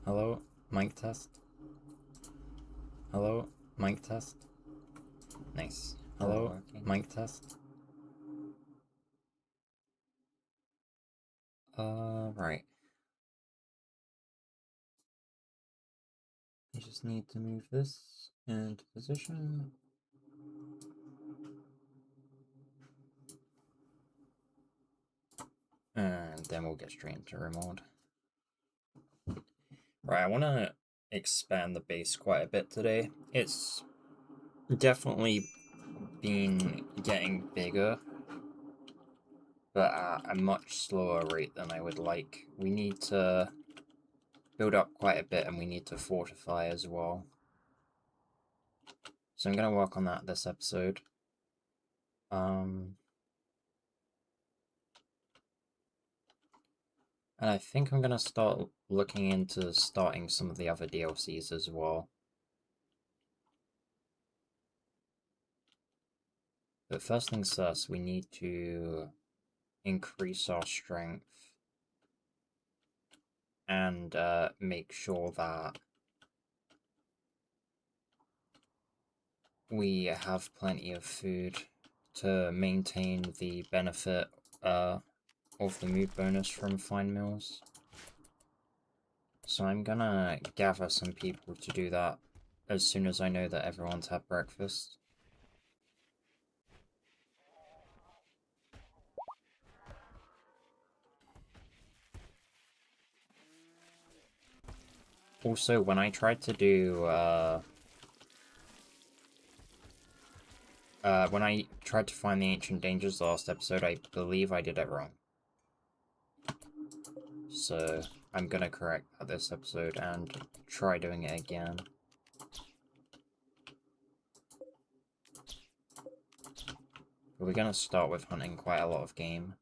Hello, mic test. Hello, mic test. Nice. Hello, mic test. Right. I just need to move this into position. And then we'll get straight into Rimworld. Right, I want to expand the base quite a bit today. It's definitely been getting bigger, but at a much slower rate than I would like. We need to build up quite a bit, and we need to fortify as well. So I'm going to work on that this episode. And I think I'm going to start looking into starting some of the other DLCs as well. But first things first, we need to increase our strength and make sure that we have plenty of food to maintain the benefit of the mood bonus from fine meals. So I'm gonna gather some people to do that as soon as I know that everyone's had breakfast. Also, when I tried to do, when I tried to find the ancient dangers last episode, I believe I did it wrong. So, I'm gonna correct that this episode and try doing it again. But we're gonna start with hunting quite a lot of game.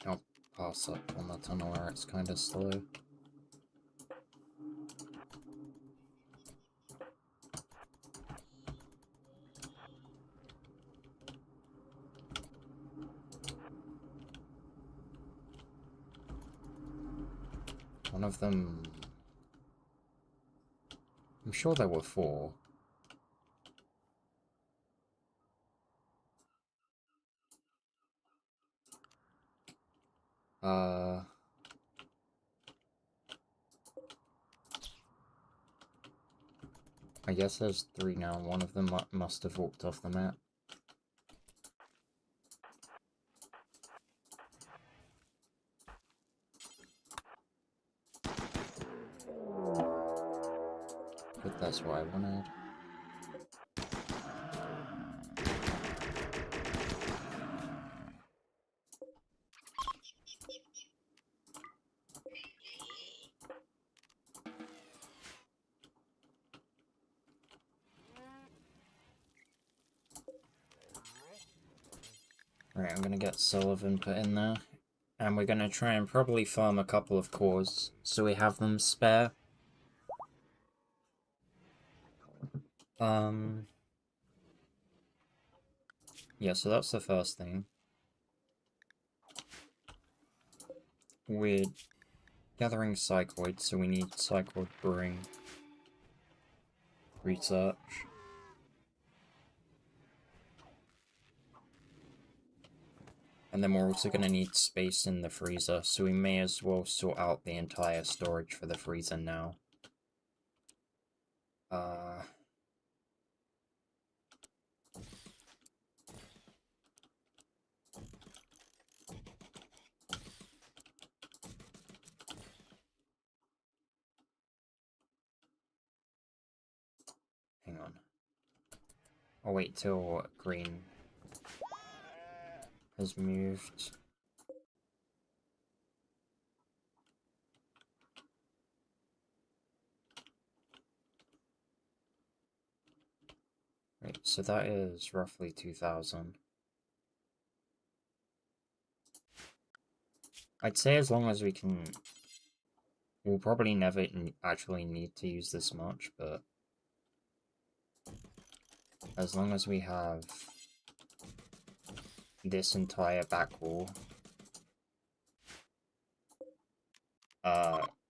I'll pass up on the tunnel where it's kind of slow. One of them... I'm sure there were 4. I guess there's 3 now. One of them must have walked off the map. But that's what I wanted. Right, I'm gonna get Sullivan put in there. And we're gonna try and probably farm a couple of cores, so we have them spare. Yeah, so that's the first thing. We're gathering psychoids, so we need psychoid brewing research. And then we're also going to need space in the freezer, so we may as well sort out the entire storage for the freezer now. Hang on. I'll wait till green has moved. Right, so that is roughly 2,000. I'd say as long as we can we'll probably never actually need to use this much, but as long as we have this entire back wall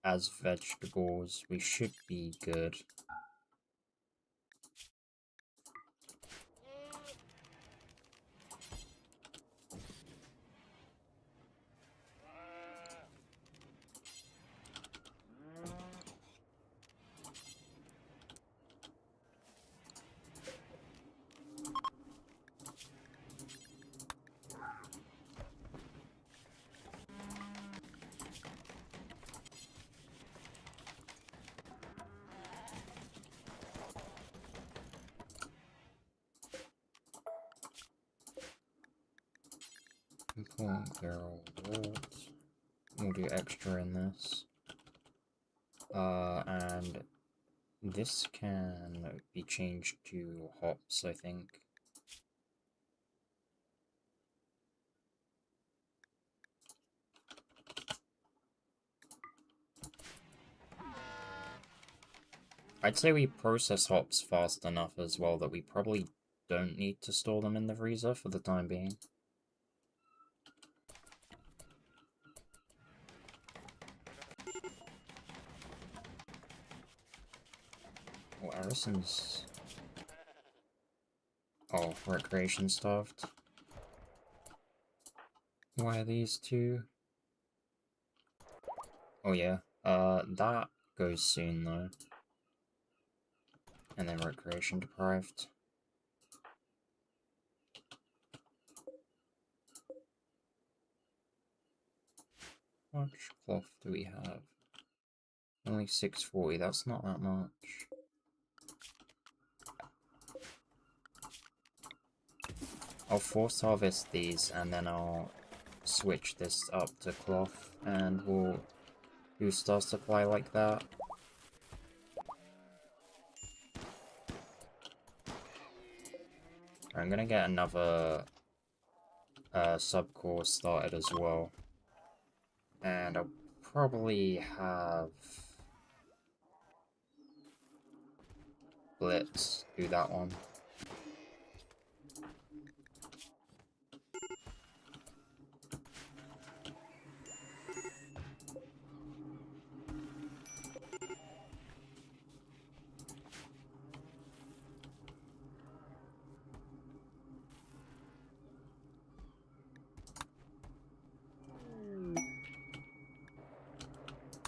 as vegetables, we should be good. Barrel walls. We'll do extra in this. And this can be changed to hops, I think. I'd say we process hops fast enough as well that we probably don't need to store them in the freezer for the time being. Oh, Arison's... Oh, recreation starved. Why are these two? Oh yeah, that goes soon though. And then recreation deprived. How much cloth do we have? Only 640, that's not that much. I'll force harvest these and then I'll switch this up to cloth and we'll do star supply like that. I'm gonna get another subcore started as well. And I'll probably have Blitz do that one.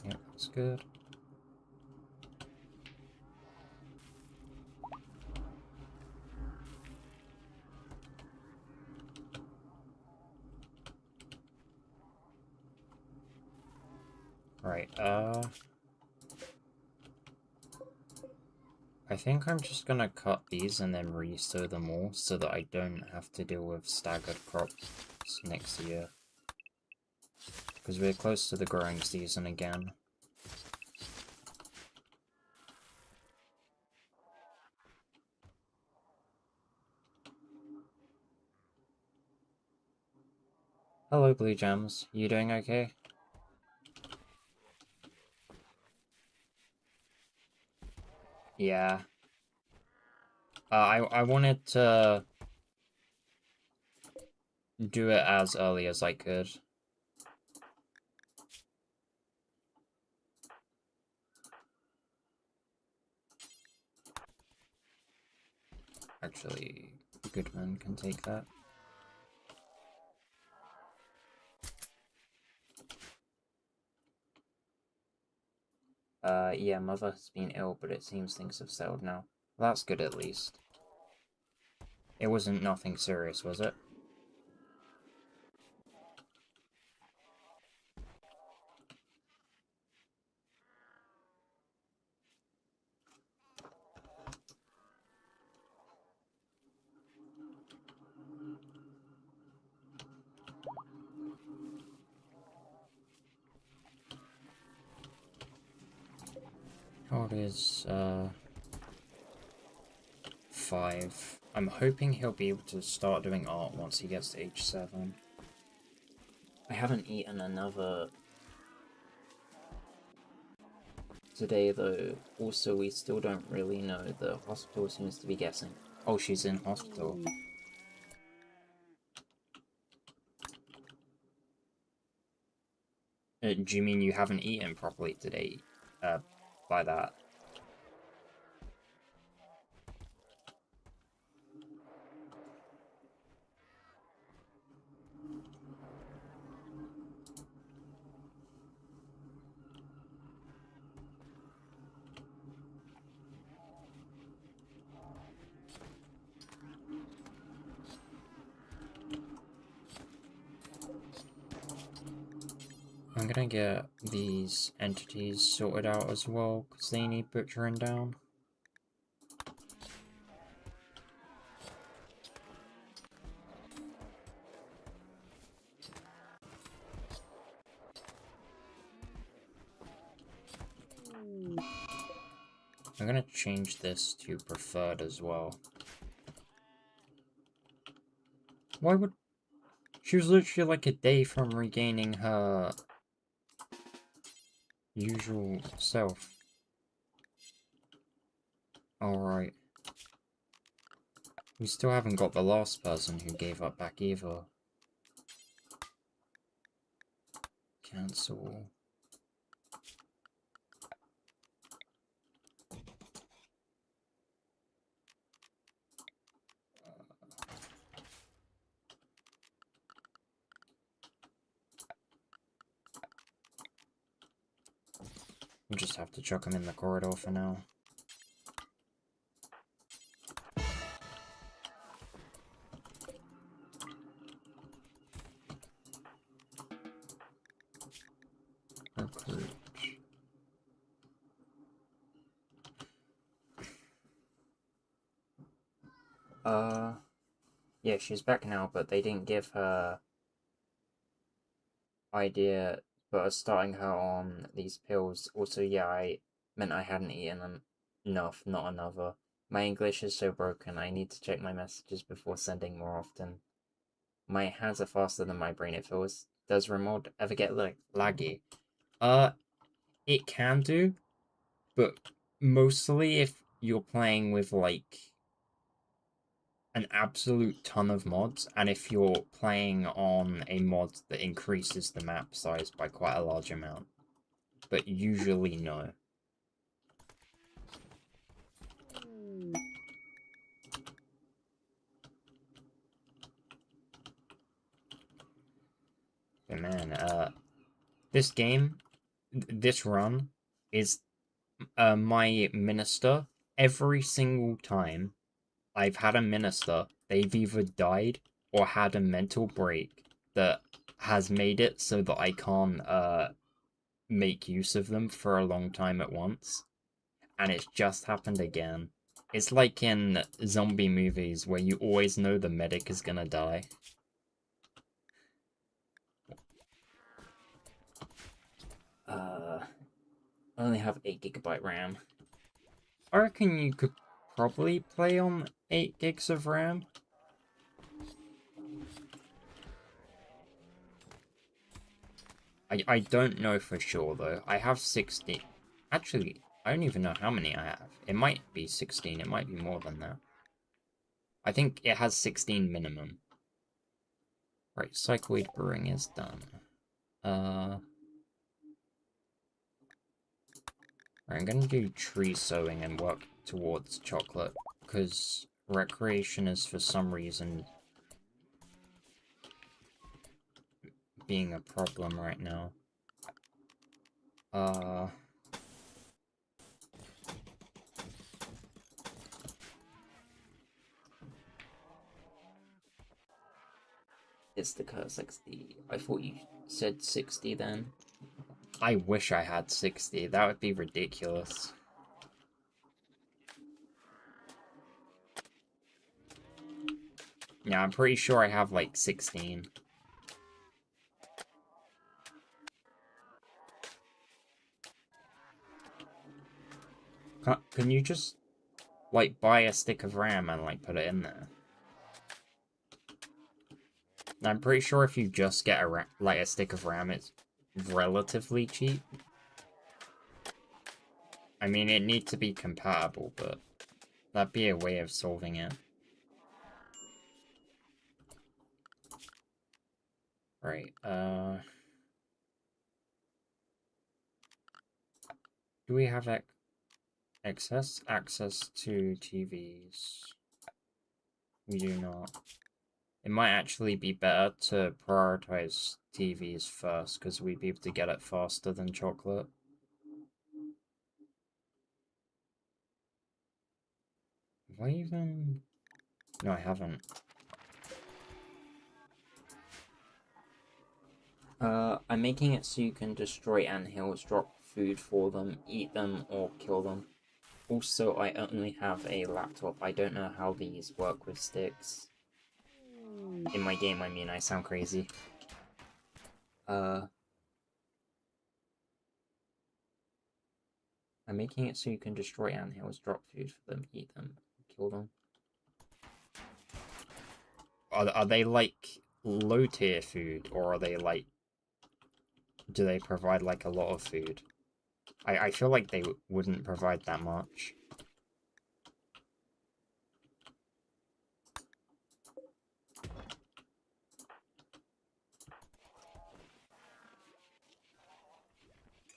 Yep, that's good. Right, I think I'm just gonna cut these and then resow them all so that I don't have to deal with staggered crops next year. Because we're close to the growing season again. Hello, Blue Gems. You doing okay? Yeah. I wanted to do it as early as I could. Actually, Goodman can take that. Yeah, Mother has been ill, but it seems things have settled now. Well, that's good at least. It wasn't nothing serious, was it? How old is, 5. I'm hoping he'll be able to start doing art once he gets to age 7. I haven't eaten another today, though. Also, we still don't really know. The hospital seems to be guessing. Oh, she's in hospital. Do you mean you haven't eaten properly today? By that. I'm gonna get these entities sorted out as well, because they need butchering down. I'm gonna change this to preferred as well. Why would... She was literally like a day from regaining her usual self. Alright. We still haven't got the last person who gave up back either. Cancel. We'll just have to chuck him in the corridor for now. Recruit. Yeah, she's back now, but they didn't give her idea, but starting her on these pills. Also, yeah, I meant I hadn't eaten enough, not another. My English is so broken, I need to check my messages before sending more often. My hands are faster than my brain, it feels. Does Rimworld ever get, like, laggy? It can do, but mostly if you're playing with, like, an absolute ton of mods, and if you're playing on a mod that increases the map size by quite a large amount. But usually no. But man, this game, this run, is my minister. Every single time I've had a minister, they've either died or had a mental break that has made it so that I can't make use of them for a long time at once. And it's just happened again. It's like in zombie movies where you always know the medic is gonna die. I only have 8 GB RAM. I reckon you could probably play on 8 gigs of RAM. I don't know for sure though. I have 16. Actually, I don't even know how many I have. It might be 16, it might be more than that. I think it has 16 minimum. Right, cycloid brewing is done. I'm gonna do tree sowing and work towards chocolate, because recreation is for some reason being a problem right now. It's the curse 60. I thought you said 60 then. I wish I had 60. That would be ridiculous. Yeah, I'm pretty sure I have like 16. Can you just like buy a stick of RAM and like put it in there? I'm pretty sure if you just get a stick of RAM, it's relatively cheap. I mean, it needs to be compatible, but that'd be a way of solving it. Right, do we have access to TVs? We do not. It might actually be better to prioritize TVs first, because we'd be able to get it faster than chocolate. Have I even... No, I haven't. I'm making it so you can destroy anthills, drop food for them, eat them, or kill them. Also, I only have a laptop. I don't know how these work with sticks. In my game, I mean, I sound crazy. I'm making it so you can destroy anthills, drop food for them, eat them, kill them. Are they like low tier food, or are they like... Do they provide like a lot of food? I feel like they wouldn't provide that much.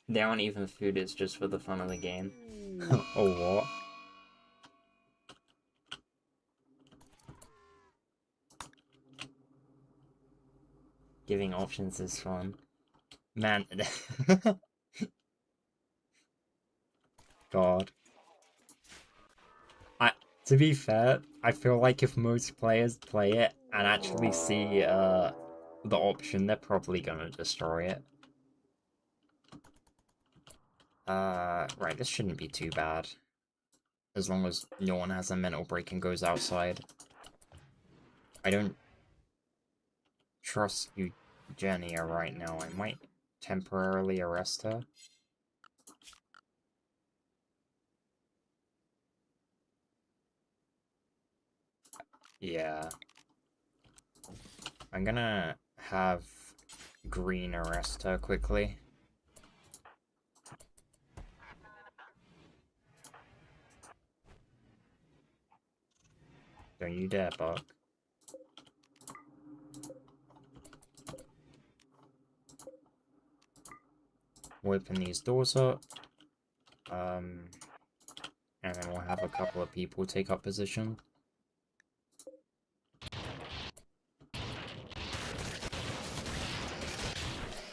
They aren't even food, it's just for the fun of the game. Oh, what? Giving options is fun. Man. God. To be fair, I feel like if most players play it and actually see the option, they're probably gonna destroy it. Right, this shouldn't be too bad. As long as no one has a mental break and goes outside. I don't trust Eugenia right now. I might temporarily arrest her. Yeah. I'm gonna have Green arrest her quickly. Don't you dare, Buck. We'll open these doors up. And then we'll have a couple of people take up position.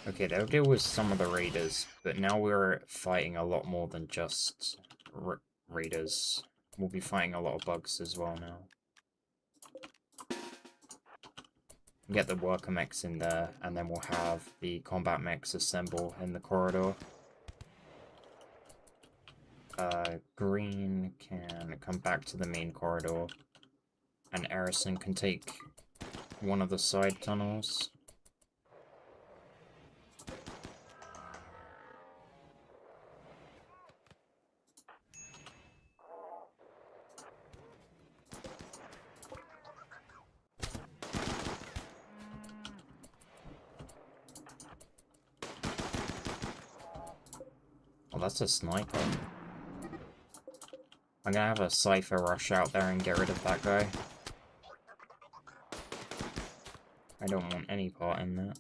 Okay, they'll deal with some of the raiders, but now we're fighting a lot more than just raiders. We'll be fighting a lot of bugs as well now. Get the worker mechs in there, and then we'll have the combat mechs assemble in the corridor. Green can come back to the main corridor, and Erison can take one of the side tunnels. Oh, that's a sniper. I'm gonna have a Cypher rush out there and get rid of that guy. I don't want any part in that.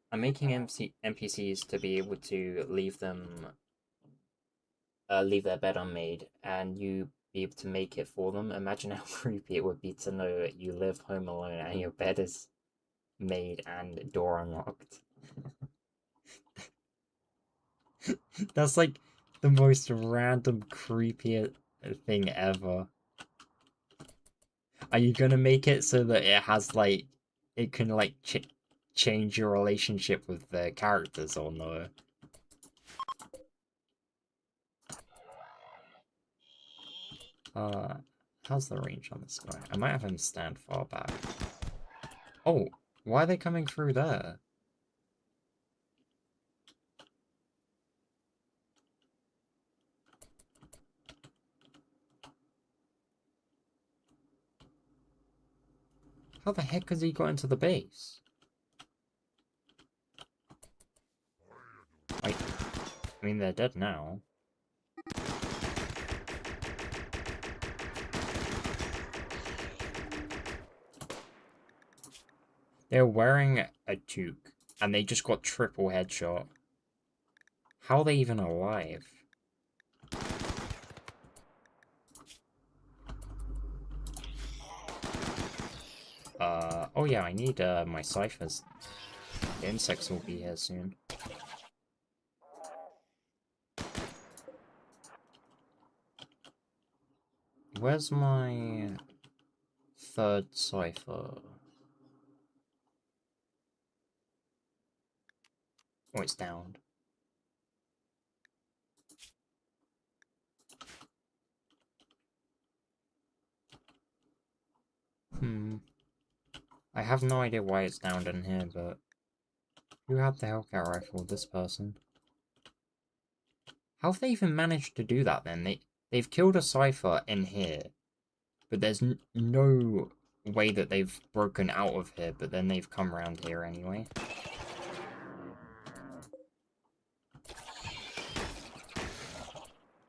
I'm making NPCs to be able to leave their bed unmade, and you be able to make it for them. Imagine how creepy it would be to know that you live home alone and your bed is made and door unlocked. That's like the most random, creepy thing ever. Are you gonna make it so that it has like, it can like change your relationship with the characters or no? How's the range on this guy? I might have him stand far back. Oh, why are they coming through there? How the heck has he got into the base? I mean, they're dead now. They're wearing a toque, and they just got triple headshot. How are they even alive? Oh yeah, I need, my ciphers. The insects will be here soon. Where's my third cipher? Oh, it's down. I have no idea why it's down in here, but... Who had the Hellcat rifle? This person. How have they even managed to do that, then? They've killed a cipher in here, but there's no way that they've broken out of here, but then they've come around here anyway.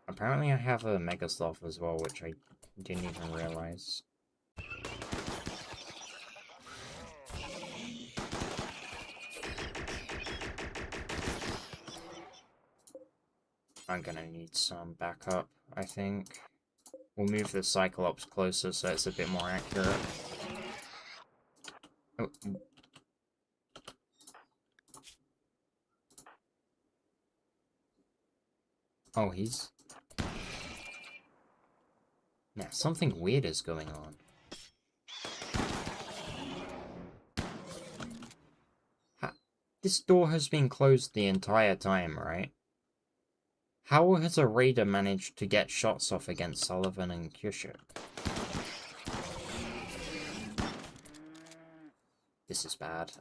Apparently I have a Mega Sloth as well, which I didn't even realize. I'm gonna need some backup, I think. We'll move the Cyclops closer so it's a bit more accurate. Oh. Oh, he's... Now, something weird is going on. This door has been closed the entire time, right? How has a raider managed to get shots off against Sullivan and Kushik? This is bad.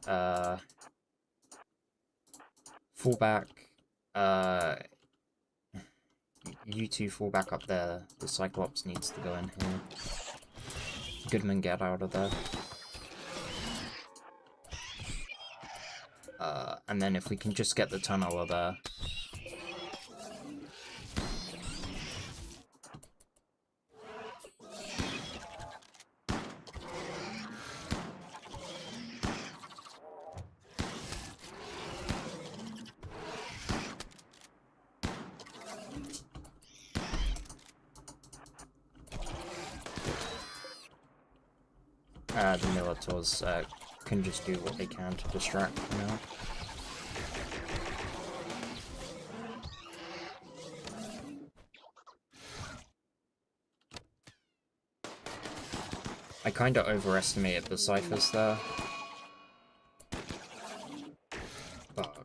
Fall back. You two fall back up there. The Cyclops needs to go in here. Goodman, get out of there. And then if we can just get the tunneler there. The Militors can just do what they can to distract for now. I kinda overestimated the ciphers there. Fuck.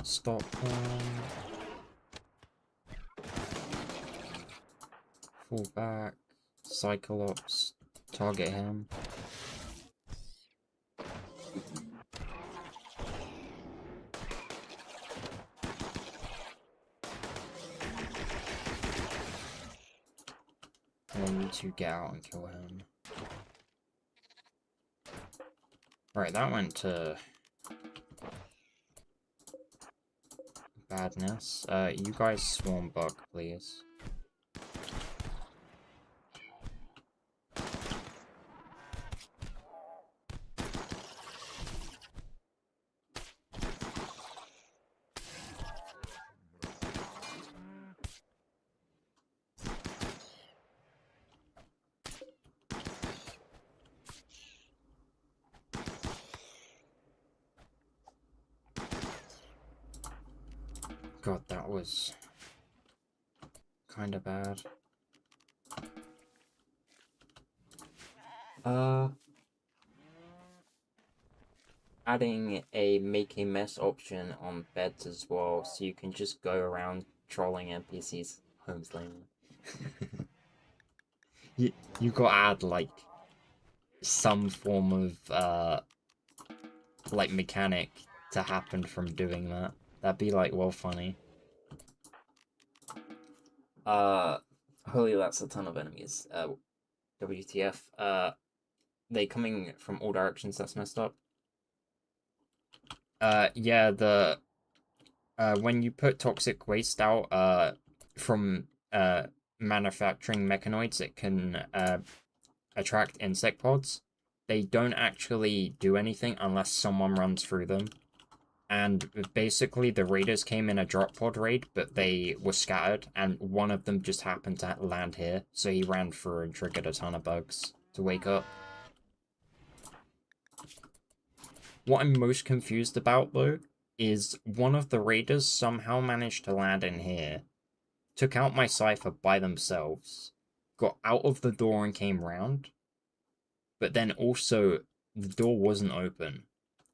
Stop one. Fall back. Cyclops. Target him. And then you two get out and kill him. Right, that went to... badness. You guys swarm bug, please. God, that was kind of bad. Adding a make a mess option on beds as well, so you can just go around trolling NPCs homes lane. you gotta add like some form of like mechanic to happen from doing that. That'd be like well funny. Holy, that's a ton of enemies. WTF. They coming from all directions, that's messed up. Yeah, when you put toxic waste out, from, manufacturing mechanoids, it can, attract insect pods. They don't actually do anything unless someone runs through them. And basically, the raiders came in a drop pod raid, but they were scattered, and one of them just happened to land here, so he ran through and triggered a ton of bugs to wake up. What I'm most confused about, though, is one of the raiders somehow managed to land in here, took out my cipher by themselves, got out of the door and came round, but then also the door wasn't open.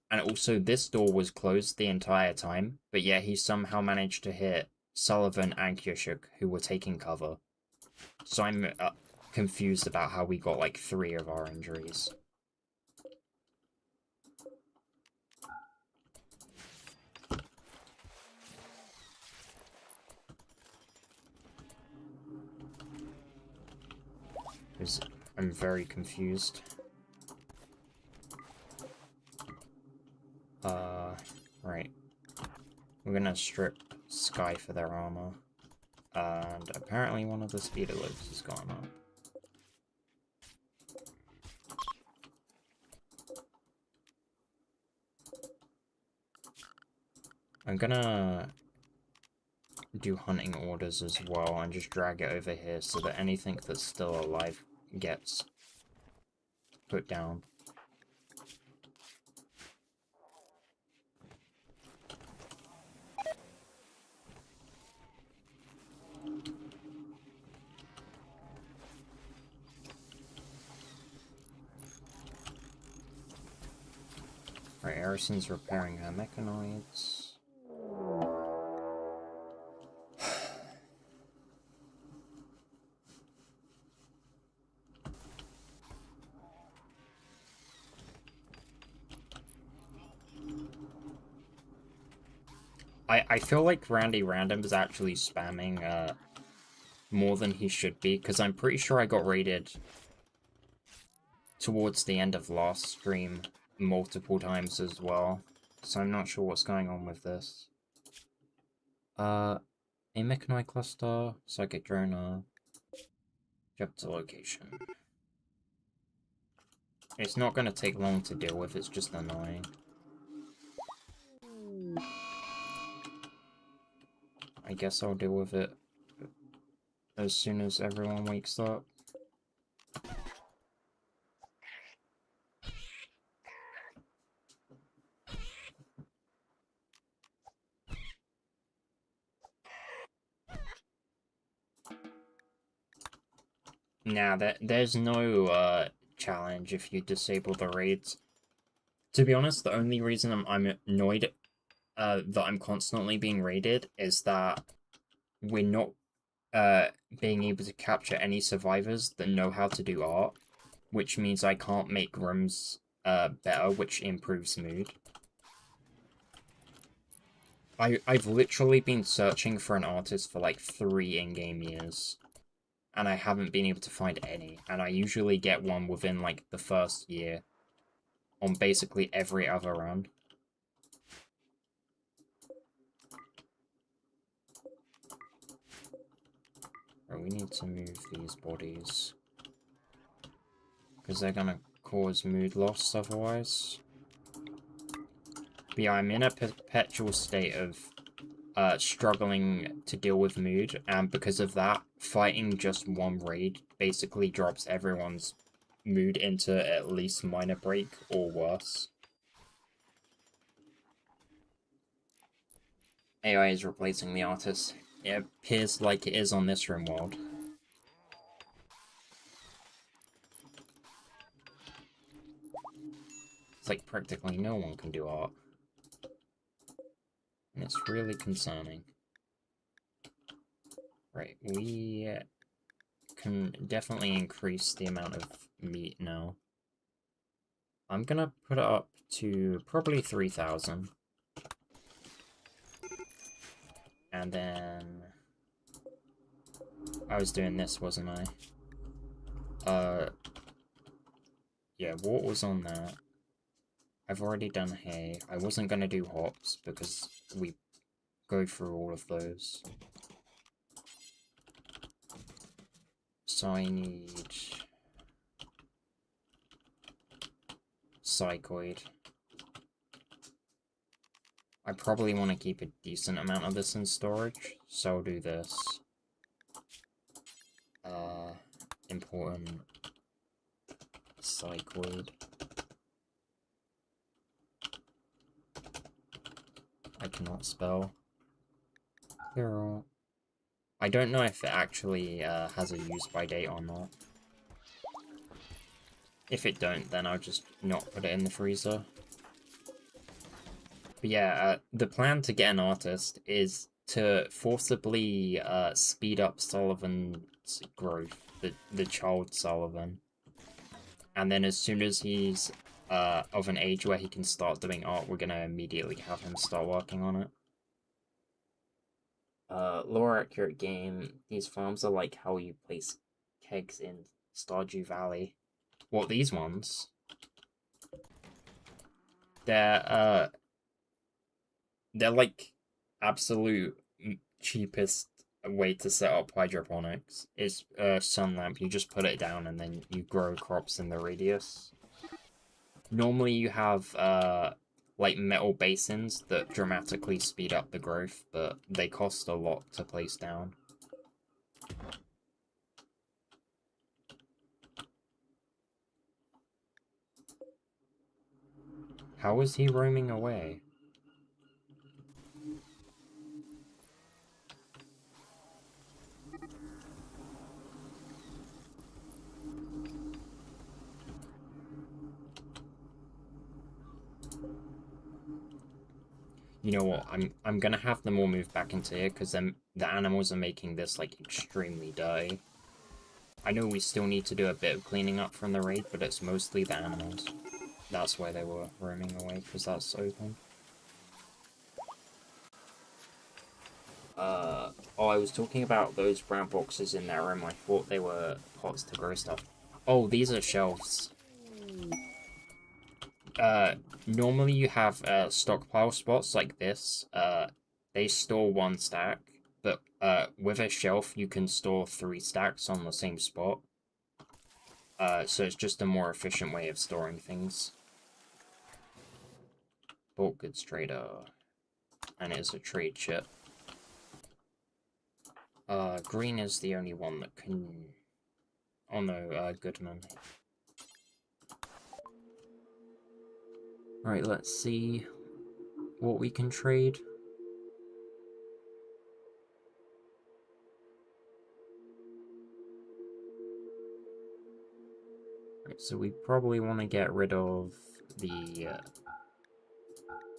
And also, this door was closed the entire time, but yet he somehow managed to hit Sullivan and Kyoshuk, who were taking cover. So I'm confused about how we got like 3 of our injuries. I'm very confused. Right. We're gonna strip Sky for their armor. And apparently one of the speeder lobes has gone up. I'm gonna do hunting orders as well and just drag it over here so that anything that's still alive gets put down. Right, Arison's repairing her mechanoids. I feel like Randy Random is actually spamming more than he should be, because I'm pretty sure I got raided towards the end of last stream multiple times as well. So I'm not sure what's going on with this. A mechanoid cluster, psychic droner, jump to location. It's not going to take long to deal with, it's just annoying. I guess I'll deal with it as soon as everyone wakes up. Nah, there's no challenge if you disable the raids. To be honest, the only reason I'm annoyed that I'm constantly being raided is that we're not being able to capture any survivors that know how to do art, which means I can't make rooms better, which improves mood. I've literally been searching for an artist for like 3 in-game years, and I haven't been able to find any, and I usually get one within like the first year on basically every other run. Right, we need to move these bodies, because they're gonna cause mood loss otherwise. But yeah, I'm in a perpetual state of struggling to deal with mood, and because of that, fighting just one raid basically drops everyone's mood into at least minor break or worse. AI is replacing the artist. It appears like it is on this Rimworld. It's like practically no one can do art. And it's really concerning. Right, we can definitely increase the amount of meat now. I'm gonna put it up to probably 3,000. And then... I was doing this, wasn't I? Yeah, what was on that? I've already done hay. I wasn't gonna do hops because we go through all of those. So I need... Psychoid. I probably want to keep a decent amount of this in storage, so I'll do this. Important Psychoid. I cannot spell. Hero. I don't know if it actually has a use by date or not. If it don't, then I'll just not put it in the freezer. But yeah, the plan to get an artist is to forcibly speed up Sullivan's growth, the child Sullivan. And then as soon as he's of an age where he can start doing art, we're gonna immediately have him start working on it. Lore accurate game. These farms are like how you place kegs in Stardew Valley. What, these ones? They're like absolute cheapest way to set up hydroponics. It's a sun lamp. You just put it down and then you grow crops in the radius. Normally you have like metal basins that dramatically speed up the growth, but they cost a lot to place down. How is he roaming away? You know what? I'm gonna have them all move back into here because the animals are making this like extremely dirty. I know we still need to do a bit of cleaning up from the raid, but it's mostly the animals. That's why they were roaming away, because that's open. Oh, I was talking about those brown boxes in that room. I thought they were pots to grow stuff. Oh, these are shelves. Normally you have stockpile spots like this. They store 1 stack, but with a shelf you can store 3 stacks on the same spot. So it's just a more efficient way of storing things. Bulk goods trader. And it's a trade chip. Green is the only one that can... Oh no, Goodman. Alright, let's see what we can trade. Right, so we probably want to get rid of the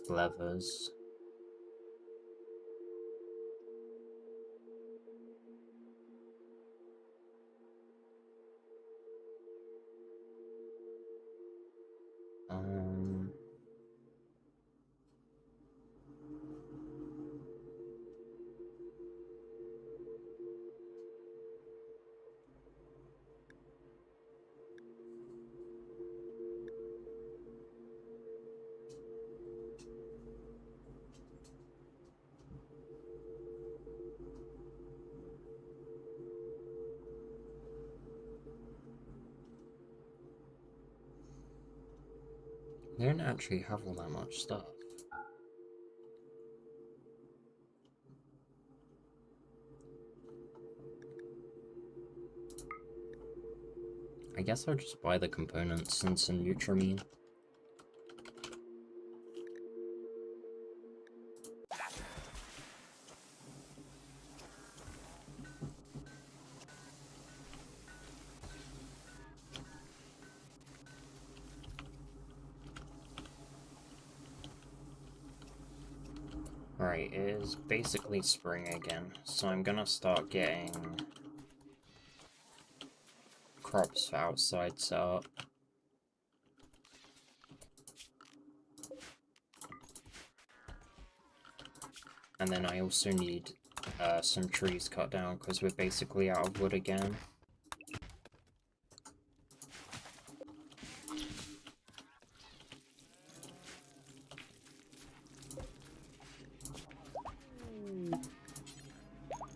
levers. They don't actually have all that much stuff. I guess I'll just buy the components and some Nutrimine. Right, it is basically spring again, so I'm gonna start getting crops outside set up. And then I also need some trees cut down because we're basically out of wood again.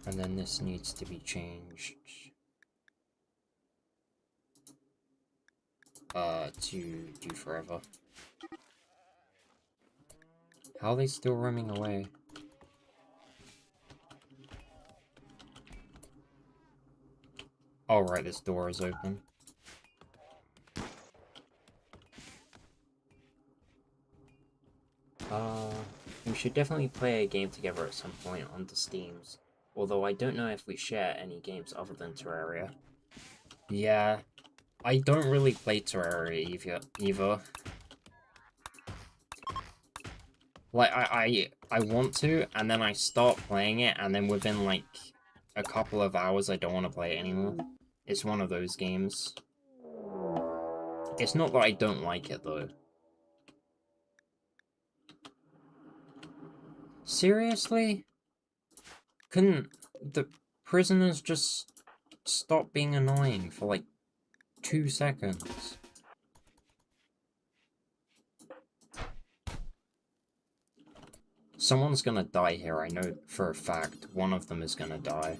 And then this needs to be changed to do forever. How are they still roaming away? Oh right, this door is open. We should definitely play a game together at some point on the Steams. Although I don't know if we share any games other than Terraria. Yeah, I don't really play Terraria either. Like, I want to, and then I start playing it, and then within, like, a couple of hours, I don't want to play it anymore. It's one of those games. It's not that I don't like it, though. Seriously? Couldn't the prisoners just stop being annoying for, like, 2 seconds? Someone's gonna die here, I know for a fact. One of them is gonna die.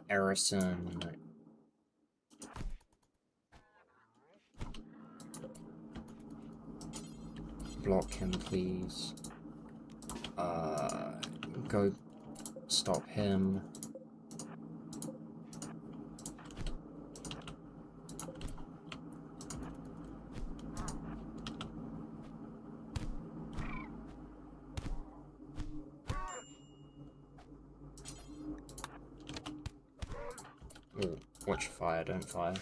Erison. Block him, please. Go stop him. Ooh, watch fire, don't fire.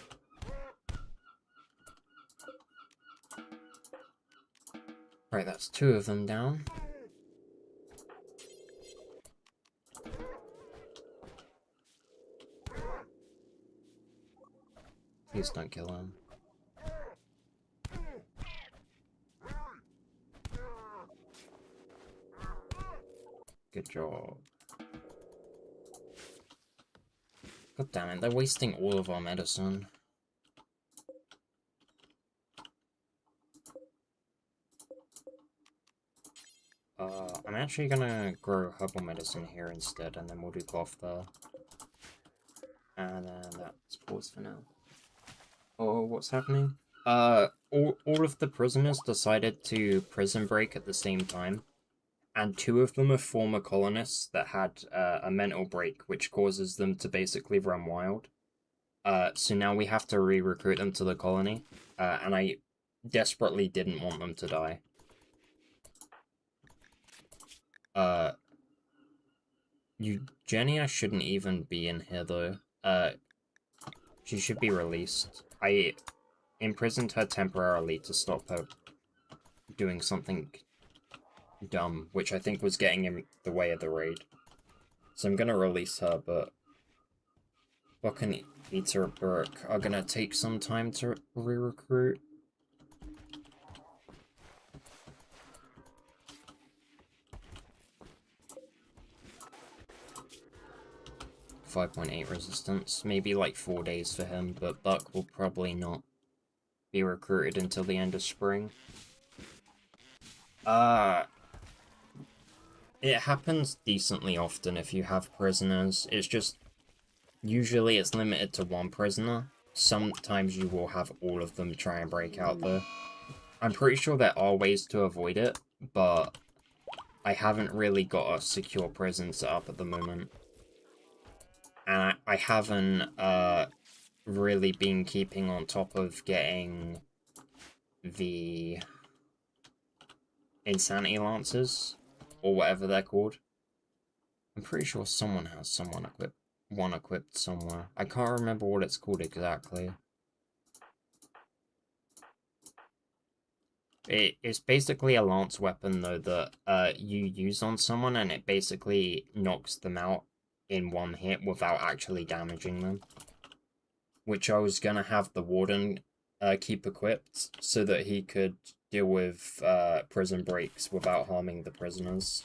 Right, that's 2 of them down. Please don't kill him. Good job. God damn it, they're wasting all of our medicine. I'm actually gonna grow herbal medicine here instead, and then we'll do cloth there. And then that's pause for now. Oh, what's happening? All of the prisoners decided to prison break at the same time. And 2 of them are former colonists that had a mental break, which causes them to basically run wild. So now we have to re-recruit them to the colony, and I desperately didn't want them to die. Eugenia shouldn't even be in here, though. She should be released. I imprisoned her temporarily to stop her doing something dumb, which I think was getting in the way of the raid. So I'm gonna release her, but Buck and Eater Burke are gonna take some time to re-recruit. .8 resistance, maybe like 4 days for him, but Buck will probably not be recruited until the end of spring. It happens decently often if you have prisoners. It's just, usually it's limited to 1 prisoner. Sometimes you will have all of them try and break out though. I'm pretty sure there are ways to avoid it, but I haven't really got a secure prison set up at the moment. And I haven't really been keeping on top of getting the insanity lancers, or whatever they're called. I'm pretty sure someone has one equipped somewhere. I can't remember what it's called exactly. It's basically a lance weapon, though, that you use on someone, and it basically knocks them out in one hit without actually damaging them. Which I was gonna have the warden keep equipped so that he could deal with prison breaks without harming the prisoners.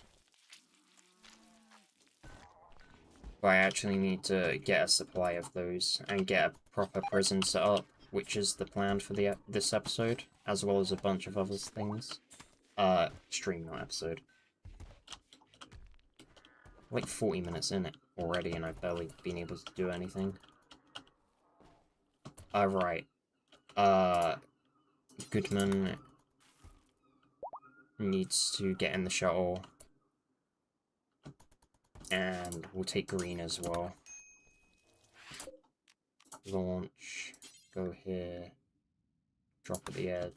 But I actually need to get a supply of those and get a proper prison set up, which is the plan for this episode, as well as a bunch of other things. Stream, not episode. Like 40 minutes in it already, and I've barely been able to do anything. Right. Goodman needs to get in the shuttle. And we'll take green as well. Launch. Go here. Drop at the edge.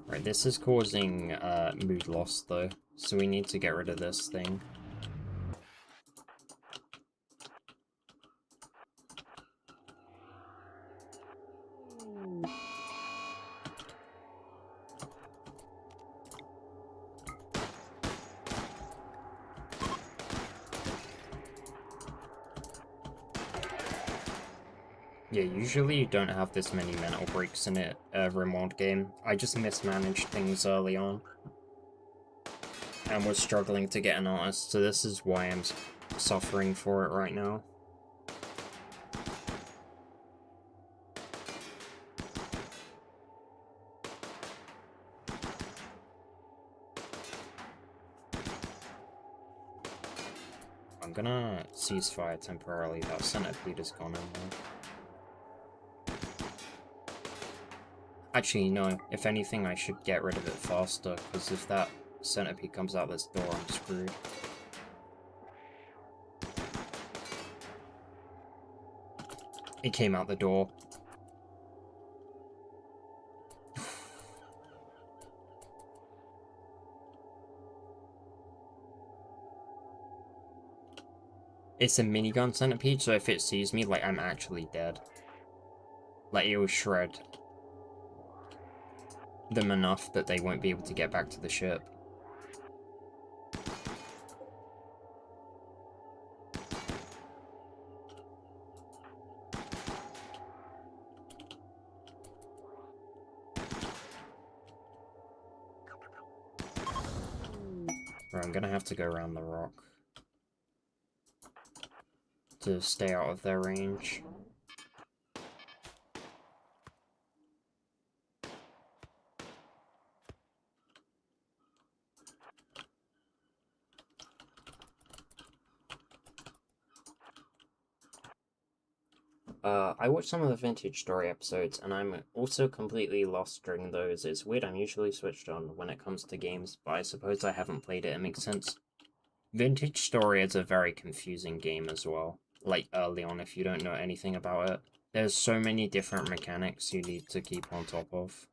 Right, this is causing mood loss though, so we need to get rid of this thing. Yeah, usually you don't have this many mental breaks in it, Rimworld game. I just mismanaged things early on. And was struggling to get an artist, so this is why I'm suffering for it right now. I'm gonna ceasefire temporarily, that centipede is gone in there. Actually, no. If anything, I should get rid of it faster, because if that centipede comes out this door, I'm screwed. It came out the door. It's a minigun centipede, so if it sees me, like, I'm actually dead. Like, it will shred them enough that they won't be able to get back to the ship. Right, I'm gonna have to go around the rock to stay out of their range. I watched some of the Vintage Story episodes, and I'm also completely lost during those. It's weird, I'm usually switched on when it comes to games, but I suppose I haven't played it, it makes sense. Vintage Story is a very confusing game as well, like early on if you don't know anything about it. There's so many different mechanics you need to keep on top of.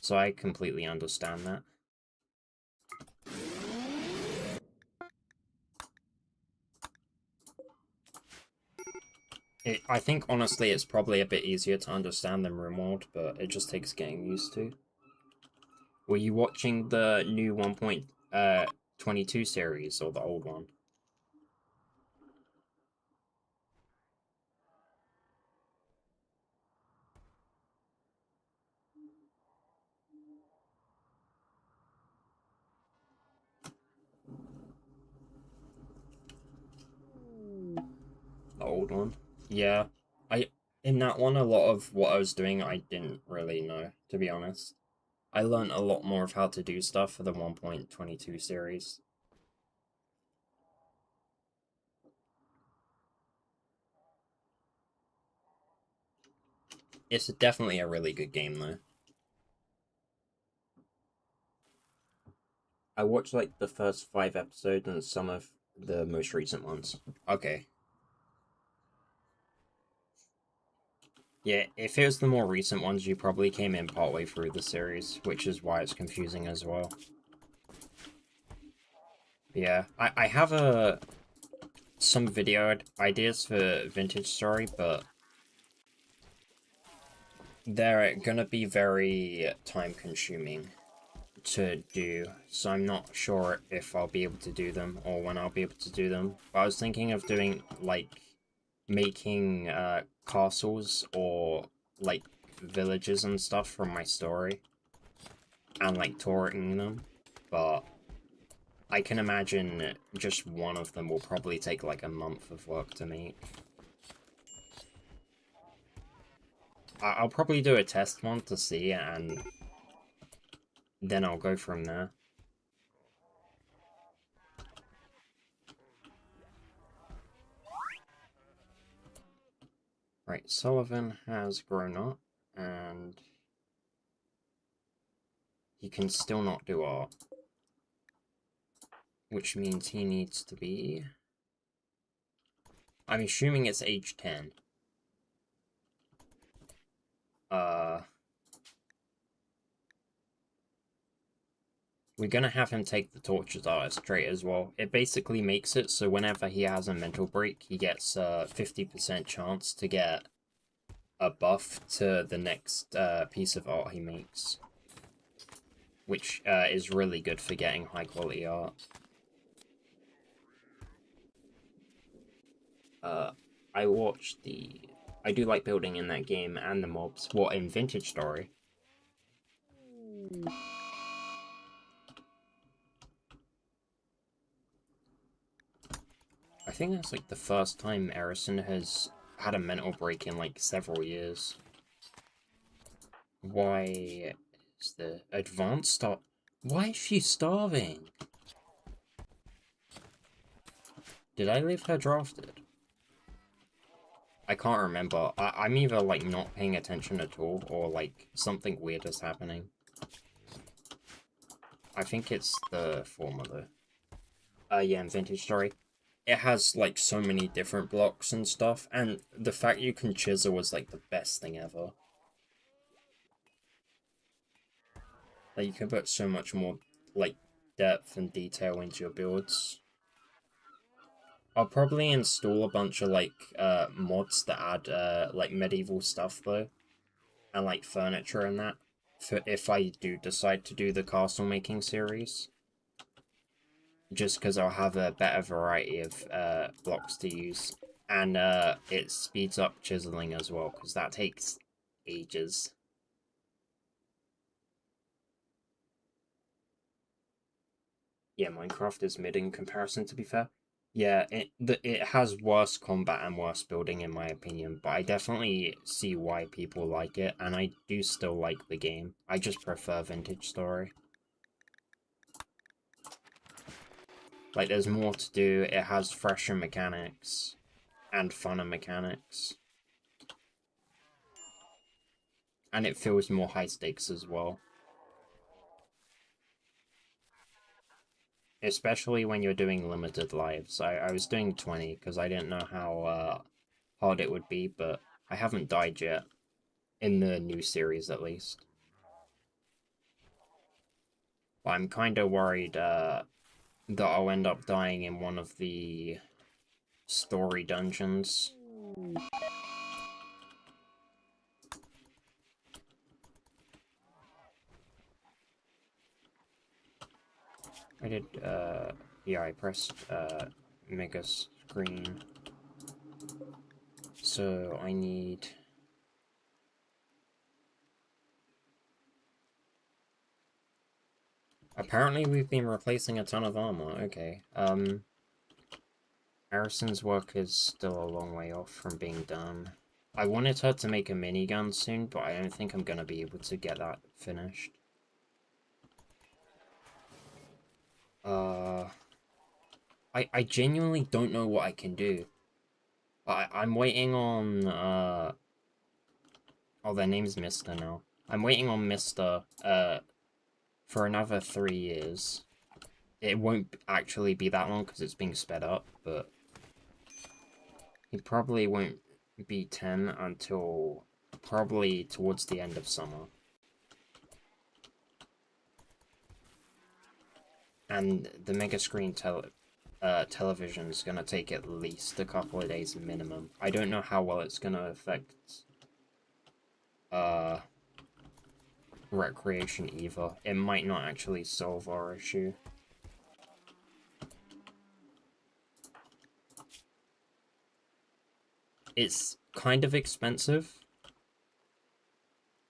So I completely understand that. I think, honestly, it's probably a bit easier to understand than Rimworld, but it just takes getting used to. Were you watching the new 1.22 series, or the old one? The old one? Yeah. In that one, a lot of what I was doing, I didn't really know, to be honest. I learned a lot more of how to do stuff for the 1.22 series. It's definitely a really good game, though. I watched, like, the first 5 episodes and some of the most recent ones. Okay. Yeah, if it was the more recent ones, you probably came in partway through the series, which is why it's confusing as well. Yeah, I have a some video ideas for Vintage Story, but they're gonna be very time consuming to do, so I'm not sure if I'll be able to do them or when I'll be able to do them. But I was thinking of doing like making castles or like villages and stuff from my story and like touring them, but I can imagine just one of them will probably take like a month of work to make. I'll probably do a test one to see, and then I'll go from there. Right, Sullivan has grown up, and he can still not do art, which means he needs to be... I'm assuming it's age 10. We're gonna have him take the Tortured Artist trait as well. It basically makes it so whenever he has a mental break, he gets a 50% chance to get a buff to the next piece of art he makes, which is really good for getting high quality art. I watched the... I do like building in that game and the mobs. What, in Vintage Story? I think that's like the first time Erison has had a mental break in like several years. Why is the advanced star... Why is she starving? Did I leave her drafted? I can't remember. I'm either like not paying attention at all or like something weird is happening. I think it's the former though. Yeah, in Vintage Story. It has like so many different blocks and stuff, and the fact you can chisel was like the best thing ever. Like you can put so much more like depth and detail into your builds. I'll probably install a bunch of like mods that add like medieval stuff though, and like furniture and that, for if I do decide to do the castle making series. Just because I'll have a better variety of blocks to use, and it speeds up chiseling as well because that takes ages. Yeah, Minecraft is mid in comparison, to be fair. Yeah, it has worse combat and worse building in my opinion, but I definitely see why people like it, and I do still like the game. I just prefer Vintage Story. Like, there's more to do, it has fresher mechanics, and funner mechanics. And it feels more high stakes as well. Especially when you're doing limited lives. I was doing 20 because I didn't know how hard it would be, but I haven't died yet. In the new series, at least. But I'm kind of worried that I'll end up dying in one of the story dungeons. I did, yeah, I pressed, mega screen. So I need... Apparently we've been replacing a ton of armor, okay. Harrison's work is still a long way off from being done. I wanted her to make a minigun soon, but I don't think I'm gonna be able to get that finished. I genuinely don't know what I can do. I'm waiting on, oh, their name's Mister now. I'm waiting on Mister, for another 3 years. It won't actually be that long because it's being sped up, but he probably won't be 10 until probably towards the end of summer. And the mega screen television's gonna take at least a couple of days minimum. I don't know how well it's gonna affect recreation either. It might not actually solve our issue. It's kind of expensive,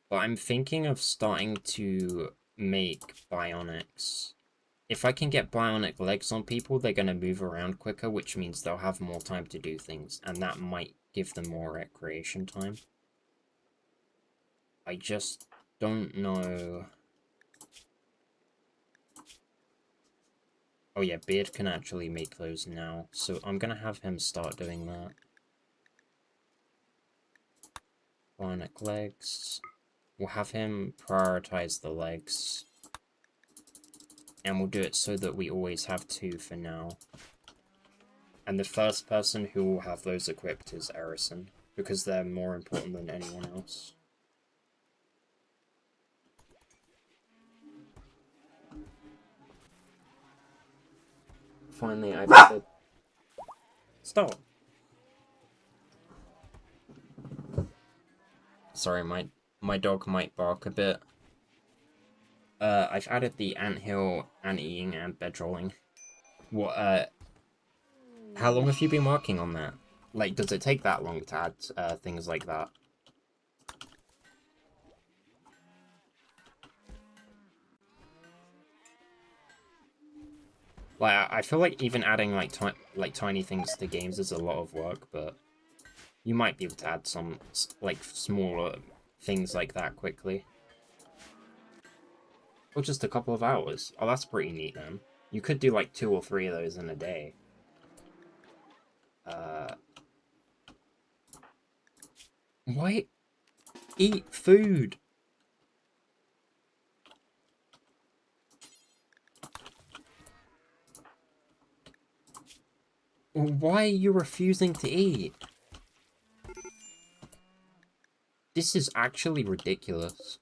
but I'm thinking of starting to make bionics. If I can get bionic legs on people, they're going to move around quicker, which means they'll have more time to do things, and that might give them more recreation time. I just don't know. Oh yeah, Beard can actually make those now, so I'm going to have him start doing that. Bionic legs. We'll have him prioritize the legs. And we'll do it so that we always have 2 for now. And the first person who will have those equipped is Erison, because they're more important than anyone else. Finally, I've added... Stop! Sorry, my dog might bark a bit. I've added the anthill, ant-eating, and bedrolling. What, how long have you been working on that? Like, does it take that long to add, things like that? Like, I feel like even adding, like, tiny things to games is a lot of work, but you might be able to add some, like, smaller things like that quickly. Or just a couple of hours. Oh, that's pretty neat, then. You could do, like, 2 or 3 of those in a day. Why? Eat food! Why are you refusing to eat? This is actually ridiculous.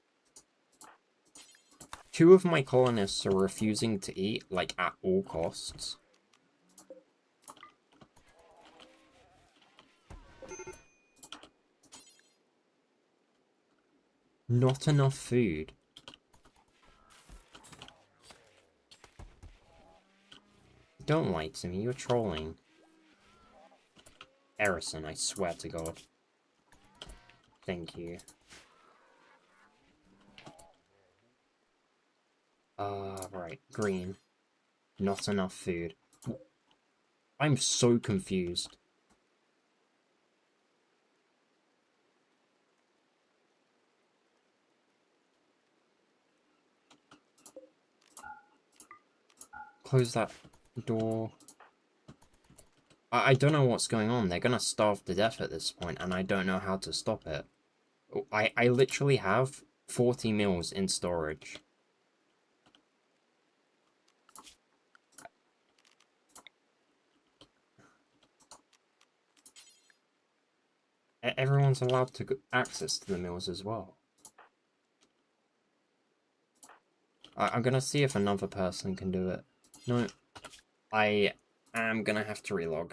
2 of my colonists are refusing to eat, like, at all costs. Not enough food. Don't lie to me, you're trolling. Erison, I swear to God. Thank you. Right. Green. Not enough food. I'm so confused. Close that door. I don't know what's going on. They're gonna starve to death at this point, and I don't know how to stop it. I literally have 40 meals in storage. Everyone's allowed to access to the meals as well. I'm gonna see if another person can do it. No, I am gonna have to relog.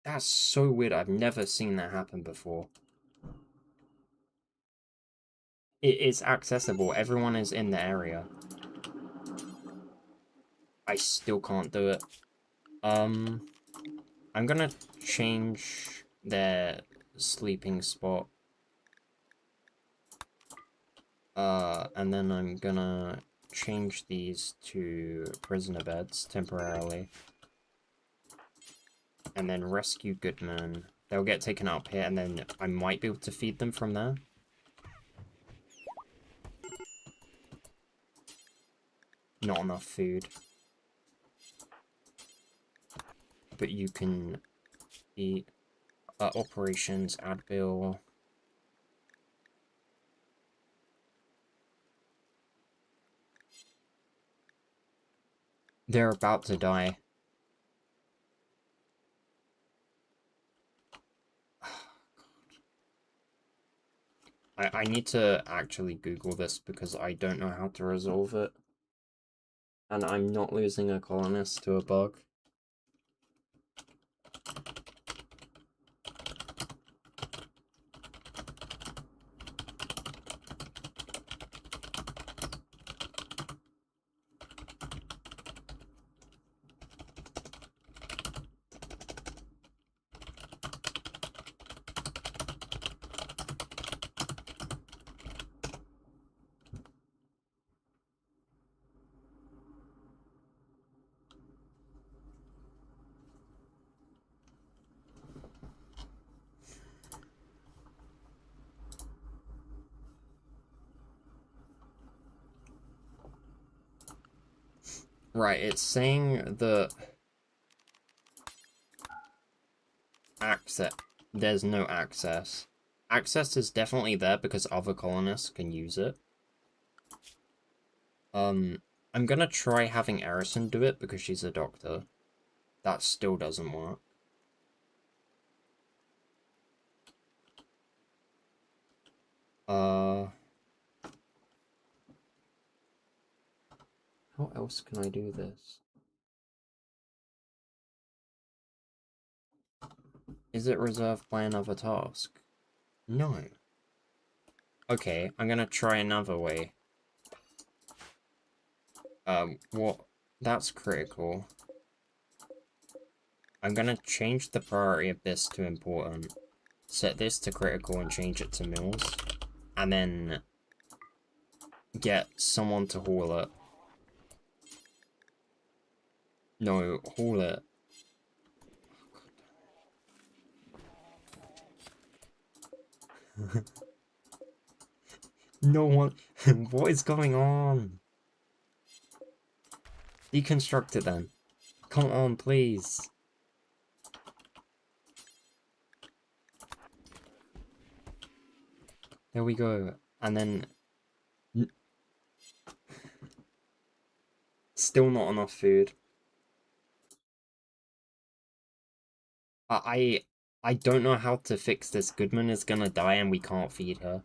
That's so weird. I've never seen that happen before. It's accessible. Everyone is in the area. I still can't do it. I'm gonna change their sleeping spot. And then I'm gonna change these to prisoner beds temporarily. And then rescue Goodman. They'll get taken up here, and then I might be able to feed them from there. Not enough food. But you can eat. Operations, Advil. They're about to die. I need to actually Google this because I don't know how to resolve it. And I'm not losing a colonist to a bug. Right, it's saying the access. There's no access. Access is definitely there because other colonists can use it. I'm gonna try having Erison do it because she's a doctor. That still doesn't work. How else can I do this? Is it reserved by another task? No. Okay, I'm gonna try another way. What? That's critical. I'm gonna change the priority of this to important. Set this to critical and change it to mills. And then get someone to haul it. No, haul it. No one... What is going on? Deconstruct it then. Come on, please. There we go. And then... Still not enough food. I don't know how to fix this. Goodman is gonna die and we can't feed her.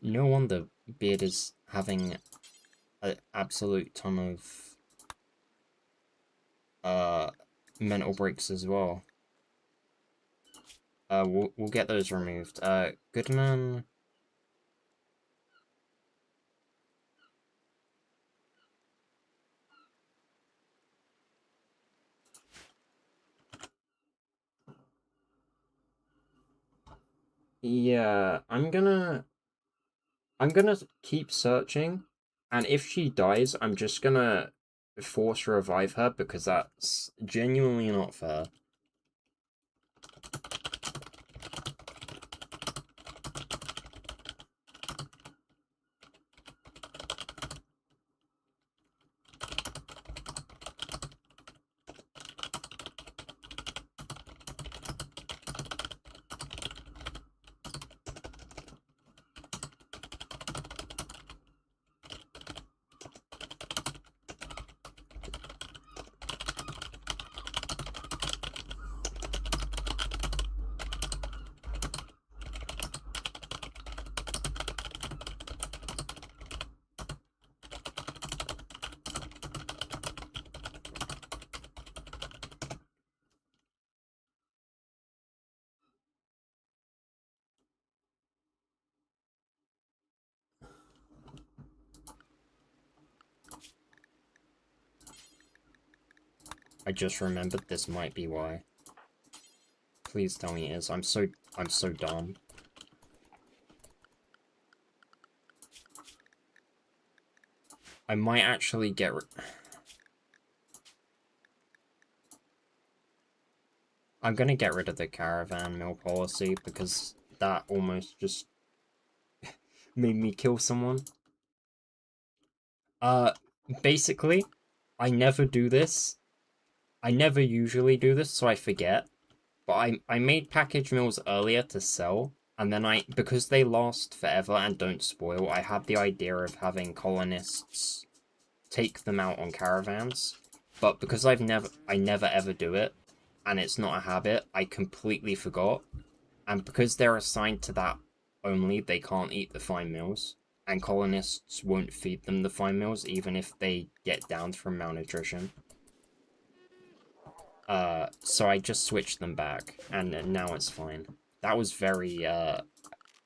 No wonder Beard is having an absolute ton of mental breaks as well. We'll get those removed. Goodman. Yeah, I'm gonna keep searching, and if she dies, I'm just gonna force revive her because that's genuinely not fair. I just remembered this might be why. Please tell me it is. I'm so dumb. I might actually get I'm gonna get rid of the caravan mill policy because that almost just made me kill someone. Basically, I never do this. I never usually do this, so I forget. But I made package mills earlier to sell, and then because they last forever and don't spoil, I had the idea of having colonists take them out on caravans. But because I never ever do it, and it's not a habit, I completely forgot. And because they're assigned to that only, they can't eat the fine meals. And colonists won't feed them the fine meals, even if they get down from malnutrition. So I just switched them back, and now it's fine. That was very,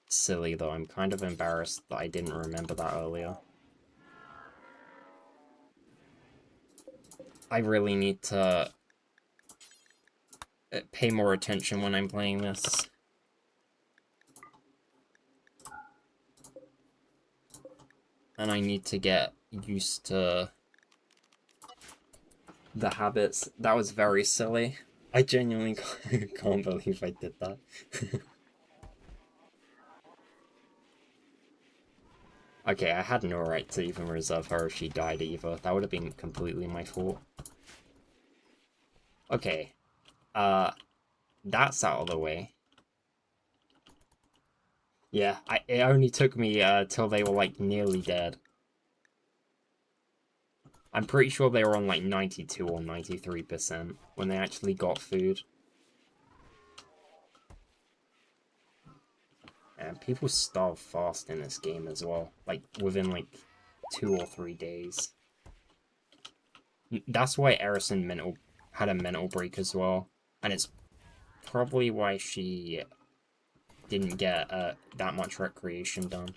silly, though. I'm kind of embarrassed that I didn't remember that earlier. I really need to pay more attention when I'm playing this. And I need to get used to the habits. That was very silly. I genuinely can't believe I did that. Okay, I had no right to even reserve her if she died either. That would have been completely my fault. Okay, that's out of the way. Yeah, it only took me till they were like nearly dead. I'm pretty sure they were on like 92 or 93% when they actually got food. And people starve fast in this game as well, like within like 2 or 3 days. That's why Erison had a mental break as well, and it's probably why she didn't get that much recreation done.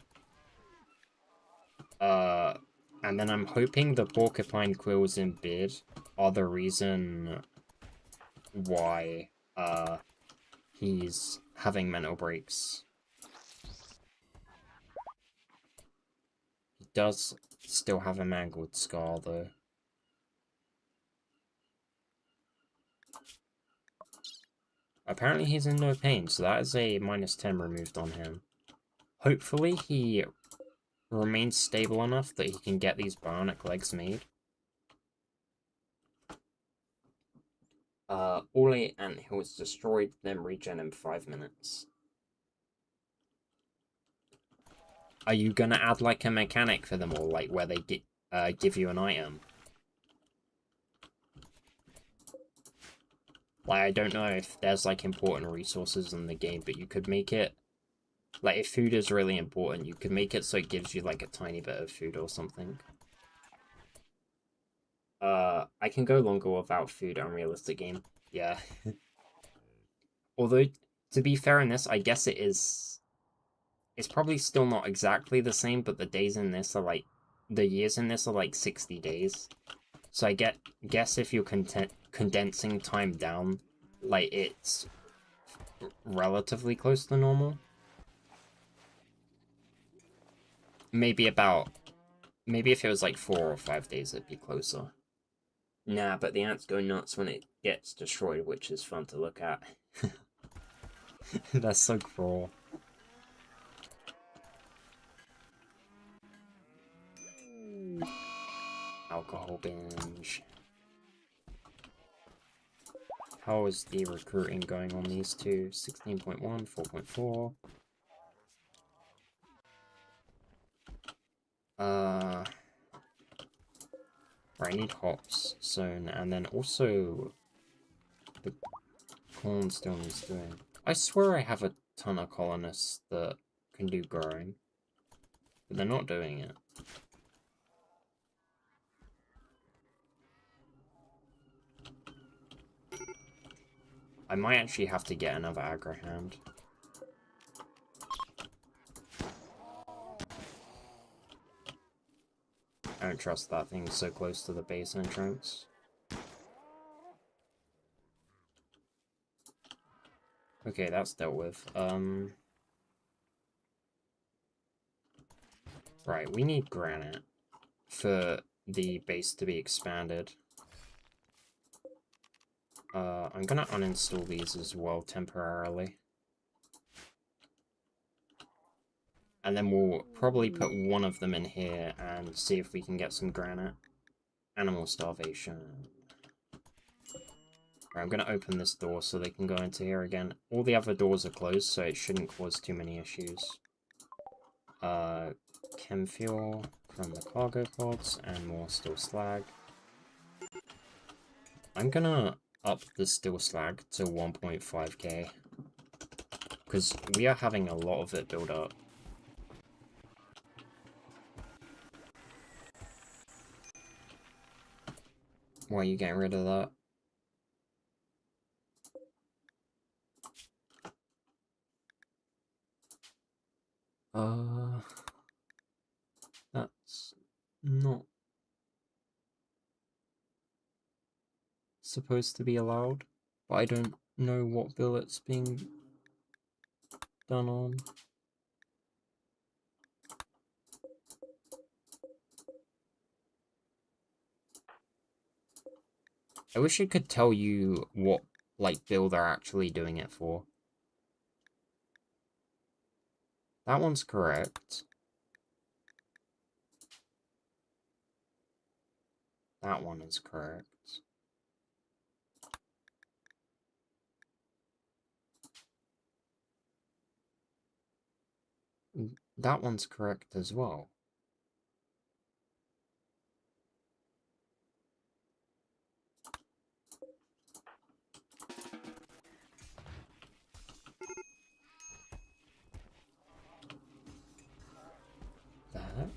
And then I'm hoping the porcupine quills in Beard are the reason why he's having mental breaks. He does still have a mangled scar though. Apparently he's in no pain, so that is a -10 removed on him. Hopefully he remains stable enough that he can get these bionic legs made. All 8 anthills destroyed, then regen in 5 minutes. Are you gonna add like a mechanic for them all, like where they give you an item? Like, I don't know if there's like important resources in the game, but you could make it like if food is really important, you could make it so it gives you like a tiny bit of food or something. I can go longer without food. Unrealistic game. Yeah. Although, to be fair in this, I guess it is. It's probably still not exactly the same, but the days in this are like, the years in this are like 60 days. So I guess if you're condensing time down, like it's relatively close to normal. Maybe if it was like 4 or 5 days, it'd be closer. Nah, but the ants go nuts when it gets destroyed, which is fun to look at. That's so cruel. Alcohol binge. How is the recruiting going on these two? 16.1, 4.4. Right, I need hops sown, and then also the corn still needs doing. I swear I have a ton of colonists that can do growing, but they're not doing it. I might actually have to get another aggro hand. I don't trust that thing so close to the base entrance. Okay, that's dealt with. Right, we need granite for the base to be expanded. I'm gonna uninstall these as well temporarily. And then we'll probably put one of them in here and see if we can get some granite. Animal starvation. Right, I'm gonna open this door so they can go into here again. All the other doors are closed, so it shouldn't cause too many issues. Chem fuel from the cargo pods and more steel slag. I'm gonna up the steel slag to 1.5k because we are having a lot of it build up. Why are you getting rid of that? That's not supposed to be allowed, but I don't know what bill it's being done on. I wish it could tell you what, like, bill they're actually doing it for. That one's correct. That one is correct. That one's correct as well. The heck?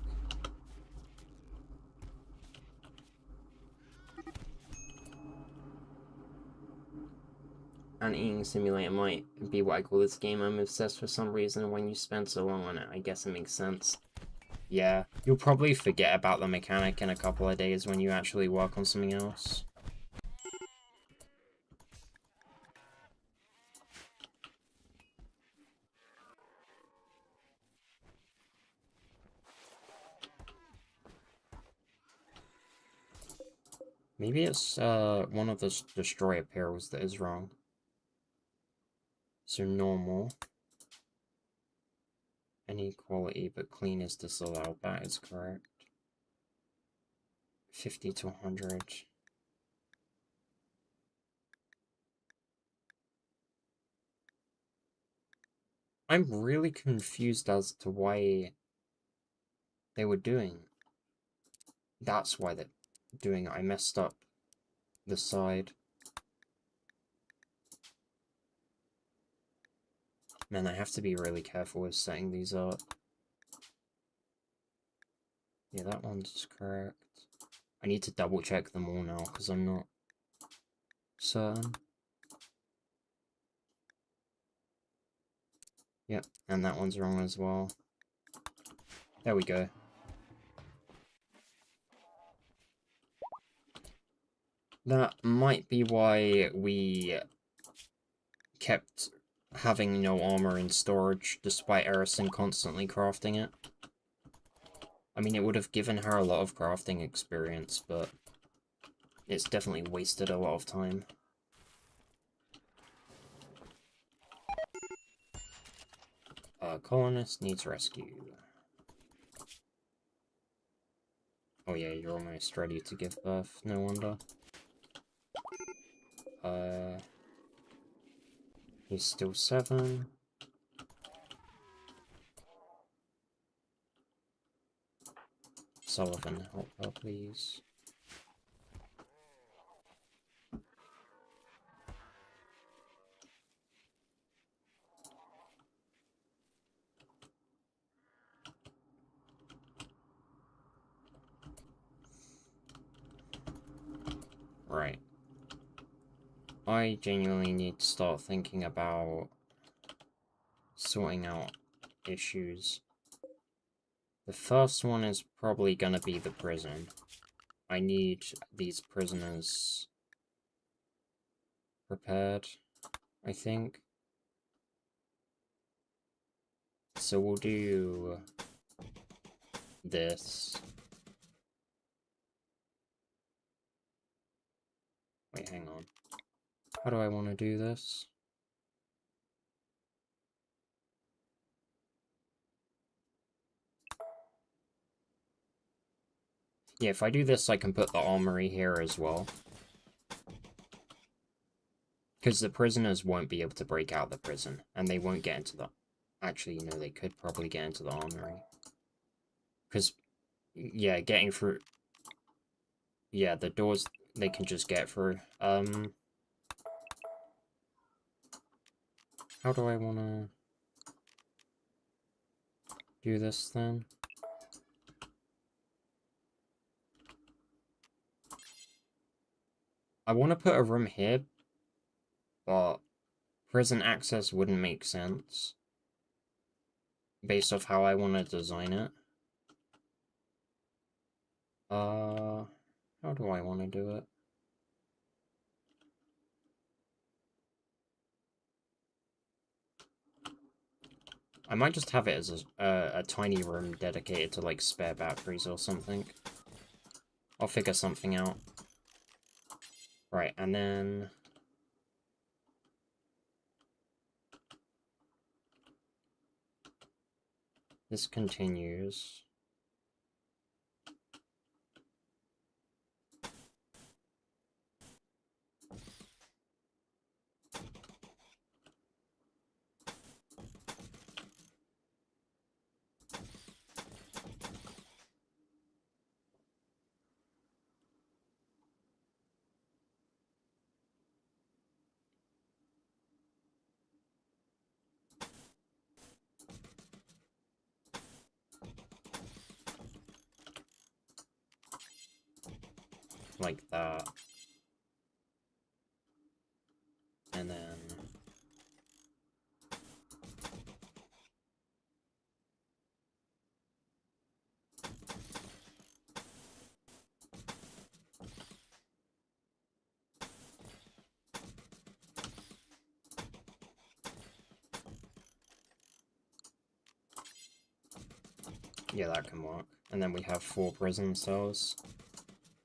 An eating simulator might be what I call this game. I'm obsessed for some reason. When you spend so long on it, I guess it makes sense. Yeah, you'll probably forget about the mechanic in a couple of days when you actually work on something else. Maybe it's one of the destroyer perils that is wrong. So normal. Any quality but clean is disallowed. That is correct. 50 to 100. I'm really confused as to why they were doing. That's why they're doing it. I messed up the side. Man, I have to be really careful with setting these up. Yeah, that one's correct. I need to double check them all now because I'm not certain. Yep, and that one's wrong as well. There we go. That might be why we kept having no armor in storage despite Erison constantly crafting it. I mean, it would have given her a lot of crafting experience, but it's definitely wasted a lot of time. Colonist needs rescue. Oh yeah, you're almost ready to give birth, no wonder. He's still 7. Sullivan, help her, please. Right. I genuinely need to start thinking about sorting out issues. The first one is probably gonna be the prison. I need these prisoners prepared, I think. So we'll do this. Wait, hang on. How do I want to do this? Yeah, if I do this, I can put the armory here as well. Because the prisoners won't be able to break out the prison, and they won't get into the... Actually, no, they could probably get into the armory. Because, yeah, getting through... Yeah, the doors, they can just get through. How do I want to do this, then? I want to put a room here, but prison access wouldn't make sense based off how I want to design it. How do I want to do it? I might just have it as a tiny room dedicated to, like, spare batteries or something. I'll figure something out. Right, and then... this continues. like that. And then... yeah, that can work. And then we have 4 prison cells.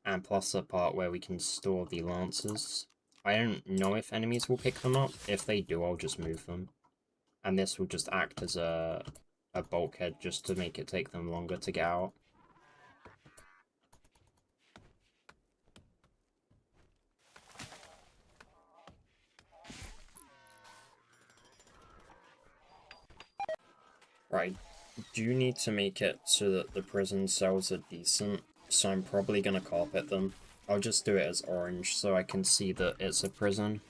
And plus a part where we can store the lancers. I don't know if enemies will pick them up. If they do, I'll just move them. And this will just act as a bulkhead just to make it take them longer to get out. Right, do need to make it so that the prison cells are decent, so I'm probably gonna carpet them. I'll just do it as orange so I can see that it's a prison.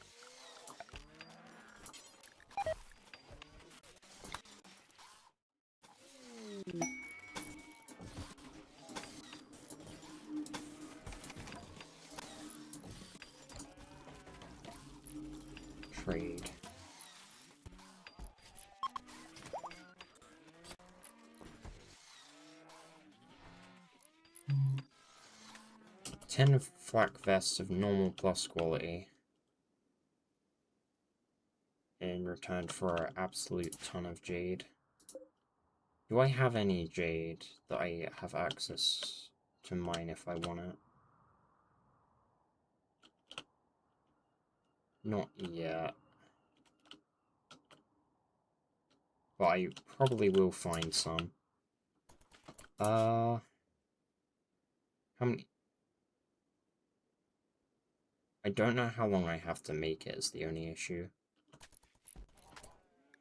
Trade. Mm. 10 flak vests of normal plus quality. In return for an absolute ton of jade. Do I have any jade that I have access to mine if I want it? Not yet. But I probably will find some. How many? I don't know how long I have to make it is the only issue.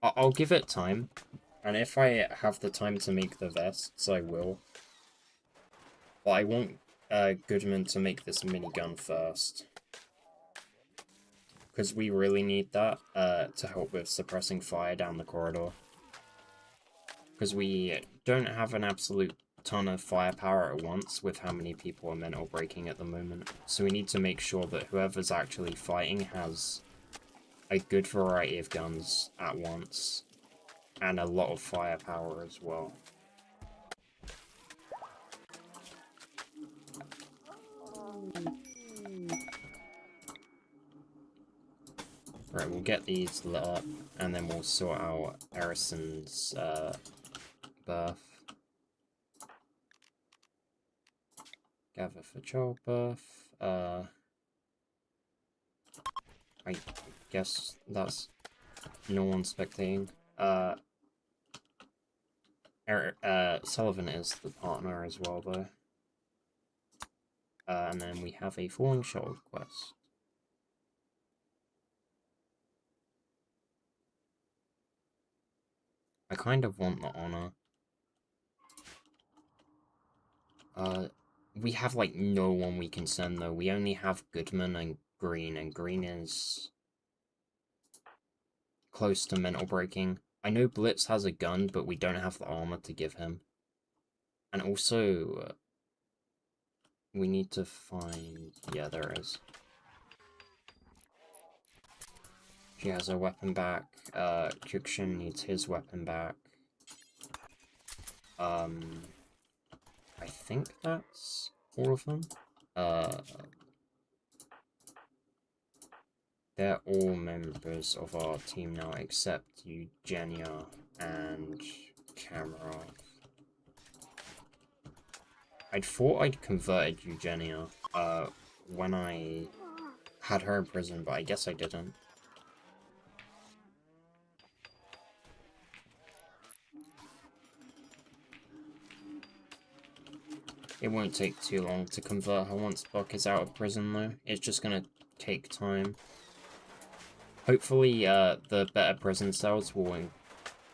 I'll give it time. And if I have the time to make the vests, I will. But I want Goodman to make this minigun first. Because we really need that to help with suppressing fire down the corridor. Because we don't have an absolute ton of firepower at once with how many people are mental breaking at the moment. So we need to make sure that whoever's actually fighting has a good variety of guns at once. And a lot of firepower as well. Right, we'll get these lit up, and then we'll sort out Erison's birth. Gather for childbirth. I guess that's no one spectating. Sullivan is the partner as well, though. And then we have a falling child quest. I kind of want the honor. We have, like, no one we can send, though. We only have Goodman and Green is close to mental breaking. I know Blitz has a gun, but we don't have the armor to give him. And also, we need to find... yeah, there is. She has her weapon back. Jukshin needs his weapon back. I think that's all of them. They're all members of our team now, except Eugenia and Camera. I'd thought I'd converted Eugenia, when I had her in prison, but I guess I didn't. It won't take too long to convert her once Buck is out of prison, though. It's just gonna take time. Hopefully, the better prison cells will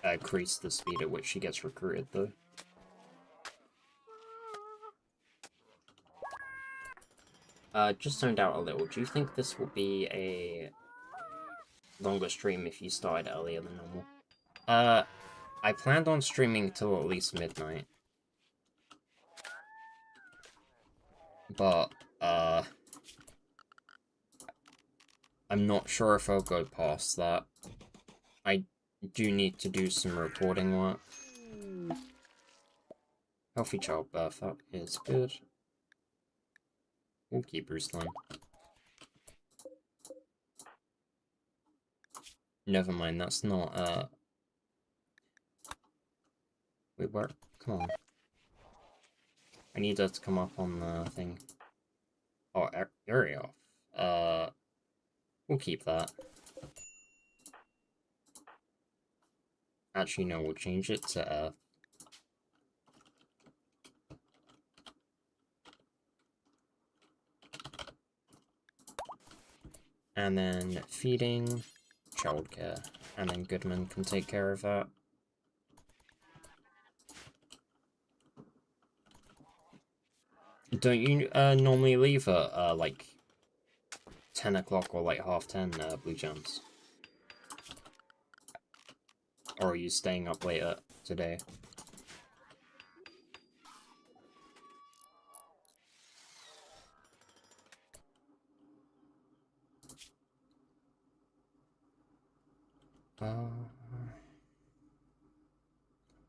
increase the speed at which she gets recruited, though. Just zoned out a little. Do you think this will be a longer stream if you started earlier than normal? I planned on streaming till at least midnight. But, I'm not sure if I'll go past that. I do need to do some reporting work. Healthy childbirth, that is good. We'll keep Ruslan. Never mind, that's not, Wait, where? Come on. I need her to come up on the thing. Oh, area off. We'll keep that. Actually, no, we'll change it to Earth. And then feeding, childcare, and then Goodman can take care of that. Don't you normally leave at like 10 o'clock or like half 10, Blue Gems? Or are you staying up later today?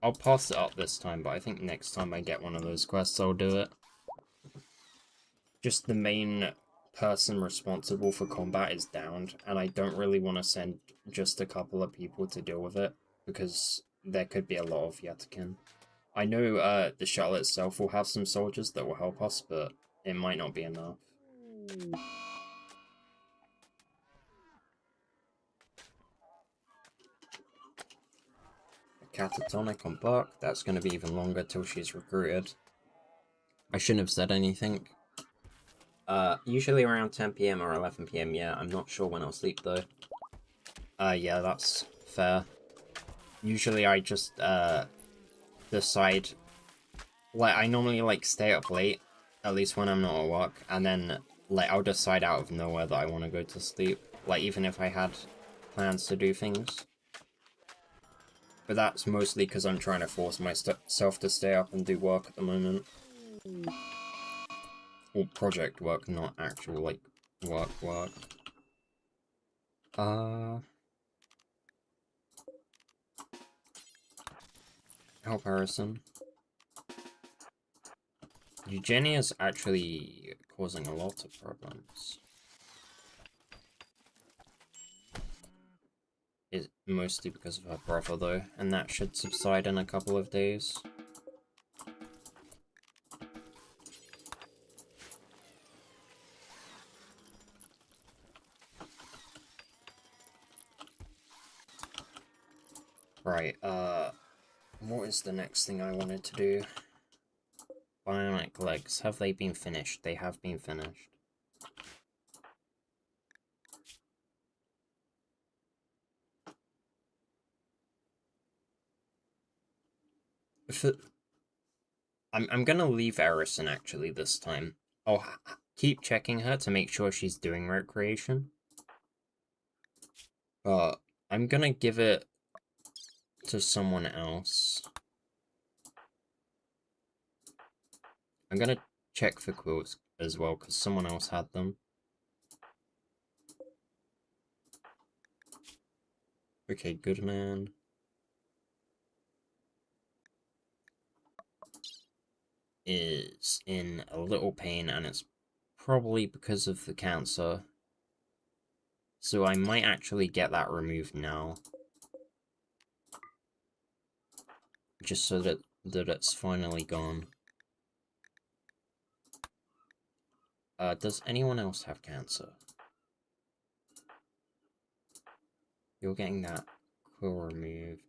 I'll pass it up this time, but I think next time I get one of those quests, I'll do it. Just the main person responsible for combat is downed, and I don't really want to send just a couple of people to deal with it, because there could be a lot of Yatakin. I know the shuttle itself will have some soldiers that will help us, but it might not be enough. A catatonic on Buck, that's going to be even longer till she's recruited. I shouldn't have said anything. Usually around 10 PM or 11 PM, yeah. I'm not sure when I'll sleep, though. Yeah, that's fair. Usually I just, decide... Like, I normally, like, stay up late, at least when I'm not at work, and then, like, I'll decide out of nowhere that I want to go to sleep. Like, even if I had plans to do things. But that's mostly because I'm trying to force myself to stay up and do work at the moment. Or project work, not actual, like, work. Help Harrison. Eugenia is actually causing a lot of problems. It's mostly because of her brother, though, and that should subside in a couple of days. Right, what is the next thing I wanted to do? Bionic legs, have they been finished? They have been finished. I'm gonna leave Erison actually this time. I'll keep checking her to make sure she's doing recreation. But I'm gonna give it to someone else. I'm gonna check for quilts as well, because someone else had them. Okay, good man. Is in a little pain, and it's probably because of the cancer. So I might actually get that removed now. Just so that it's finally gone. Does anyone else have cancer? You're getting that quill removed.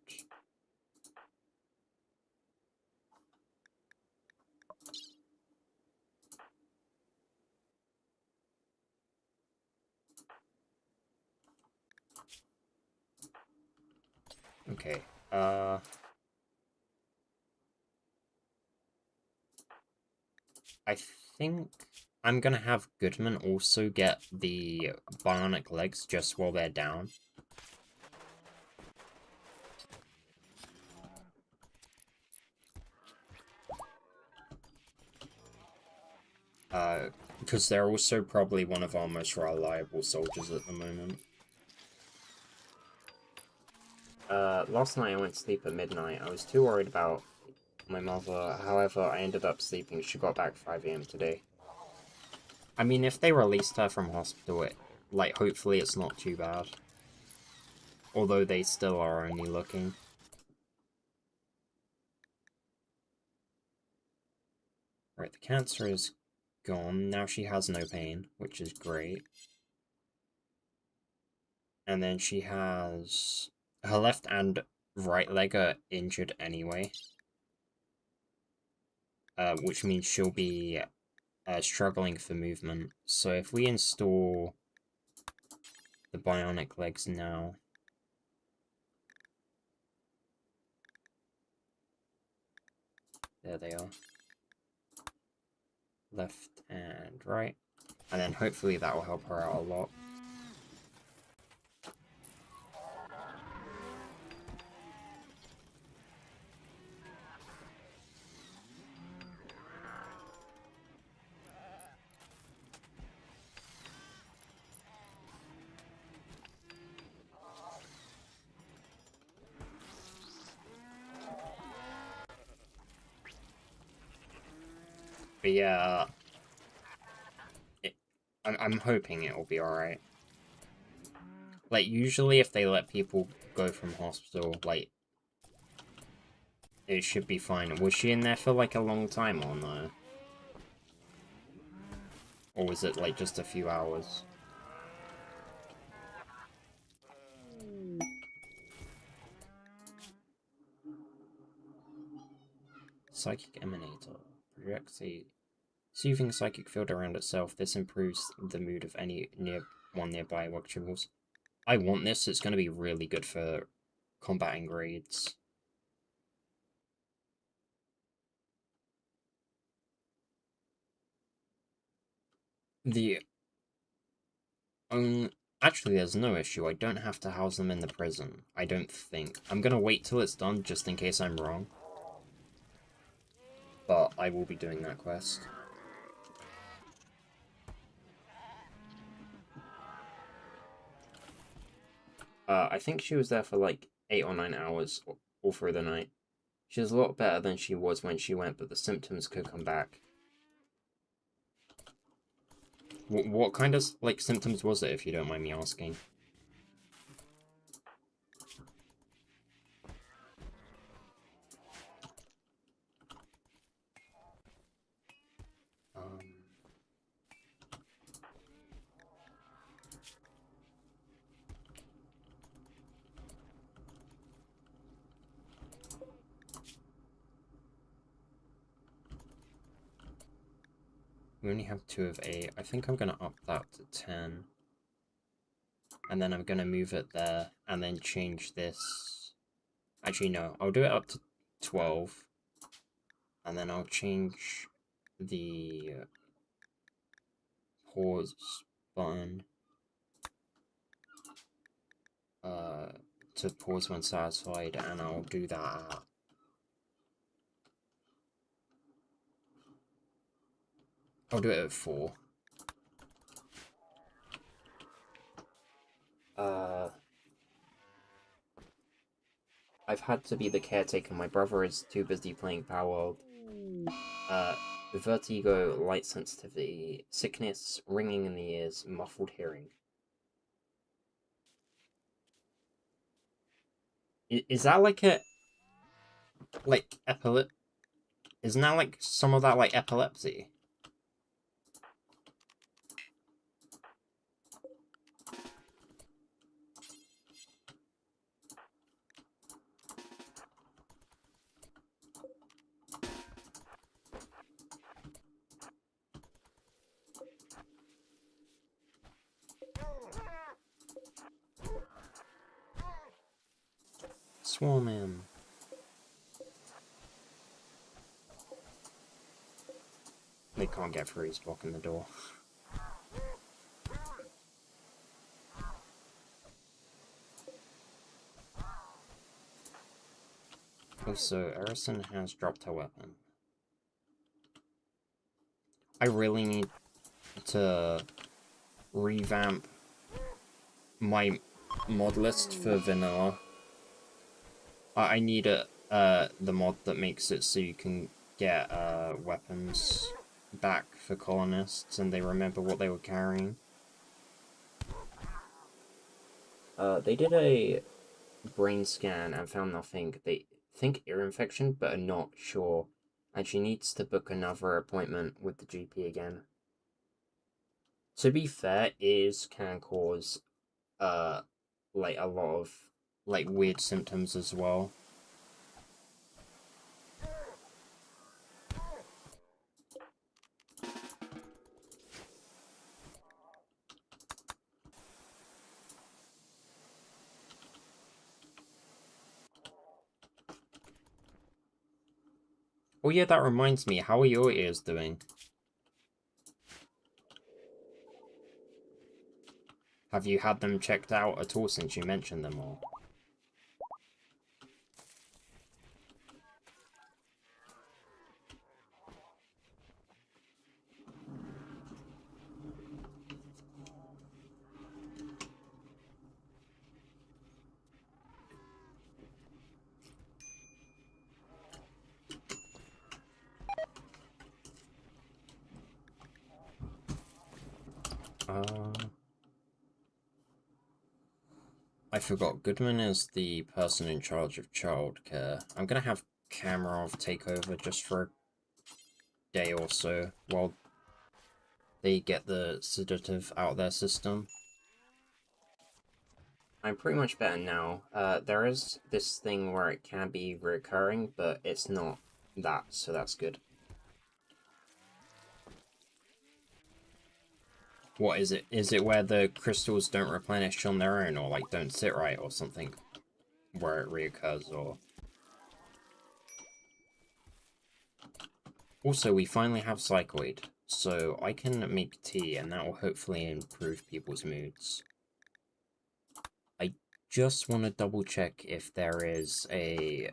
Okay, I think I'm gonna have Goodman also get the bionic legs just while they're down. Because they're also probably one of our most reliable soldiers at the moment. Last night I went to sleep at midnight. I was too worried about my mother. However, I ended up sleeping. She got back 5 AM today. I mean, if they released her from hospital, like, hopefully it's not too bad. Although they still are only looking. Right, the cancer is gone. Now she has no pain, which is great. And then she has... her left and right leg are injured anyway. Which means she'll be struggling for movement. So if we install the bionic legs now... there they are. Left and right. And then hopefully that will help her out a lot. But yeah, I'm hoping it will be alright. Like, usually if they let people go from hospital, like, it should be fine. Was she in there for, like, a long time or no? Or was it, like, just a few hours? Psychic Emanator. Projects a soothing psychic field around itself. This improves the mood of any nearby watchables. I want this. It's going to be really good for combating raids. The actually, there's no issue. I don't have to house them in the prison. I don't think. I'm going to wait till it's done just in case I'm wrong. But I will be doing that quest. I think she was there for like 8 or 9 hours all through the night. She's a lot better than she was when she went, but the symptoms could come back. What kind of, like, symptoms was it, if you don't mind me asking? Um... We only have 2 of 8. I think I'm going to up that to 10. And then I'm going to move it there, and then change this. Actually, no. I'll do it up to 12. And then I'll change the pause button to pause when satisfied, and I'll do that I'll do it at 4. I've had to be the caretaker. My brother is too busy playing Power World. Vertigo, light sensitivity, sickness, ringing in the ears, muffled hearing. Is that like a... like, isn't that like some of that like epilepsy? Swarm him. They can't get through, he's blocking the door. Also, Erison has dropped her weapon. I really need to revamp my mod list for vanilla. I need the mod that makes it so you can get weapons back for colonists and they remember what they were carrying. They did a brain scan and found nothing. They think ear infection, but are not sure. And she needs to book another appointment with the GP again. To be fair, ears can cause like a lot of like weird symptoms as well. Oh yeah, that reminds me, how are your ears doing? Have you had them checked out at all since you mentioned them all? I forgot, Goodman is the person in charge of childcare. I'm gonna have Kamarov take over just for a day or so while they get the sedative out of their system. I'm pretty much better now. There is this thing where it can be recurring, but it's not that, so that's good. What is it? Is it where the crystals don't replenish on their own, or like don't sit right, or something? Where it reoccurs, or... Also, we finally have Cycloid, so I can make tea, and that will hopefully improve people's moods. I just want to double check if there is a...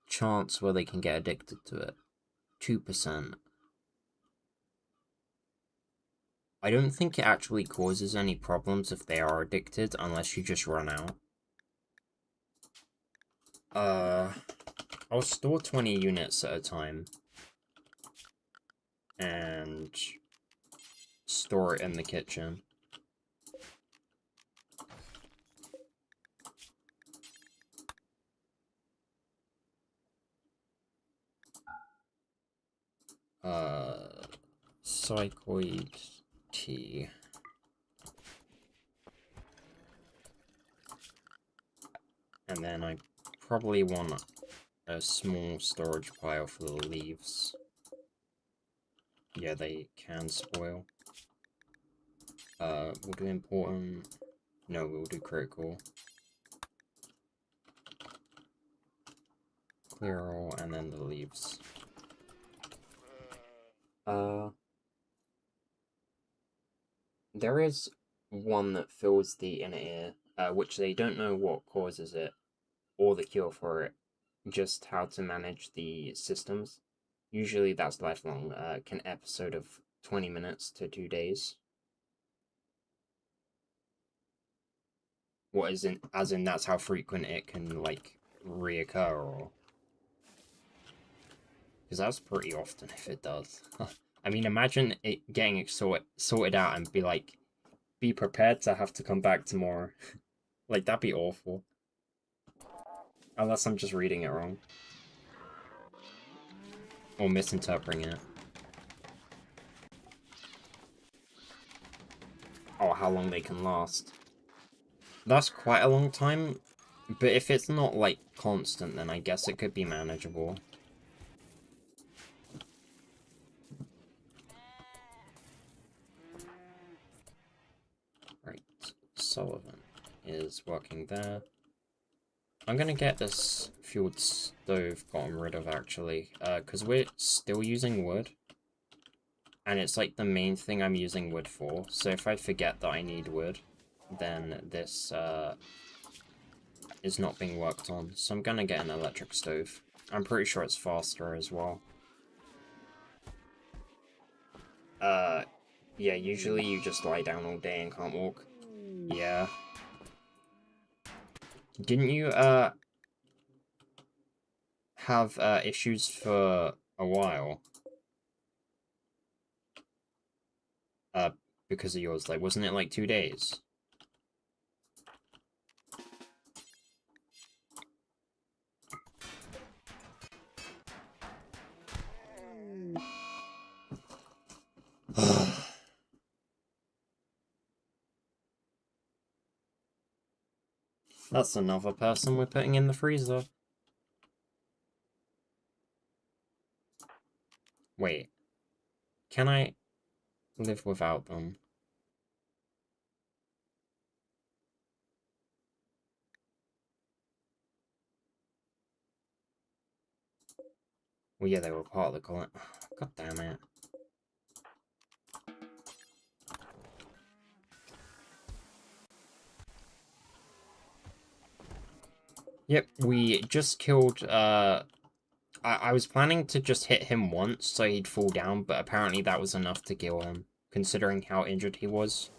chance where they can get addicted to it. 2%. I don't think it actually causes any problems if they are addicted, unless you just run out. I'll store 20 units at a time. And store it in the kitchen. Cycloid tea. And then I probably want a small storage pile for the leaves. Yeah, they can spoil. We'll do important. No, we'll do critical. Clear all, and then the leaves. There is one that fills the inner ear, which they don't know what causes it, or the cure for it, just how to manage the systems. Usually that's lifelong, can episode of 20 minutes to 2 days. What is in, as in that's how frequent it can, like, reoccur, or... Because that's pretty often if it does. I mean, imagine it getting sorted out and be like, be prepared to have to come back tomorrow. Like, that'd be awful. Unless I'm just reading it wrong. Or misinterpreting it. Or how long they can last. That's quite a long time, but if it's not, like, constant, then I guess it could be manageable. Right, Sullivan is working there. I'm gonna get this fueled stove gotten rid of, actually, because we're still using wood. And it's, like, the main thing I'm using wood for, so if I forget that I need wood, then this, is not being worked on. So I'm gonna get an electric stove. I'm pretty sure it's faster as well. Yeah, usually you just lie down all day and can't walk. Yeah. Didn't you, have, issues for a while? Uh, because of yours, like, wasn't it like 2 days? That's another person we're putting in the freezer. Wait. Can I live without them? Well, yeah, they were part of the colony. God damn it. Yep, we just killed, I was planning to just hit him once so he'd fall down, but apparently that was enough to kill him, considering how injured he was.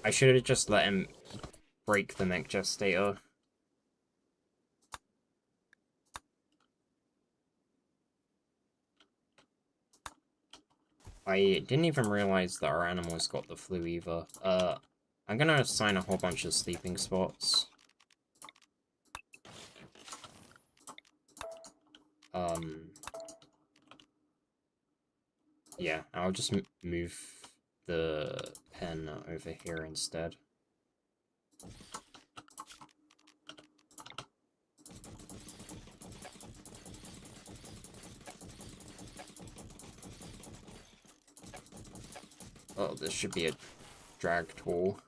I should have just let him break the mech gestator. I didn't even realize that our animals got the flu either. I'm gonna assign a whole bunch of sleeping spots. Yeah, I'll just move the pen over here instead. Oh, this should be a drag tool.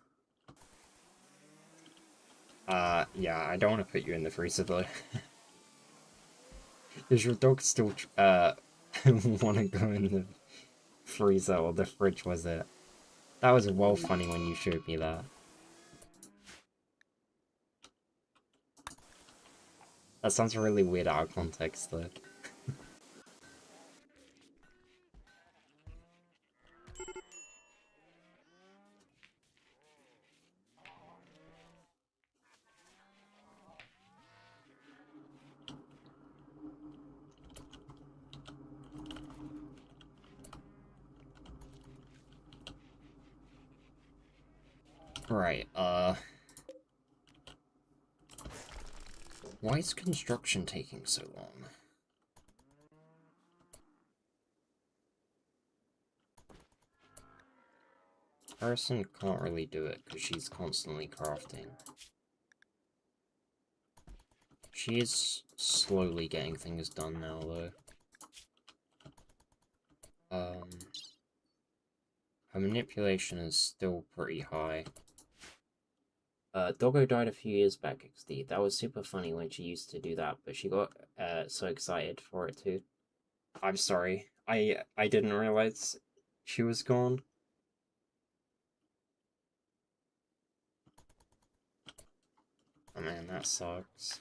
Yeah, I don't want to put you in the freezer though. Does your dog still, want to go in the freezer or the fridge, was it? That was well funny when you showed me that. That sounds really weird out of context though. Right, why is construction taking so long? Harrison can't really do it because she's constantly crafting. She is slowly getting things done now, though. Her manipulation is still pretty high. Doggo died a few years back, XD. That was super funny when she used to do that, but she got so excited for it too. I'm sorry. I didn't realize she was gone. Oh man, that sucks.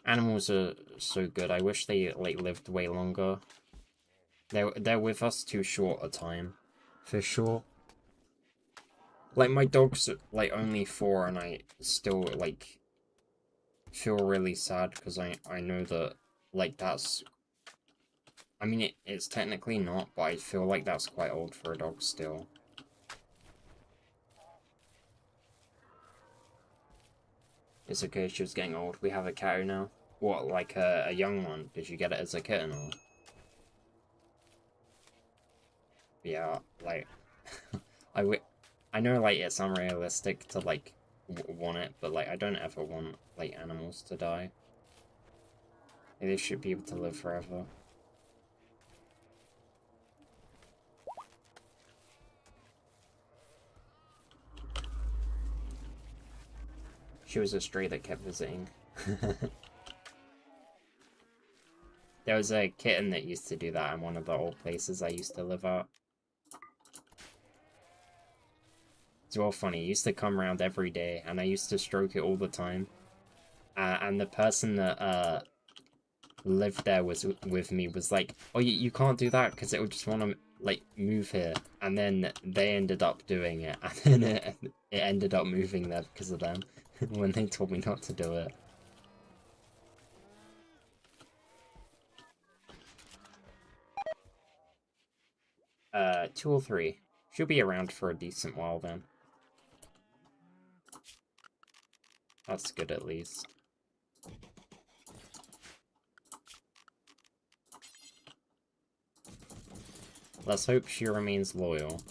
Animals are so good. I wish they like lived way longer. They're with us too short a time, for sure. Like my dog's like only 4, and I still like feel really sad because I know that like that's. I mean, it's technically not, but I feel like that's quite old for a dog still. It's okay, she was getting old. We have a cow now. What, like a young one? Did you get it as a kitten or? Yeah, like, I know like it's unrealistic to like want it, but like I don't ever want like animals to die. They should be able to live forever. She was a stray that kept visiting. There was a kitten that used to do that in one of the old places I used to live at. It's well funny, it used to come around every day, and I used to stroke it all the time. And the person that lived there was with me was like, oh, you can't do that because it would just want to like move here. And then they ended up doing it, and then it ended up moving there because of them when they told me not to do it. 2 or 3. She'll be around for a decent while then. That's good at least. Let's hope she remains loyal.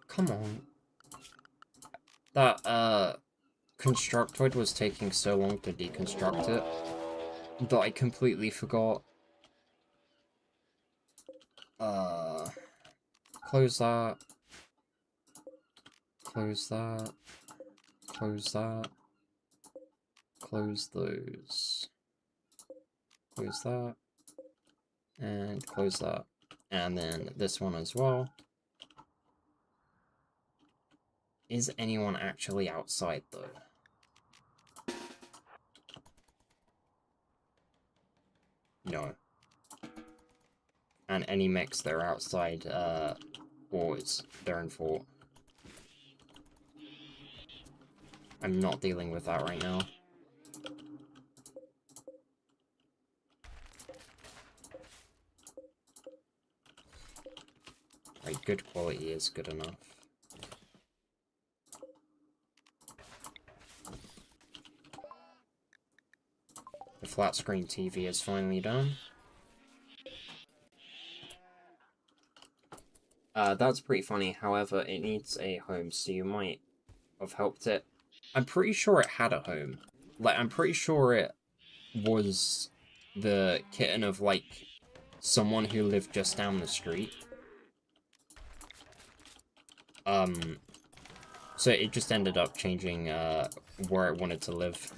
Come on. That, Constructoid was taking so long to deconstruct it that I completely forgot. Close that. Close that. Close that. Close those. Close that. And close that. And then this one as well. Is anyone actually outside, though? No. And any mechs that are outside, or it's their own fault. I'm not dealing with that right now. Right, good quality is good enough. The flat screen TV is finally done. That's pretty funny, however, it needs a home, so you might have helped it. I'm pretty sure it had a home. Like, I'm pretty sure it was the kitten of, like, someone who lived just down the street. So it just ended up changing, where it wanted to live.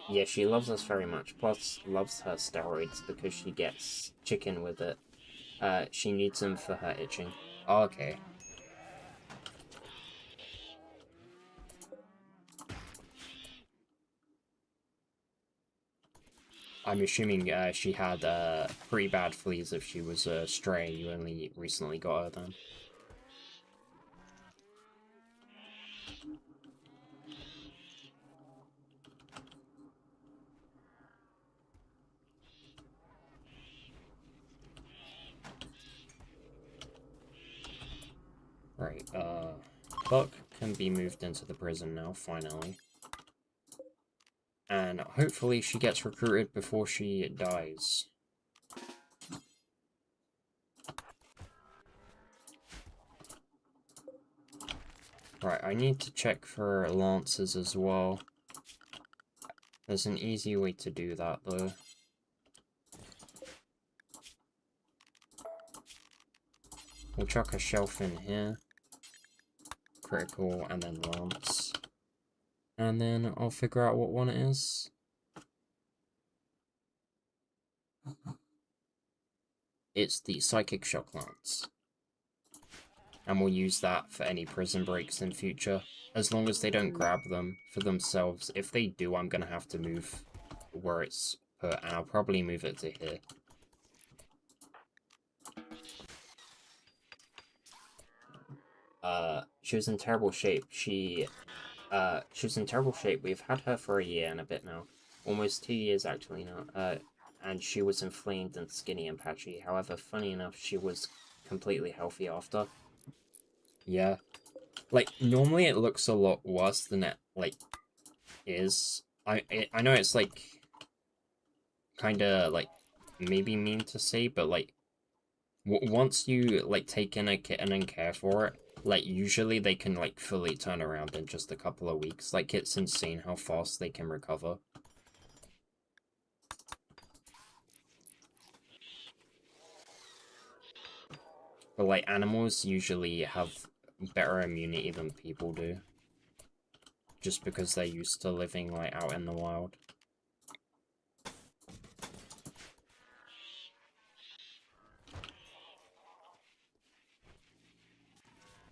Yeah, she loves us very much, plus loves her steroids because she gets chicken with it. She needs them for her itching. Oh, okay. I'm assuming she had pretty bad fleas if she was a stray. You only recently got her then. Right, Buck can be moved into the prison now, finally. And hopefully she gets recruited before she dies. Right, I need to check for lances as well. There's an easy way to do that, though. We'll chuck a shelf in here. Critical, and then lance. And then I'll figure out what one it is. It's the Psychic Shock Lance. And we'll use that for any prison breaks in future. As long as they don't grab them for themselves. If they do, I'm gonna have to move where it's put, and I'll probably move it to here. She was in terrible shape. She was in terrible shape. We've had her for a year and a bit now. Almost 2 years, actually, now. And she was inflamed and skinny and patchy. However, funny enough, she was completely healthy after. Yeah. Like, normally it looks a lot worse than it, like, is. I know it's, like, kinda, like, maybe mean to say, but, like, once you, like, take in a kitten and care for it, like, usually they can, like, fully turn around in just a couple of weeks. Like, it's insane how fast they can recover. But like animals usually have better immunity than people do. Just because they're used to living like out in the wild.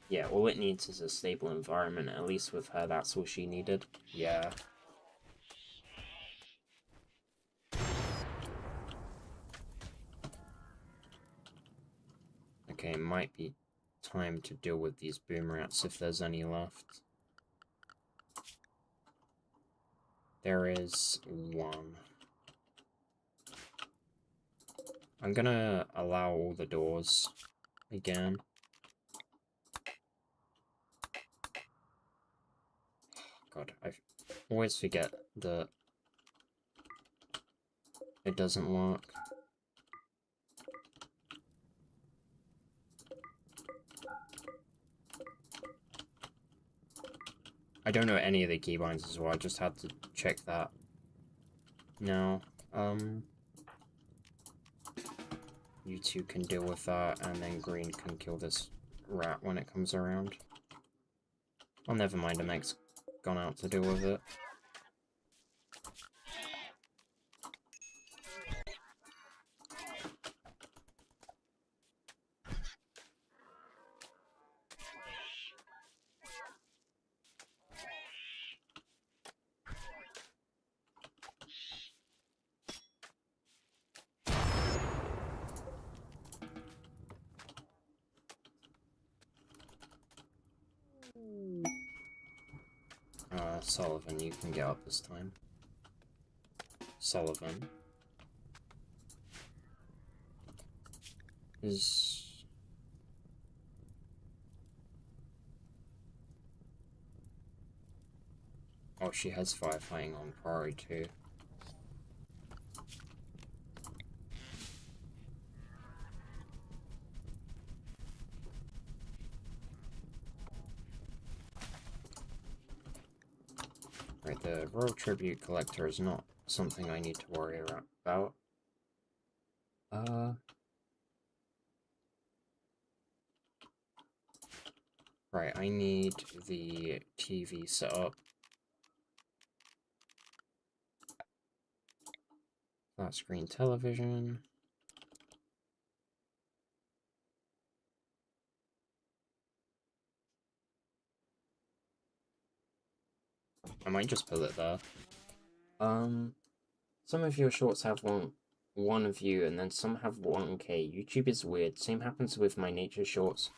Yeah, all it needs is a stable environment. At least with her, that's all she needed. Yeah. Okay, it might be time to deal with these boom rats if there's any left. There is one. I'm gonna allow all the doors again. God, I always forget that it doesn't work. I don't know any of the keybinds as well, I just had to check that. Now, you two can deal with that, and then green can kill this rat when it comes around. Oh, never mind, the mech's gone out to deal with it. Sullivan, you can get up this time. Sullivan is... Oh, she has firefighting on priority too. Right, the Royal Tribute Collector is not something I need to worry about. Right, I need the TV set up. Flat screen television. I might just put it there. Some of your shorts have one view, and then some have 1K. YouTube is weird. Same happens with my nature shorts.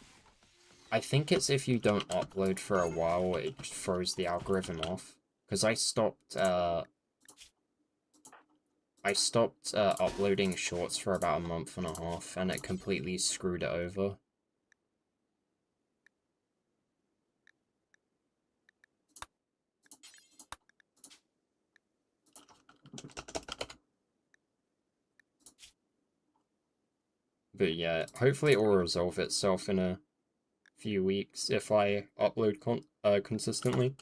I think it's if you don't upload for a while, it throws the algorithm off. Because I stopped uploading shorts for about a month and a half, and it completely screwed it over. But yeah, hopefully it will resolve itself in a few weeks if I upload consistently.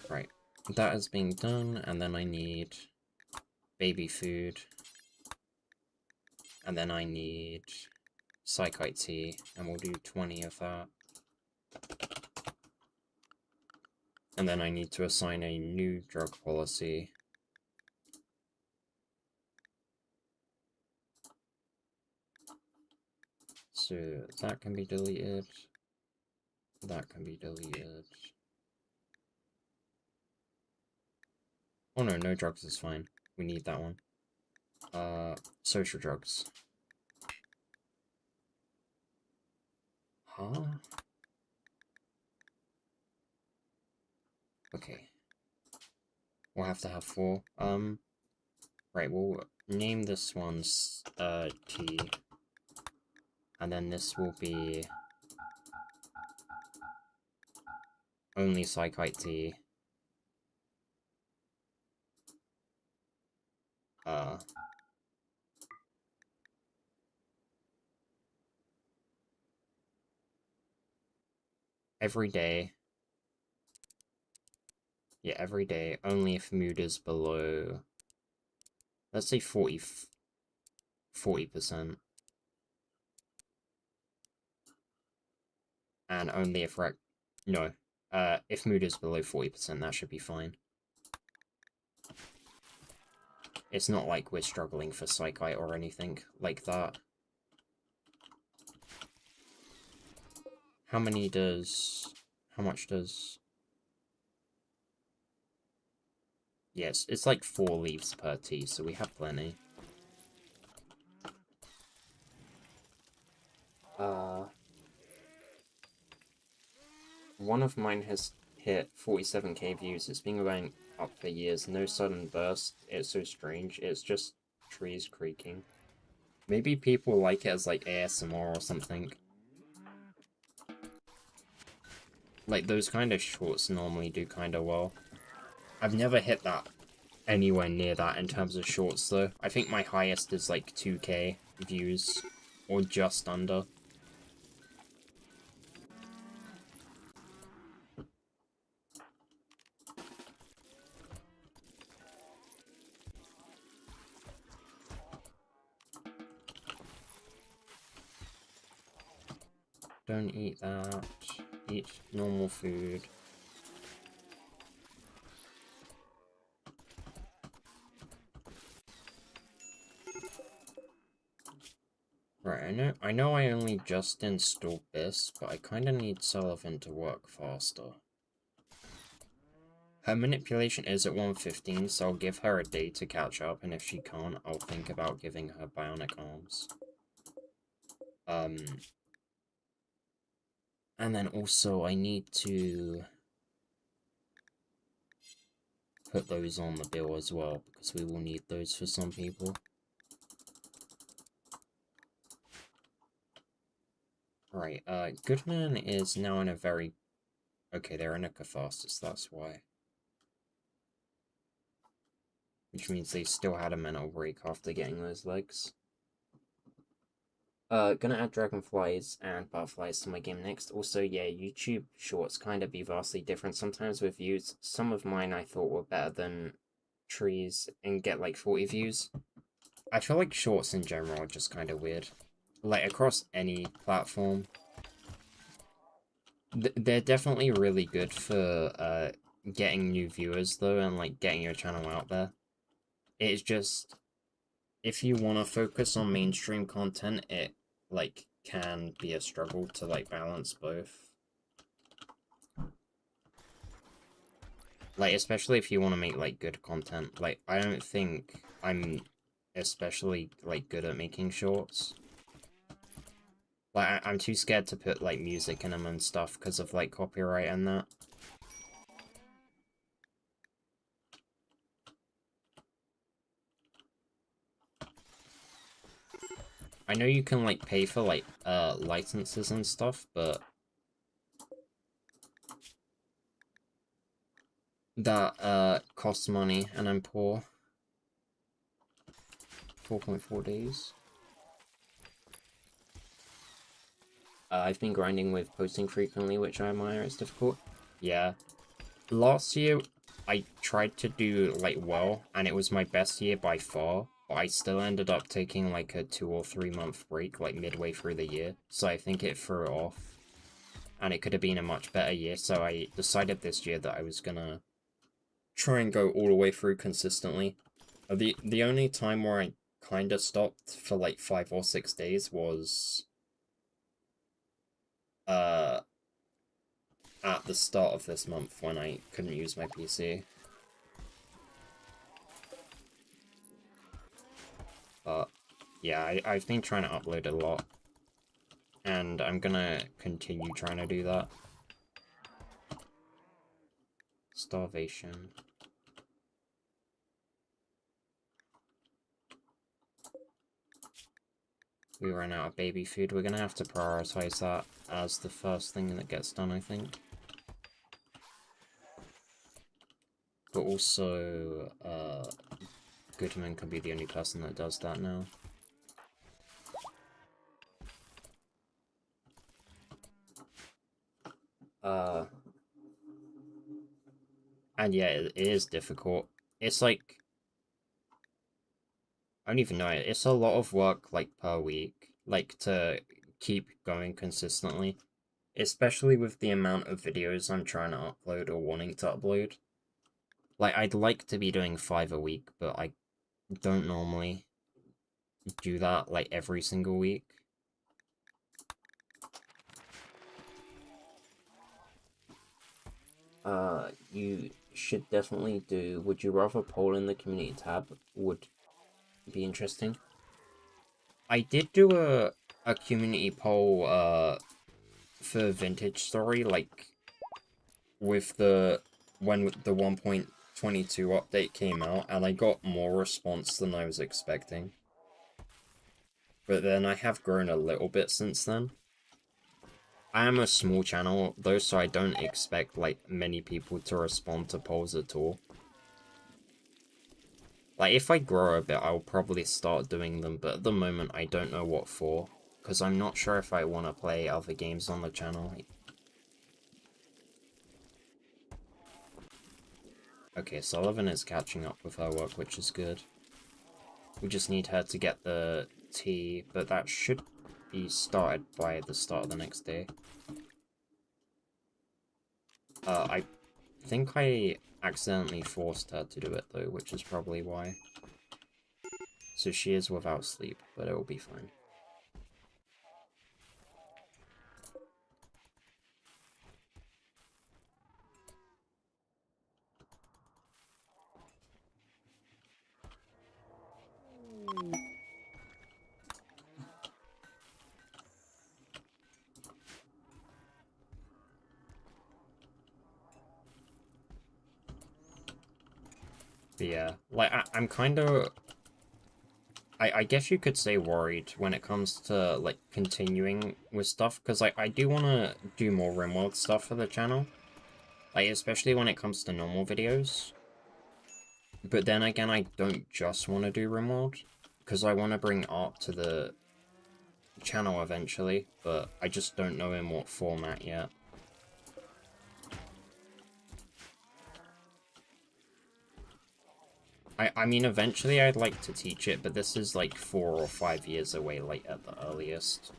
Right, that is being done, and then I need baby food, and then I need psychite tea, and we'll do 20 of that. And then I need to assign a new drug policy. So that can be deleted. That can be deleted. Oh no, no drugs is fine. We need that one. Social drugs. Huh? Okay. We'll have to have 4. Right, we'll name this one's, T. And then this will be only psychite T. Every day. Yeah, every day, only if mood is below Let's say 40%. And only if no. If mood is below 40%, that should be fine. It's not like we're struggling for Psyche or anything like that. How much does... Yes, it's like 4 leaves per tea, so we have plenty. One of mine has hit 47k views. It's been going up for years. No sudden burst. It's so strange. It's just trees creaking. Maybe people like it as like ASMR or something. Like those kind of shorts normally do kind of well. I've never hit that anywhere near that in terms of shorts though. I think my highest is like 2k views or just under. Don't eat that. Eat normal food. Right, I know I only just installed this, but I kinda need Sullivan to work faster. Her manipulation is at 115, so I'll give her a day to catch up, and if she can't, I'll think about giving her bionic arms. And then also I need to put those on the bill as well, because we will need those for some people. Right, Goodman is now in a very... Okay, they're in a catharsis, that's why. Which means they still had a mental break after getting those legs. Gonna add dragonflies and butterflies to my game next. Also, yeah, YouTube shorts kind of be vastly different. Sometimes with views, some of mine I thought were better than trees and get like 40 views. I feel like shorts in general are just kind of weird. Like, across any platform. They're definitely really good for, getting new viewers, though, and, like, getting your channel out there. It's just... If you want to focus on mainstream content, it, like, can be a struggle to, like, balance both. Like, especially if you want to make, like, good content. Like, I don't think I'm especially, like, good at making shorts. Like, I'm too scared to put, like, music in them and stuff because of, like, copyright and that. I know you can, like, pay for, like, licenses and stuff, but... that, costs money, and I'm poor. 4.4 days. I've been grinding with posting frequently, which I admire. It's difficult. Yeah. Last year, I tried to do, like, well, and it was my best year by far, but I still ended up taking, like, a 2 or 3 month break, like, midway through the year, so I think it threw it off. And it could have been a much better year, so I decided this year that I was gonna try and go all the way through consistently. The only time where I kinda stopped for, like, 5 or 6 days was... at the start of this month when I couldn't use my PC. But yeah, I've been trying to upload a lot. And I'm gonna continue trying to do that. Starvation. We ran out of baby food. We're gonna have to prioritize that as the first thing that gets done, I think. But also, Goodman could be the only person that does that now. And yeah, it is difficult. It's like... I don't even know. It's a lot of work, like, per week, like, to keep going consistently. Especially with the amount of videos I'm trying to upload or wanting to upload. Like, I'd like to be doing 5 a week, but I don't normally do that, like, every single week. You should definitely do, would you rather poll in the community tab? Would be interesting. I did do a community poll, for Vintage Story, like, with when the 1.22 update came out, and I got more response than I was expecting. But then I have grown a little bit since then. I am a small channel, though, so I don't expect, like, many people to respond to polls at all. Like, if I grow a bit, I'll probably start doing them, but at the moment, I don't know what for. Because I'm not sure if I want to play other games on the channel. Okay, Sullivan is catching up with her work, which is good. We just need her to get the tea, but that should be started by the start of the next day. I think I accidentally forced her to do it, though, which is probably why. So she is without sleep, but it will be fine. But yeah, like, I'm kind of... I guess you could say worried when it comes to, like, continuing with stuff, because, like, I do want to do more Rimworld stuff for the channel. Like, especially when it comes to normal videos. But then again, I don't just want to do Rimworld, because I want to bring art to the channel eventually, but I just don't know in what format yet. I mean, eventually I'd like to teach it, but this is like 4 or 5 years away, like, at the earliest.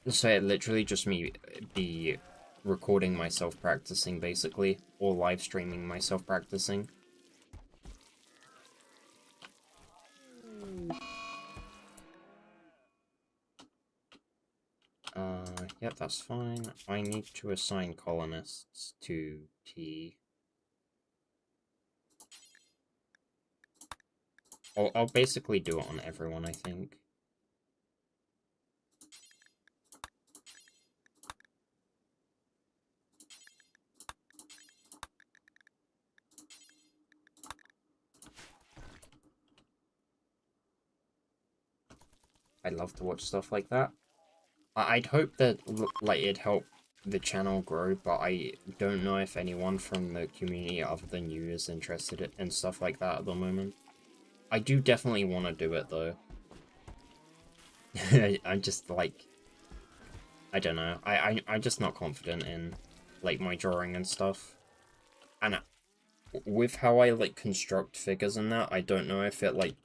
So it literally just me be recording myself practicing, basically, or live streaming myself practicing. Yep, that's fine. I need to assign colonists to T. I'll basically do it on everyone, I think. I'd love to watch stuff like that. I'd hope that, like, it'd help the channel grow, but I don't know if anyone from the community other than you is interested in stuff like that at the moment. I do definitely want to do it, though. I'm just, like... I don't know. I'm just not confident in, like, my drawing and stuff. And with how I, like, construct figures and that, I don't know if it, like,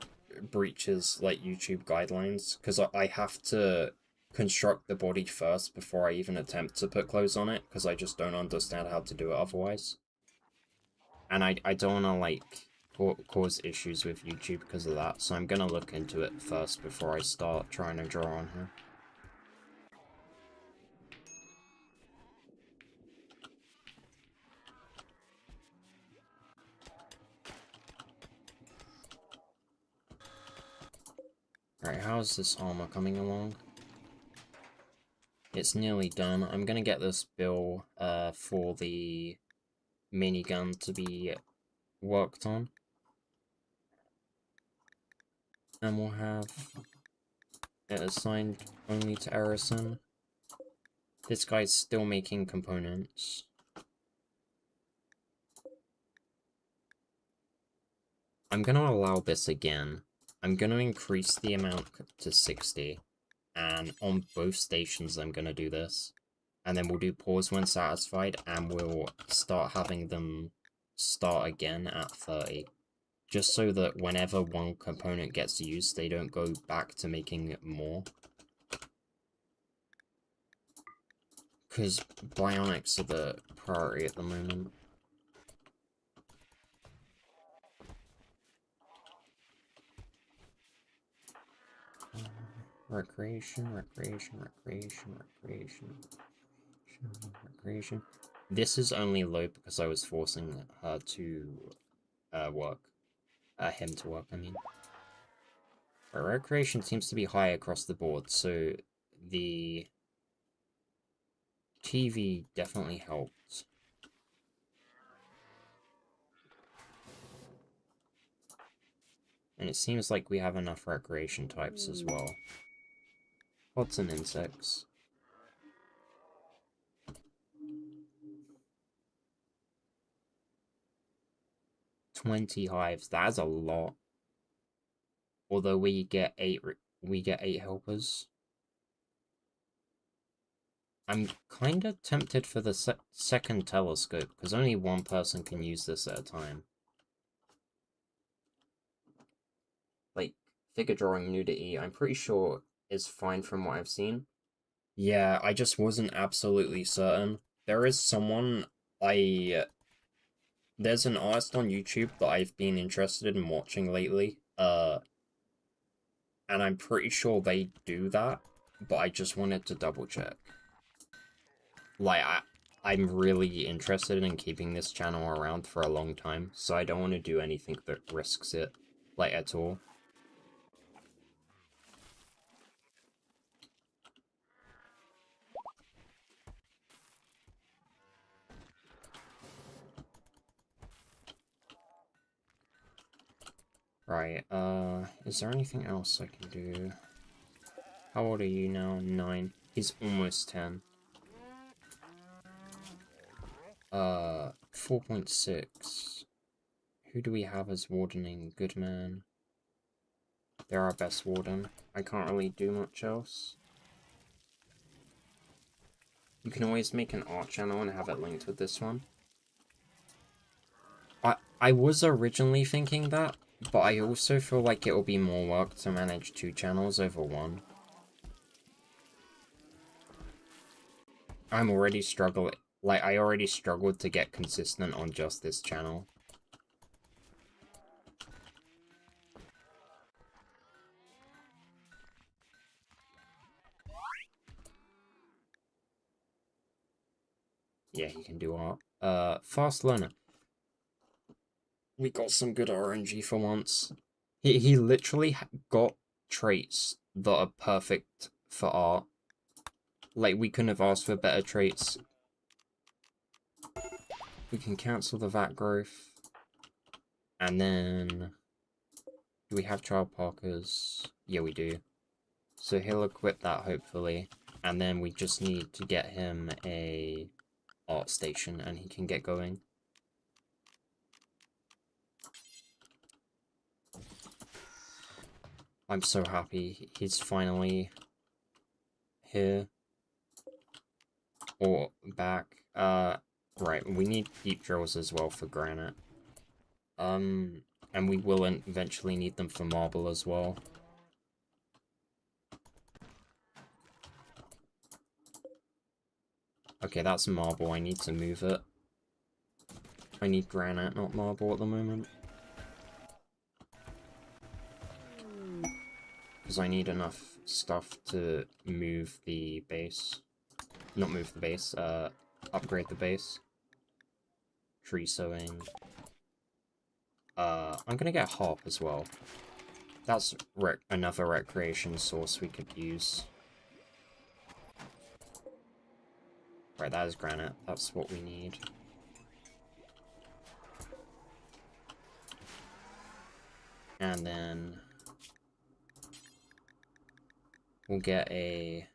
breaches, like, YouTube guidelines, because I have to construct the body first before I even attempt to put clothes on it, because I just don't understand how to do it otherwise. And I don't want to, like, cause issues with YouTube because of that, so I'm gonna look into it first before I start trying to draw on her. Alright, how's this armor coming along? It's nearly done. I'm gonna get this bill for the minigun to be worked on. And we'll have it assigned only to Erison. This guy's still making components. I'm gonna allow this again. I'm gonna increase the amount to 60. And on both stations I'm gonna do this. And then we'll do pause when satisfied, and we'll start having them start again at 30. just so that whenever one component gets used, they don't go back to making more. Because bionics are the priority at the moment. Recreation. This is only low because I was forcing her to work. Him to work, I mean. But recreation seems to be high across the board, so the TV definitely helped. And it seems like we have enough recreation types as well. Pods and insects. 20 hives, that's a lot. Although we get 8 helpers. I'm kind of tempted for the second telescope, because only one person can use this at a time. Like, figure drawing nudity, I'm pretty sure is fine from what I've seen. Yeah, I just wasn't absolutely certain. There is someone there's an artist on YouTube that I've been interested in watching lately. And I'm pretty sure they do that, but I just wanted to double check. Like, I'm really interested in keeping this channel around for a long time, so I don't want to do anything that risks it, like, at all. Right, is there anything else I can do? How old are you now? 9. He's almost 10. 4.6. Who do we have as wardening? Goodman. They're our best warden. I can't really do much else. You can always make an art channel and have it linked with this one. I was originally thinking that, but I also feel like it will be more work to manage 2 channels over 1. I'm already struggling. Like, I already struggled to get consistent on just this channel. Yeah, he can do art. Fast learner. We got some good RNG for once. He literally got traits that are perfect for art. Like, we couldn't have asked for better traits. We can cancel the VAT growth. And then... do we have child parkers? Yeah, we do. So he'll equip that, hopefully. And then we just need to get him a art station, and he can get going. I'm so happy he's finally here. Or back. Right, we need deep drills as well for granite. And we will eventually need them for marble as well. Okay, that's marble. I need to move it. I need granite, not marble at the moment. Because I need enough stuff to move the base. Not move the base, upgrade the base. Tree sowing. I'm gonna get hop as well. That's another recreation source we could use. Right, that is granite. That's what we need. And then... we'll get a...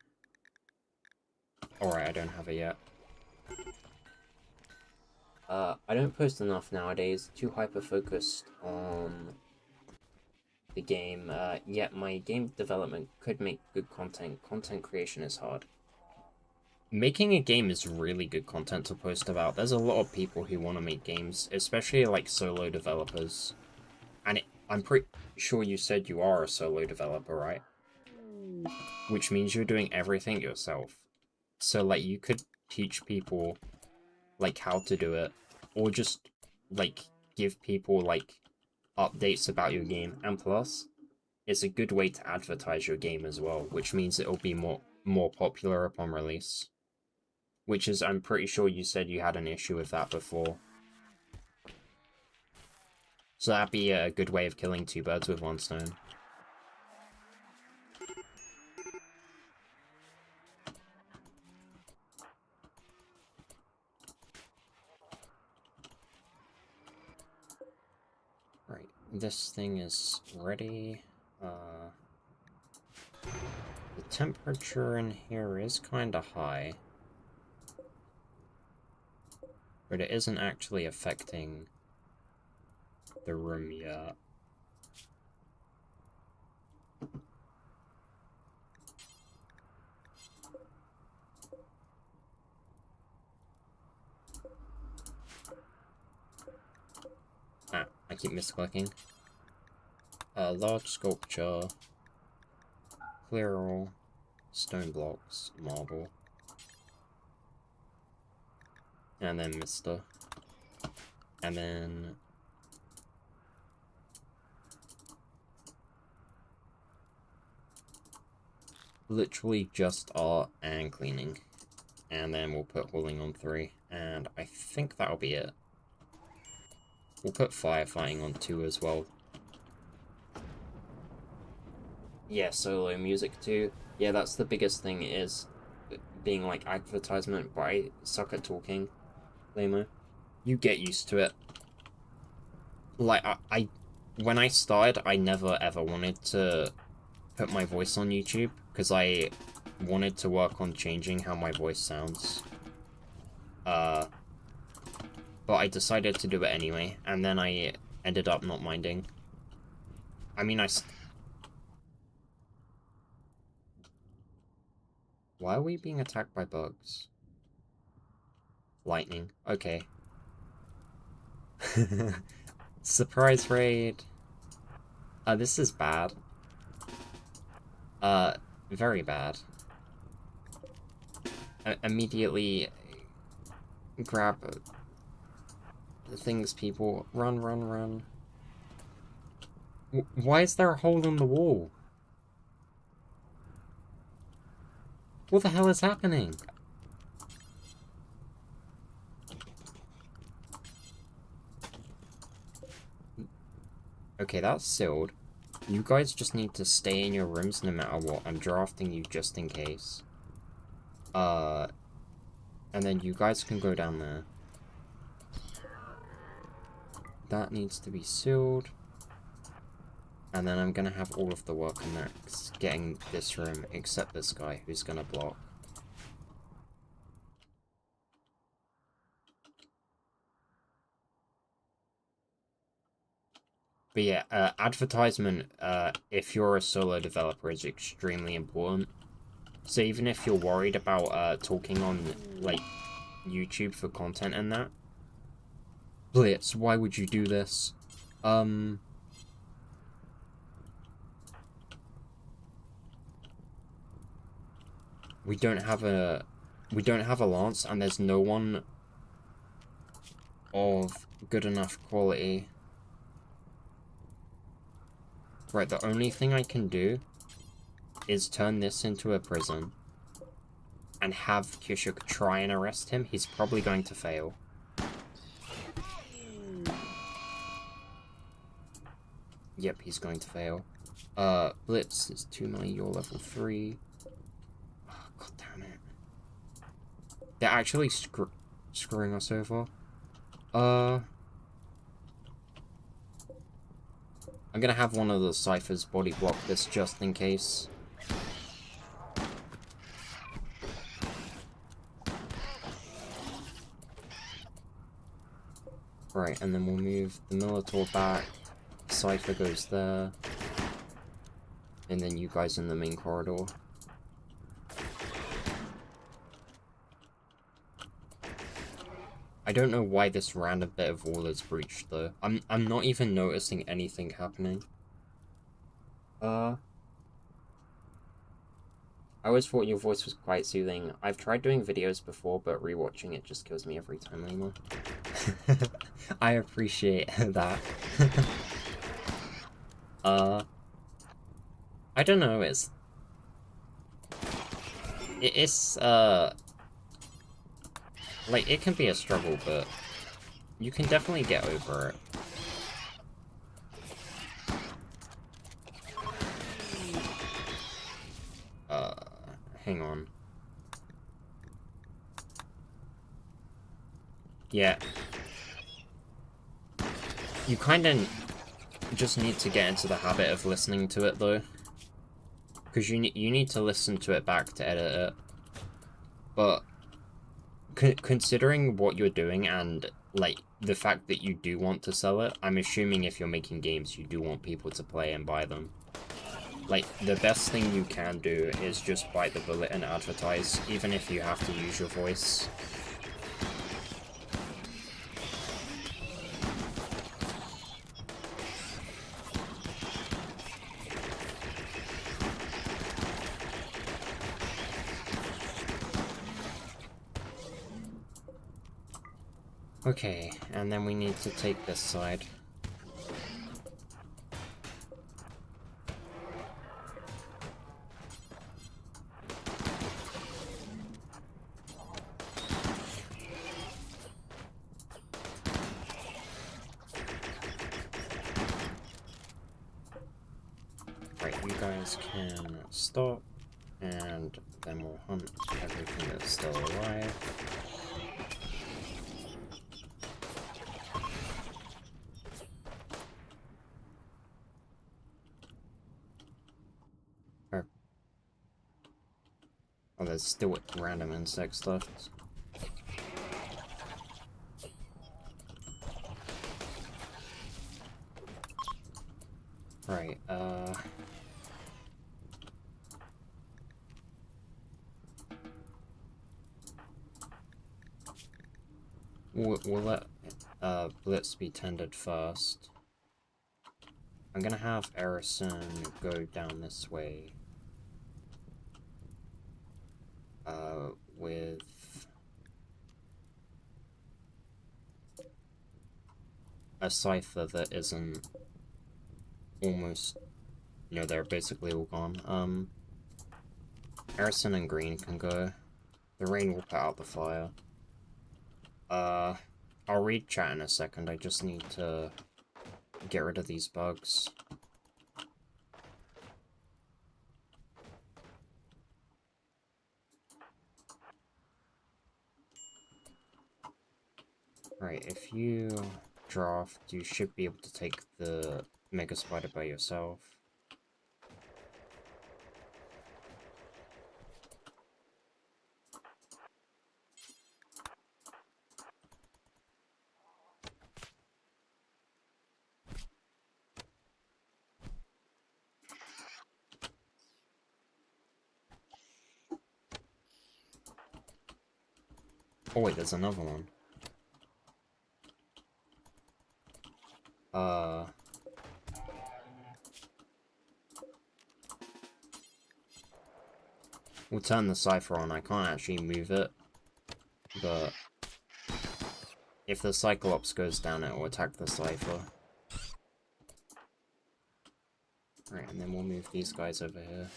alright, I don't have it yet. I don't post enough nowadays. Too hyper-focused on the game. Yet my game development could make good content. Content creation is hard. Making a game is really good content to post about. There's a lot of people who want to make games, especially like solo developers. And I'm pretty sure you said you are a solo developer, right? Which means you're doing everything yourself. So, like, you could teach people, like, how to do it, or just, like, give people, like, updates about your game. And plus, it's a good way to advertise your game as well, which means it'll be more popular upon release. Which is, I'm pretty sure you said you had an issue with that before. So that'd be a good way of killing two birds with one stone. Right, this thing is ready. The temperature in here is kind of high, but it isn't actually affecting the room yet. Ah, I keep misclicking. Large sculpture, clear all, stone blocks, marble, and then Mister, and then literally just art and cleaning, and then we'll put hauling on 3, and I think that'll be it. We'll put firefighting on 2 as well. Yeah, solo music too. Yeah, that's the biggest thing, is being like advertisement, but I suck at talking. Lamo. You get used to it. Like, I when I started, I never ever wanted to put my voice on YouTube, because I wanted to work on changing how my voice sounds. But I decided to do it anyway, and then I ended up not minding. I mean, why are we being attacked by bugs? Lightning. Okay. Surprise raid. This is bad. Very bad. Immediately grab the things, people. Run, run, run. Why is there a hole in the wall? What the hell is happening? Okay, that's sealed. You guys just need to stay in your rooms no matter what. I'm drafting you just in case. And then you guys can go down there. That needs to be sealed. And then I'm gonna have all of the worker next getting this room, except this guy who's gonna block. But yeah, advertisement, if you're a solo developer, is extremely important. So even if you're worried about talking on, like, YouTube for content and that, Blitz, why would you do this? We don't have a lance, and there's no one of good enough quality. Right, the only thing I can do is turn this into a prison and have Kishuk try and arrest him. He's probably going to fail. Yep, he's going to fail. Blitz is too many, you're level 3. Oh, god damn it. They're actually screwing us over. I'm gonna have one of the ciphers body block this just in case. Right, and then we'll move the Minotaur back. Cypher goes there. And then you guys in the main corridor. I don't know why this random bit of wall is breached though. I'm not even noticing anything happening. I always thought your voice was quite soothing. I've tried doing videos before, but rewatching it just kills me every time anymore. I appreciate that. I don't know, it's like, it can be a struggle, but you can definitely get over it. Hang on. Yeah. You kinda just need to get into the habit of listening to it, though. Because you need to listen to it back to edit it. But considering what you're doing and, like, the fact that you do want to sell it, I'm assuming if you're making games, you do want people to play and buy them. Like, the best thing you can do is just bite the bullet and advertise, even if you have to use your voice. Okay, and then we need to take this side. Right, you guys can stop, and then we'll hunt everything that's still alive. Oh, there's still random insects left. Right, we'll let Blitz be tended first. I'm gonna have Erison go down this way. With a cipher that isn't almost, you know, they're basically all gone. Erison and Green can go. The rain will put out the fire. I'll read chat in a second, I just need to get rid of these bugs. Right, if you draft, you should be able to take the Mega Spider by yourself. Oh wait, there's another one. We'll turn the cipher on. I can't actually move it, but if the Cyclops goes down, it will attack the cipher. Right, and then we'll move these guys over here.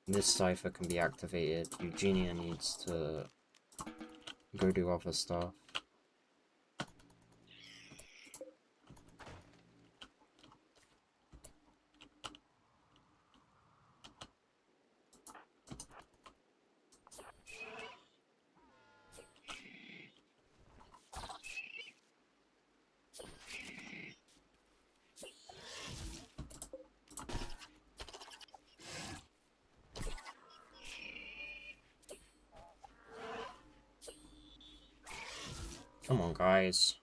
This cipher can be activated. Eugenia needs to go do other stuff. Come on, guys.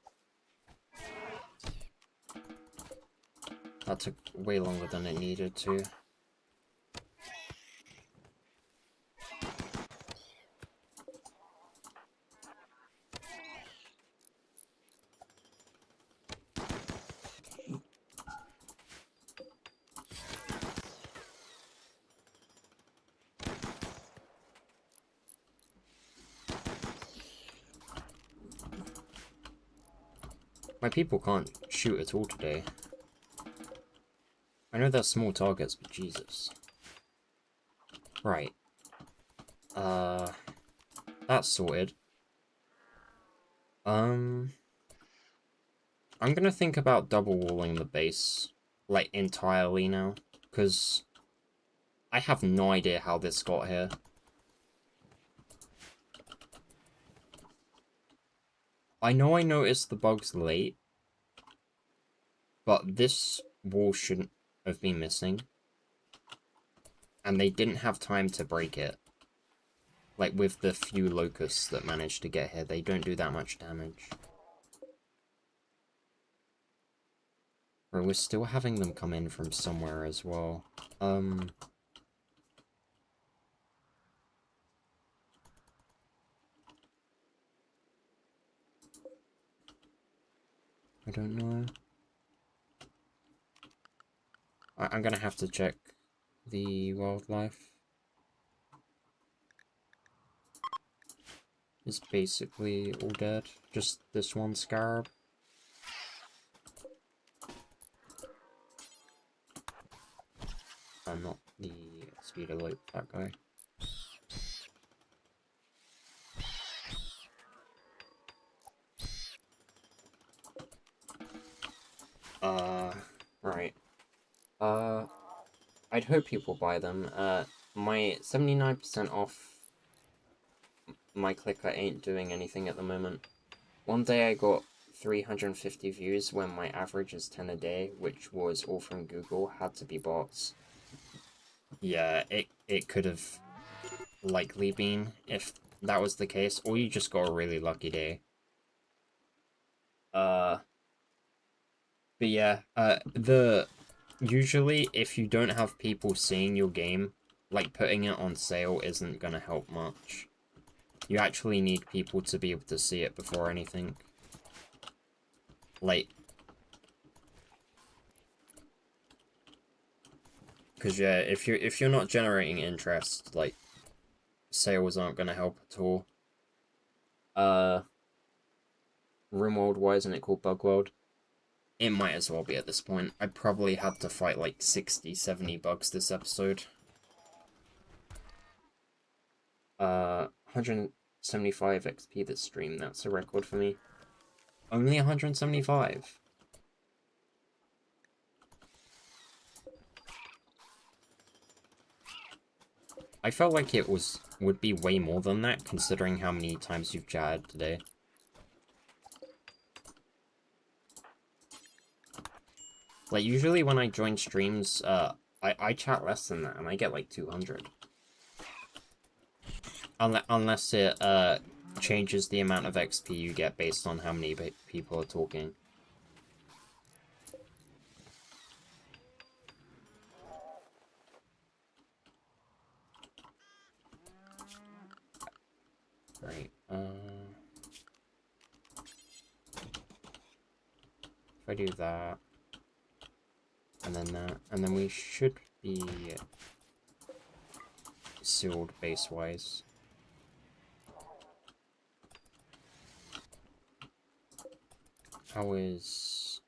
That took way longer than it needed to. My people can't shoot at all today. I know they're small targets, but Jesus. Right. That's sorted. I'm gonna think about double walling the base, like, entirely now, because I have no idea how this got here. I know I noticed the bugs late, but this wall shouldn't have been missing. And they didn't have time to break it. Like, with the few locusts that managed to get here, they don't do that much damage. Bro, we're still having them come in from somewhere as well. I don't know. I'm gonna have to check the wildlife. It's basically all dead. Just this one scarab. I'm not the speed alert, that guy. Right. I'd hope people buy them. My 79% off my clicker ain't doing anything at the moment. One day I got 350 views when my average is 10 a day, which was all from Google, had to be bots. Yeah, it could have likely been if that was the case, or you just got a really lucky day. But yeah, usually if you don't have people seeing your game, like putting it on sale isn't gonna help much. You actually need people to be able to see it before anything. Like, because yeah, if you're not generating interest, like, sales aren't gonna help at all. Rimworld, why isn't it called Bugworld? It might as well be at this point. I probably had to fight like 60, 70 bugs this episode. 175 XP this stream, that's a record for me. Only 175. I felt like it would be way more than that, considering how many times you've chatted today. Like, usually when I join streams, I chat less than that, and I get like 200. Unless it, changes the amount of XP you get based on how many people are talking. Right, if I do that, and then we should be sealed base-wise. How is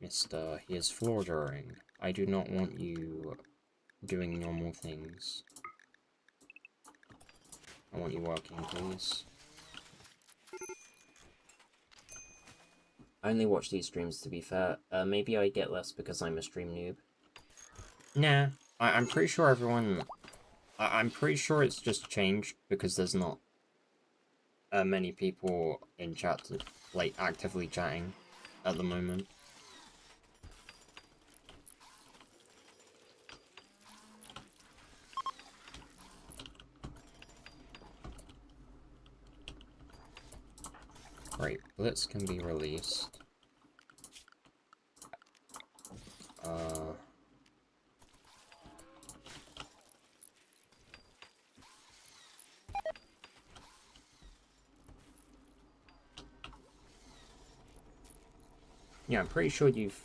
Mr. He is floor drawing. I do not want you doing normal things. I want you working, please. I only watch these streams, to be fair. Maybe I get less because I'm a stream noob. Nah, I'm pretty sure everyone... I'm pretty sure it's just changed because there's not many people in chat, like, actively chatting at the moment. Right, Blitz can be released. Yeah, I'm pretty sure you've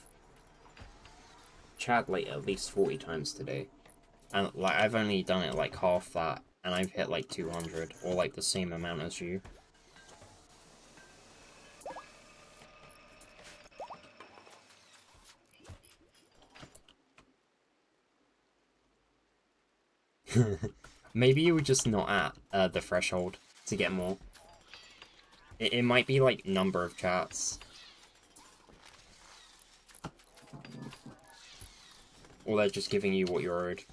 chatted like at least 40 times today. And like I've only done it like half that, and I've hit like 200, or like the same amount as you. Maybe you were just not at the threshold to get more. It might be like number of chats. Or they're just giving you what you're owed.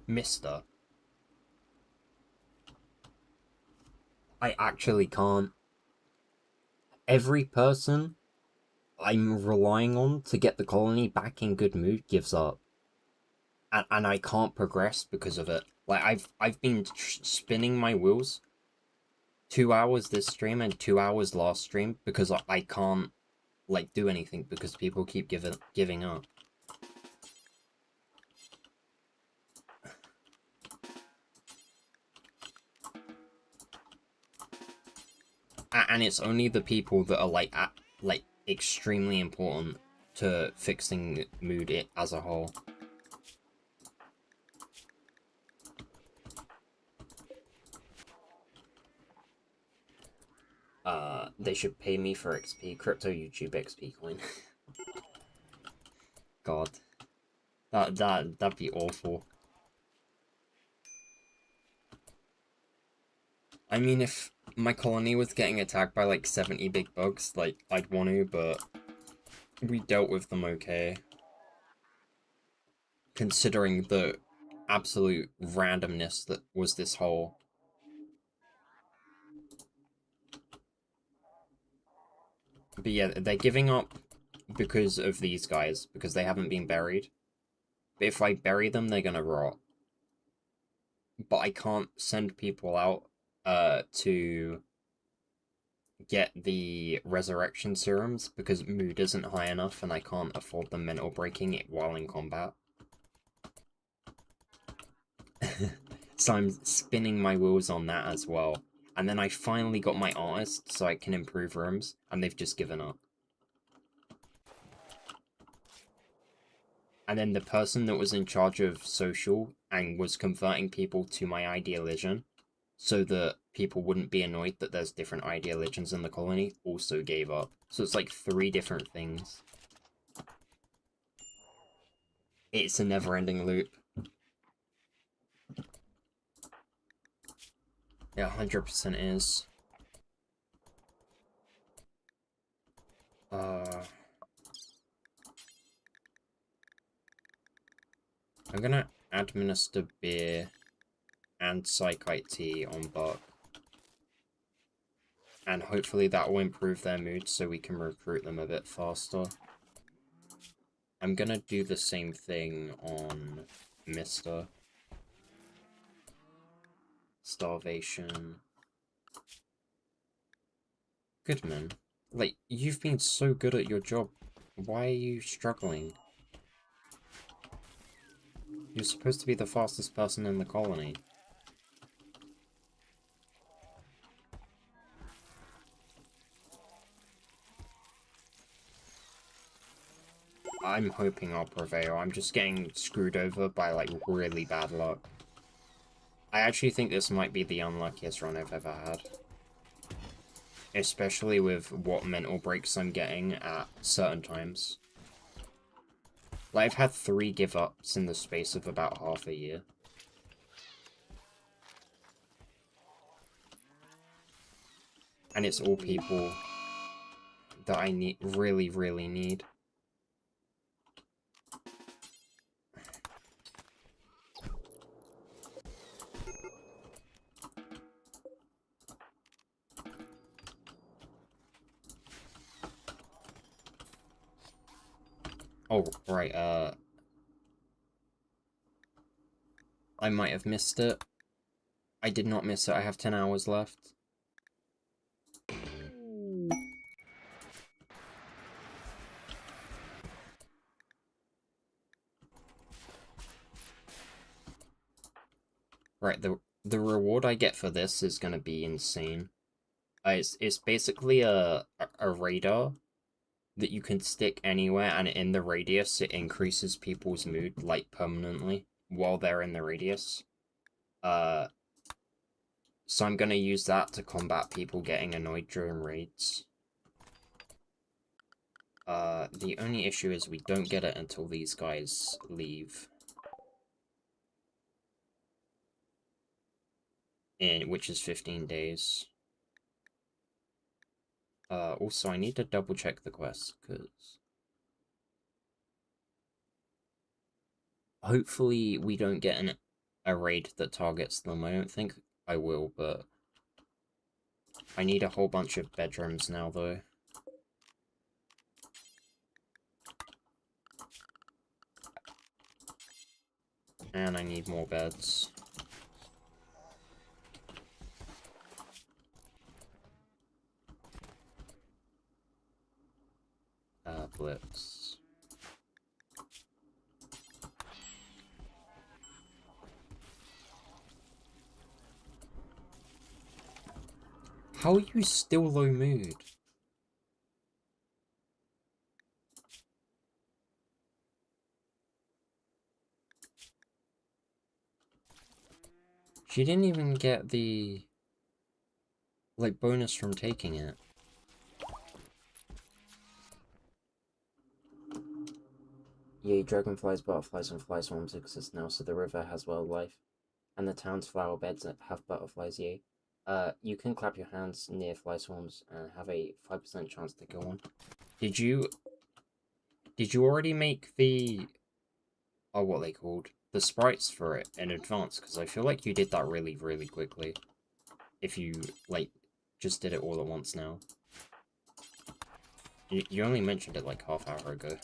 Mister. I actually can't. Every person I'm relying on to get the colony back in good mood gives up. And I can't progress because of it. Like, I've been spinning my wheels 2 hours this stream and 2 hours last stream because I can't, like, do anything because people keep giving up. And it's only the people that are like extremely important to fixing mood as a whole. They should pay me for XP, crypto YouTube XP coin. God, that'd be awful. I mean, if my colony was getting attacked by like 70 big bugs, like, I'd want to, but we dealt with them okay. Considering the absolute randomness that was this hole. But yeah, they're giving up because of these guys, because they haven't been buried. But if I bury them, they're gonna rot. But I can't send people out to get the resurrection serums because mood isn't high enough and I can't afford them mental breaking it while in combat. So I'm spinning my wheels on that as well. And then I finally got my artist so I can improve rooms, and they've just given up. And then the person that was in charge of social and was converting people to my ideologion so that people wouldn't be annoyed that there's different ideologions in the colony also gave up. So it's like 3 different things. It's a never-ending loop. Yeah, 100% is. I'm gonna administer beer and psych IT on Buck. And hopefully that will improve their mood so we can recruit them a bit faster. I'm gonna do the same thing on Mister. Starvation. Goodman. Like, you've been so good at your job. Why are you struggling? You're supposed to be the fastest person in the colony. I'm hoping I'll prevail. I'm just getting screwed over by, like, really bad luck. I actually think this might be the unluckiest run I've ever had. Especially with what mental breaks I'm getting at certain times. Like, I've had 3 give-ups in the space of about half a year. And it's all people that I really need. Oh, right, I might have missed it. I did not miss it, I have 10 hours left. Right, the reward I get for this is gonna be insane. It's basically a radar that you can stick anywhere, and in the radius it increases people's mood like permanently while they're in the radius. Uh, so I'm gonna use that to combat people getting annoyed during raids. The only issue is we don't get it until these guys leave. Which is 15 days. Also I need to double check the quest, because hopefully we don't get a raid that targets them. I don't think I will, but I need a whole bunch of bedrooms now, though. And I need more beds. Blitz. How are you still low mood? She didn't even get the, like, bonus from taking it. Yay, dragonflies, butterflies, and fly swarms exist now, so the river has wildlife. And the town's flower beds have butterflies, yay. You can clap your hands near fly swarms and have a 5% chance to kill one. Did you already make the, oh, what they called? The sprites for it in advance? Because I feel like you did that really, really quickly. If you, like, just did it all at once now. You only mentioned it like half hour ago.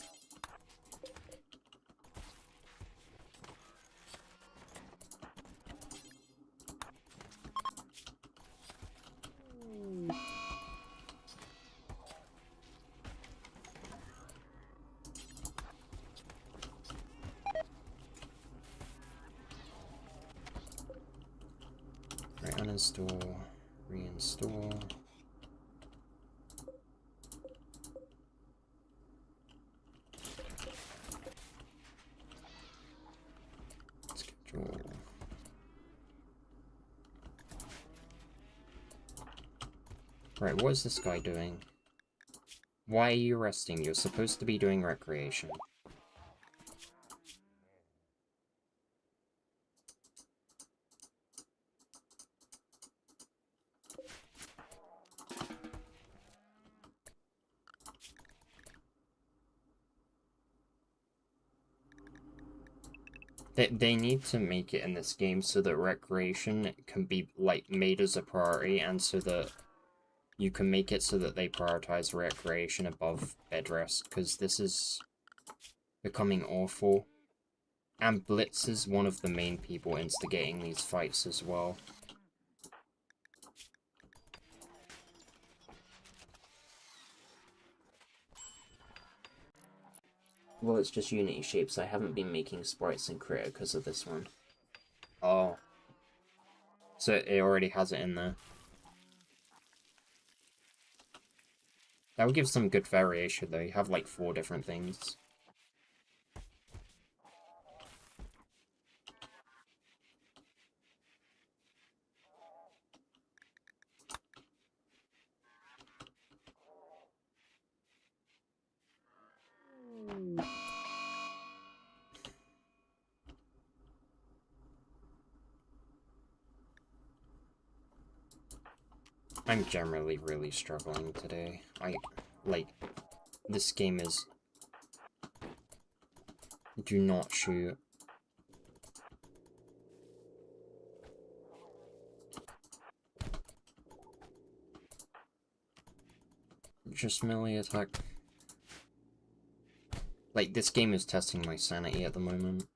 Right, uninstall, reinstall. Schedule. Right, what is this guy doing? Why are you resting? You're supposed to be doing recreation. They need to make it in this game so that recreation can be, like, made as a priority, and so that you can make it so that they prioritize recreation above bed rest, because this is becoming awful. And Blitz is one of the main people instigating these fights as well. Well, it's just Unity shapes. I haven't been making sprites in Creator because of this one. Oh. So it already has it in there. That would give some good variation, though. You have, like, 4 different things. I'm generally really struggling today. Like, this game is... Do not shoot. Just melee attack. Like, this game is testing my sanity at the moment.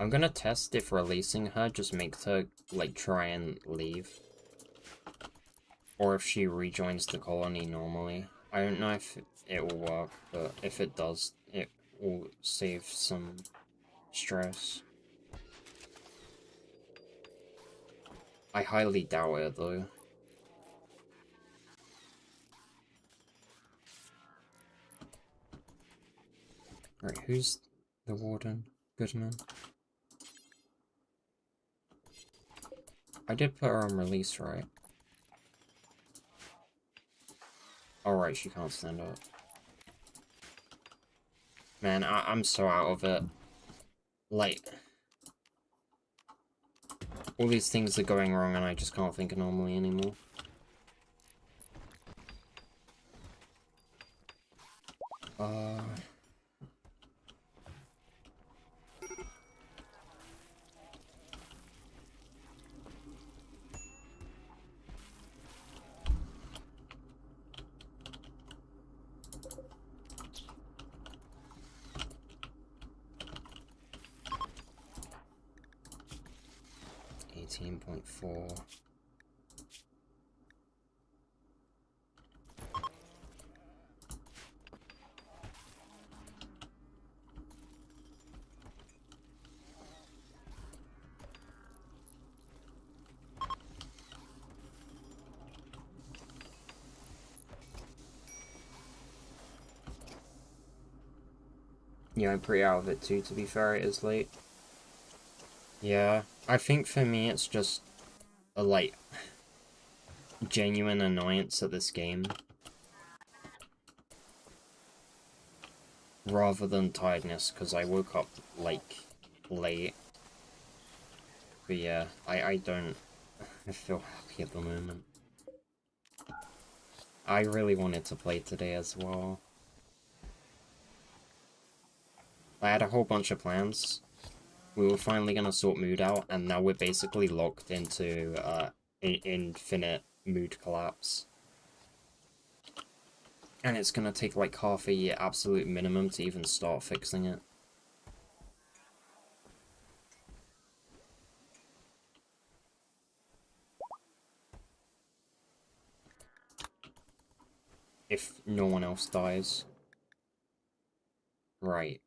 I'm gonna test if releasing her just makes her, like, try and leave. Or if she rejoins the colony normally. I don't know if it will work, but if it does, it will save some stress. I highly doubt it, though. Right, who's the warden? Goodman? I did put her on release, right? Alright, she can't stand up. Man, I'm so out of it. Like, all these things are going wrong and I just can't think normally anymore. Uh... 18.4. Yeah, I'm pretty out of it too, to be fair, it is late. Yeah, I think for me it's just a, like, genuine annoyance at this game. Rather than tiredness, because I woke up, like, late. But yeah, I don't feel happy at the moment. I really wanted to play today as well. I had a whole bunch of plans. We were finally gonna sort mood out, and now we're basically locked into infinite mood collapse. And it's gonna take like half a year absolute minimum to even start fixing it. If no one else dies. Right.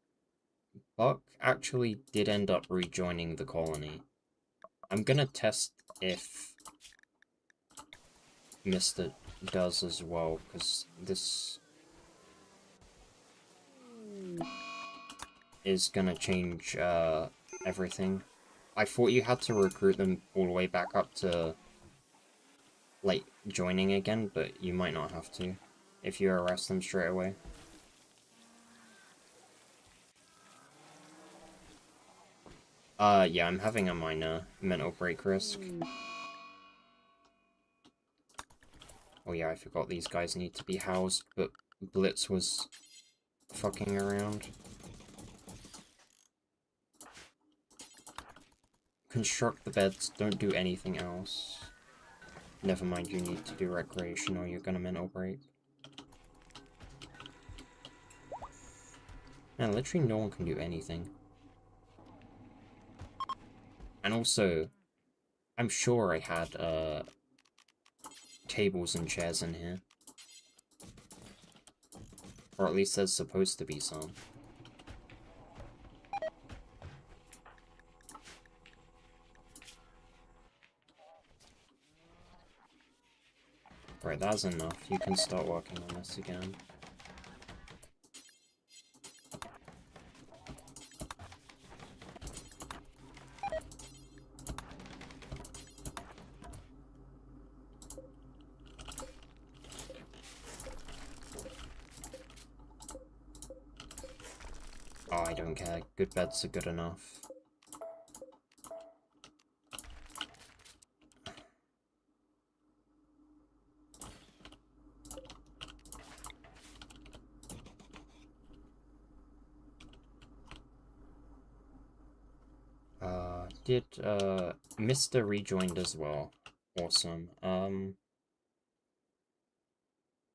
Buck actually did end up rejoining the colony. I'm gonna test if Mr. does as well, because this is gonna change everything. I thought you had to recruit them all the way back up to, like, joining again, but you might not have to if you arrest them straight away. Yeah, I'm having a minor mental break risk. Oh yeah, I forgot these guys need to be housed, but Blitz was fucking around. Construct the beds, don't do anything else. Never mind, you need to do recreation or you're gonna mental break. Man, literally no one can do anything. And also, I'm sure I had, tables and chairs in here. Or at least there's supposed to be some. Right, that's enough. You can start working on this again. Oh, I don't care. Good beds are good enough. Did, Mr. rejoined as well. Awesome.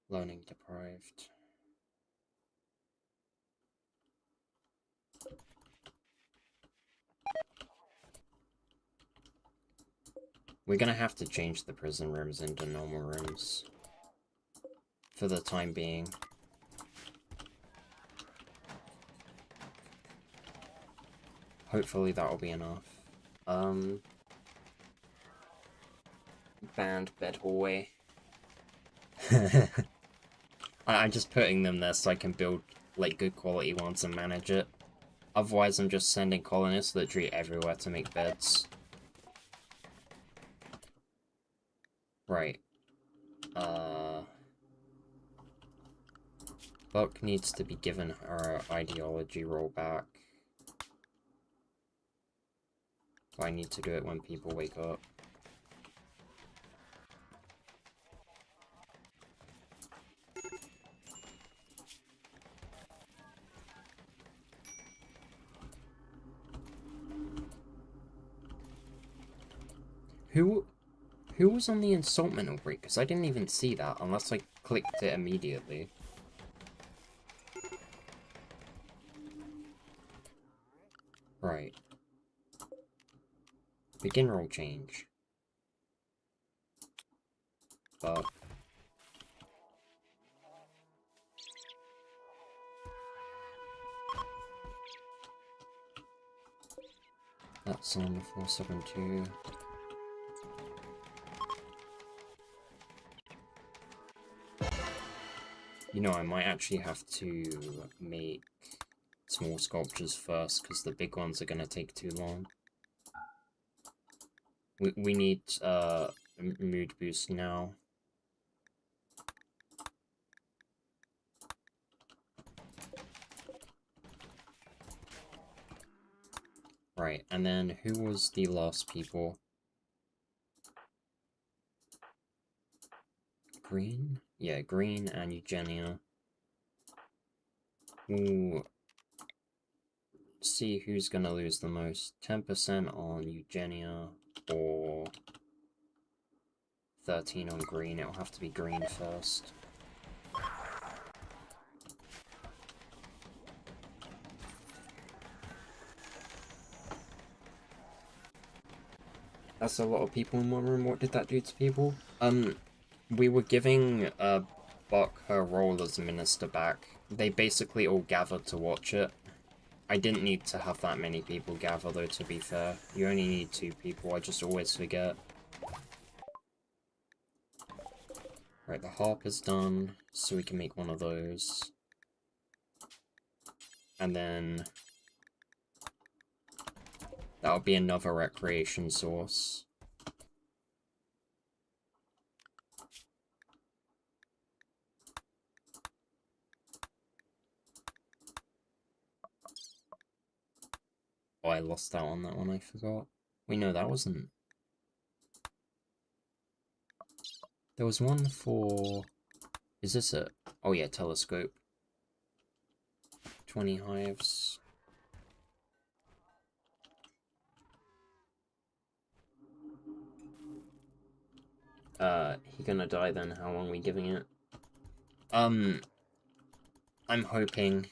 Learning deprived. We're gonna have to change the prison rooms into normal rooms. For the time being. Hopefully that'll be enough. Banned bed hallway. I'm just putting them there so I can build, like, good quality ones and manage it. Otherwise, I'm just sending colonists literally everywhere to make beds. Right. Buck needs to be given her ideology rollback. I need to do it when people wake up. Who was on the insultment outbreak? Because I didn't even see that, unless I clicked it immediately. Right. Begin roll change. But... that's on 472. You know, I might actually have to make small sculptures first, because the big ones are going to take too long. We need mood boost now. Right, and then who was the last people? Green? Yeah, Green and Eugenia. We'll see who's gonna lose the most. 10% on Eugenia or 13 on Green. It'll have to be Green first. That's a lot of people in one room. What did that do to people? We were giving Buck her role as minister back. They basically all gathered to watch it. I didn't need to have that many people gather, though, to be fair. You only need 2 people, I just always forget. Right, the harp is done, so we can make one of those. And then... that'll be another recreation source. Oh, I lost out on that one, I forgot. Wait, no, that wasn't... there was one for... is this it? Oh yeah, telescope. 20 hives. He gonna die then? How long are we giving it? I'm hoping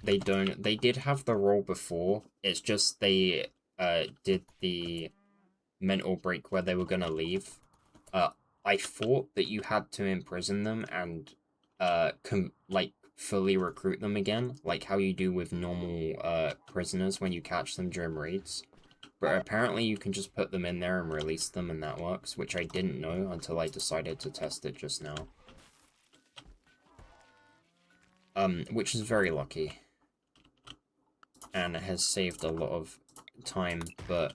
they don't. They did have the role before. It's just they did the mental break where they were gonna leave. I thought that you had to imprison them and like fully recruit them again, like how you do with normal prisoners when you catch them during raids. But apparently you can just put them in there and release them and that works, which I didn't know until I decided to test it just now. Which is very lucky. And it has saved a lot of time, but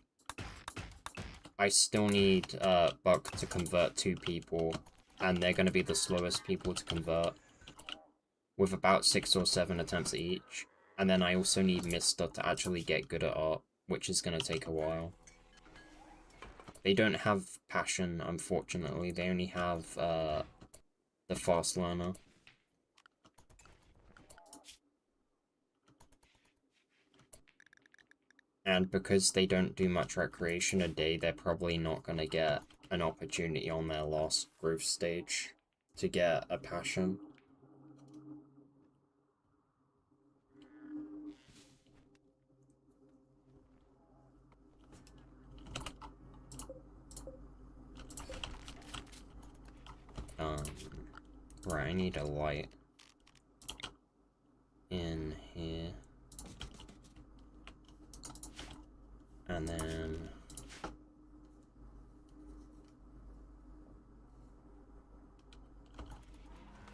I still need Buck to convert 2 people, and they're going to be the slowest people to convert, with about 6 or 7 attempts each. And then I also need Mister to actually get good at art, which is going to take a while. They don't have passion, unfortunately. They only have the fast learner. And because they don't do much recreation a day, they're probably not going to get an opportunity on their last growth stage to get a passion. Right, I need a light in here. And then...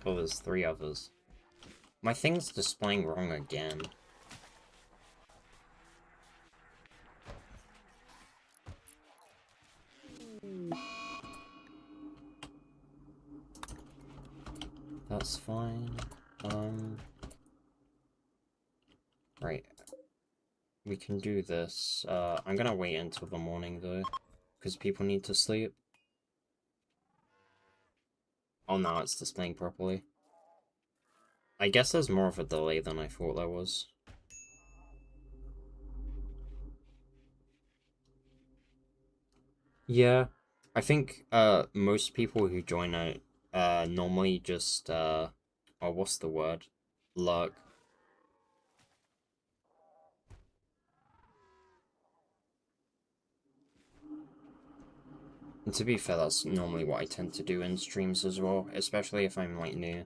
oh, there's 3 others. My thing's displaying wrong again. That's fine. Right. We can do this. I'm gonna wait until the morning, though. Because people need to sleep. Oh, now it's displaying properly. I guess there's more of a delay than I thought there was. Yeah. I think, most people who join it, normally just, oh, what's the word? Lurk. And to be fair, that's normally what I tend to do in streams as well, especially if I'm, like, new.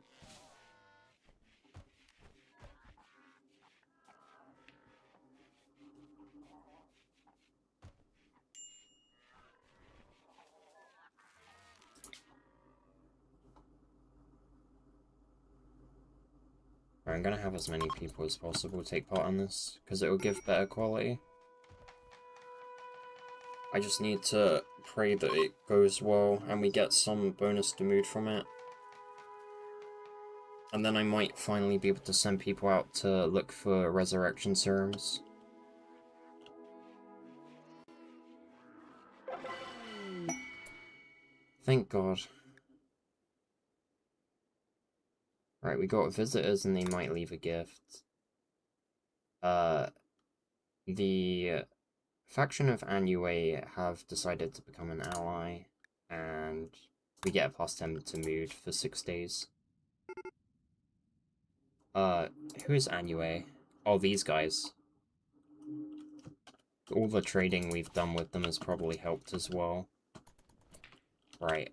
I'm gonna have as many people as possible take part in this, because it will give better quality. I just need to pray that it goes well, and we get some bonus to mood from it. And then I might finally be able to send people out to look for resurrection serums. Thank God. Right, we got visitors and they might leave a gift. The faction of Anue have decided to become an ally, and we get a +10 to mood for 6 days. Who is Anue? Oh, these guys. All the trading we've done with them has probably helped as well. Right,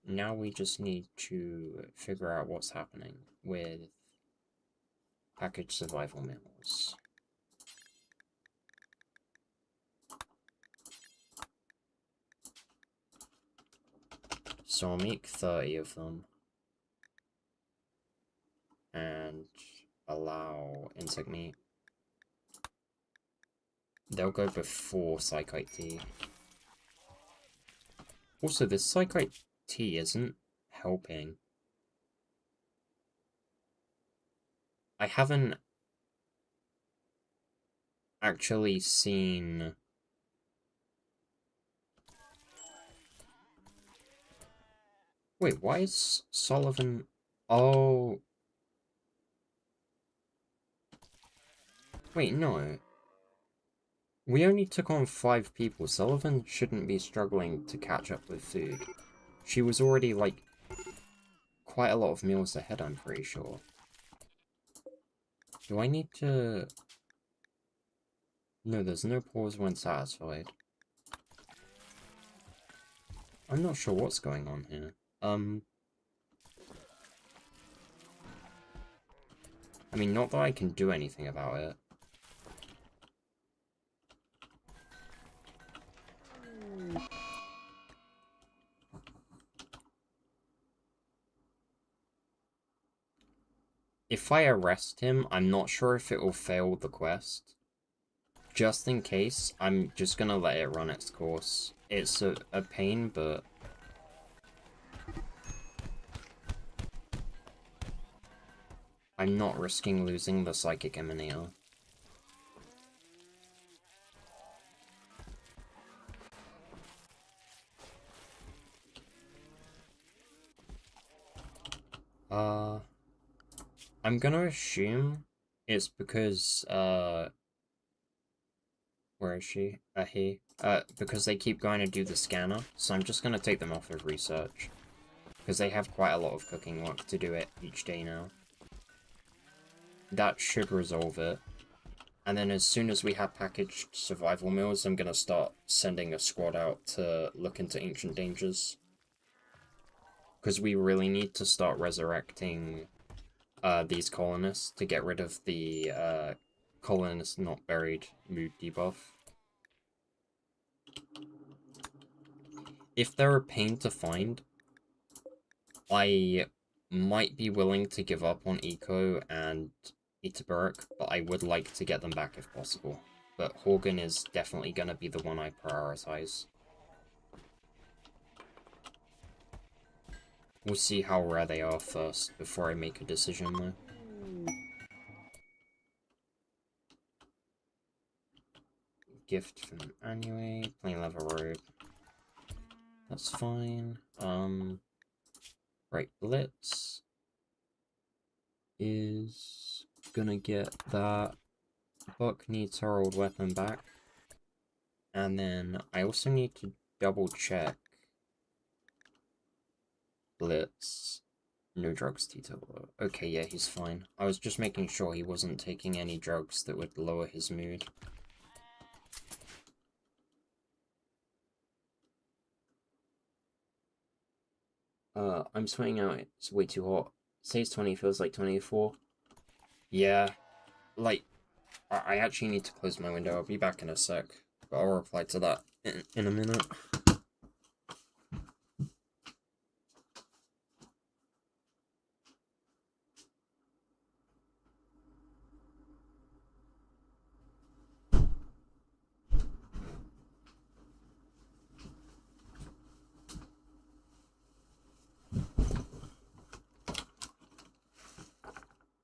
now we just need to figure out what's happening with packaged survival meals. So I'll make 30 of them. And allow insect meat. They'll go before Psychite tea. Also, this Psychite tea isn't helping. I haven't actually seen... Wait, why is Sullivan... Oh... Wait, no. We only took on 5 people. Sullivan shouldn't be struggling to catch up with food. She was already, like, quite a lot of meals ahead, I'm pretty sure. Do I need to... No, there's no pause when satisfied. I'm not sure what's going on here. I mean, not that I can do anything about it. If I arrest him, I'm not sure if it will fail the quest. Just in case, I'm just gonna let it run its course. It's a pain, but... I'm not risking losing the Psychic Emanator. I'm gonna assume it's because, where is she? He. Because they keep going to do the scanner, so I'm just gonna take them off of research. Because they have quite a lot of cooking work to do it each day now. That should resolve it. And then as soon as we have packaged survival meals, I'm gonna start sending a squad out to look into ancient dangers. Because we really need to start resurrecting these colonists to get rid of the colonist not buried mood debuff. If they're a pain to find, I might be willing to give up on Eco and Itabaruk, but I would like to get them back if possible. But Horgan is definitely going to be the one I prioritize. We'll see how rare they are first before I make a decision, though. Gift from Anue, plain leather robe. That's fine. Right, Blitz is gonna get that. Buck needs her old weapon back. And then I also need to double check Blitz. No drugs, Tito. Okay, yeah, he's fine. I was just making sure he wasn't taking any drugs that would lower his mood. I'm sweating out. It's way too hot. Says 20, feels like 24. Yeah, like, I actually need to close my window. I'll be back in a sec. But I'll reply to that in a minute.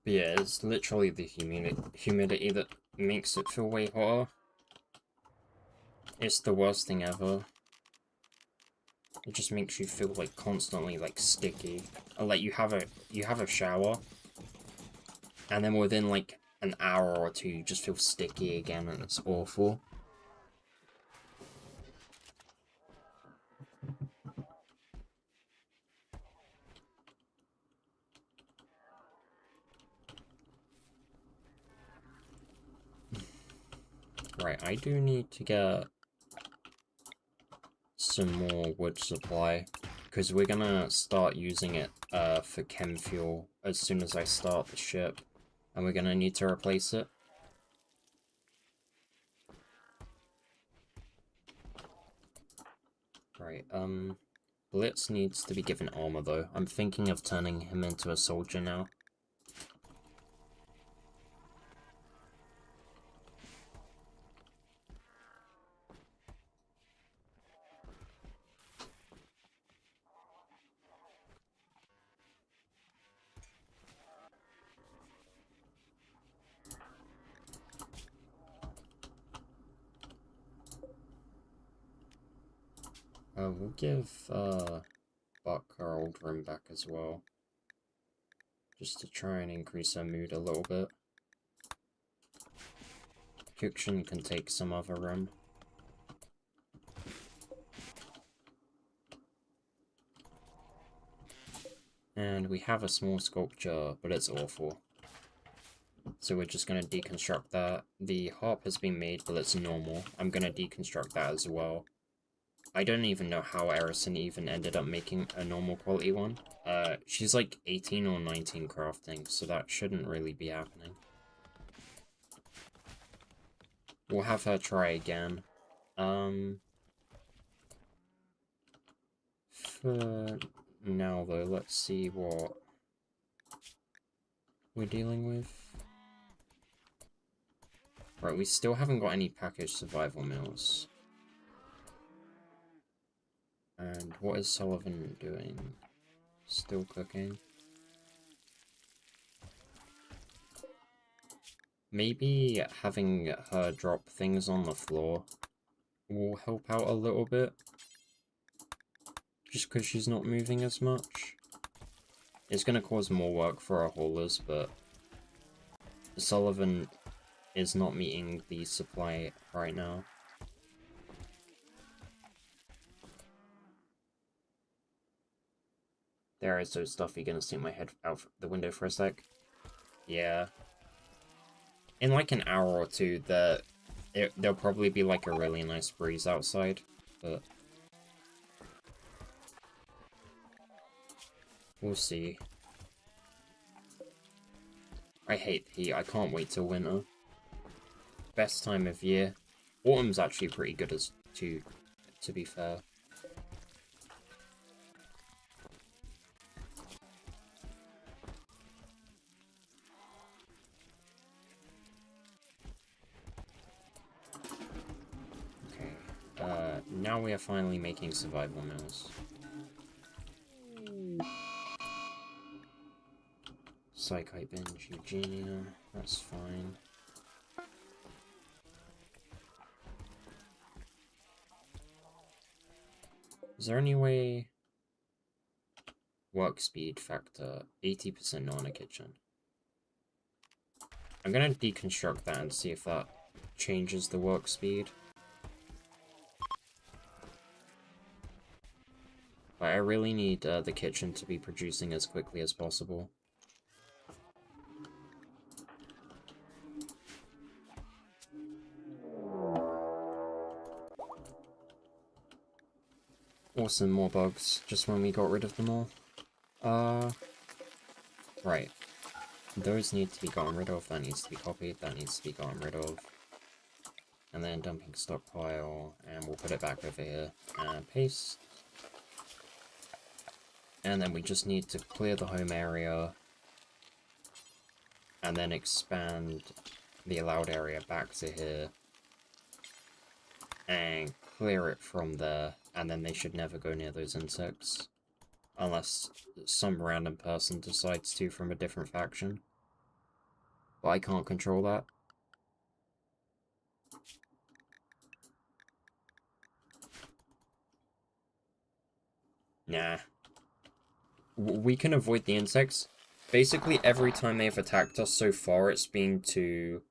But yeah, it's literally the humidity that makes it feel way hotter. It's the worst thing ever. It just makes you feel like constantly like sticky. Like you have a shower, and then within like an hour or two you just feel sticky again, and it's awful. Right, I do need to get some more wood supply, because we're gonna start using it for chem fuel as soon as I start the ship, and we're gonna need to replace it. Right, Blitz needs to be given armor though. I'm thinking of turning him into a soldier now. We'll give Buck her old room back as well, just to try and increase her mood a little bit. Kyukshin can take some other room. And we have a small sculpture, but it's awful. So we're just going to deconstruct that. The harp has been made, but it's normal. I'm going to deconstruct that as well. I don't even know how Erison even ended up making a normal quality one. She's like 18 or 19 crafting, so that shouldn't really be happening. We'll have her try again. For now though, let's see what we're dealing with. Right, we still haven't got any packaged survival meals. And what is Sullivan doing? Still cooking. Maybe having her drop things on the floor will help out a little bit. Just because she's not moving as much. It's going to cause more work for our haulers, but Sullivan is not meeting the supply right now. There is so stuffy, gonna stick my head out the window for a sec. Yeah. In like an hour or two, there'll probably be like a really nice breeze outside, but... We'll see. I hate heat. I can't wait till winter. Best time of year. Autumn's actually pretty good to be fair. Okay. Now we are finally making survival mills. Psychite binge, Eugenia. That's fine. Is there any way... Work speed factor, 80% on a kitchen. I'm gonna deconstruct that and see if that changes the work speed. But I really need the kitchen to be producing as quickly as possible. Awesome, more bugs, just when we got rid of them all. Right. Those need to be gotten rid of, that needs to be copied, that needs to be gotten rid of. And then dumping stockpile, and we'll put it back over here, and paste. And then we just need to clear the home area, and then expand the allowed area back to here, and clear it from there, and then they should never go near those insects. Unless some random person decides to from a different faction. But I can't control that. Nah. We can avoid the insects. Basically, every time they've attacked us so far, it's been to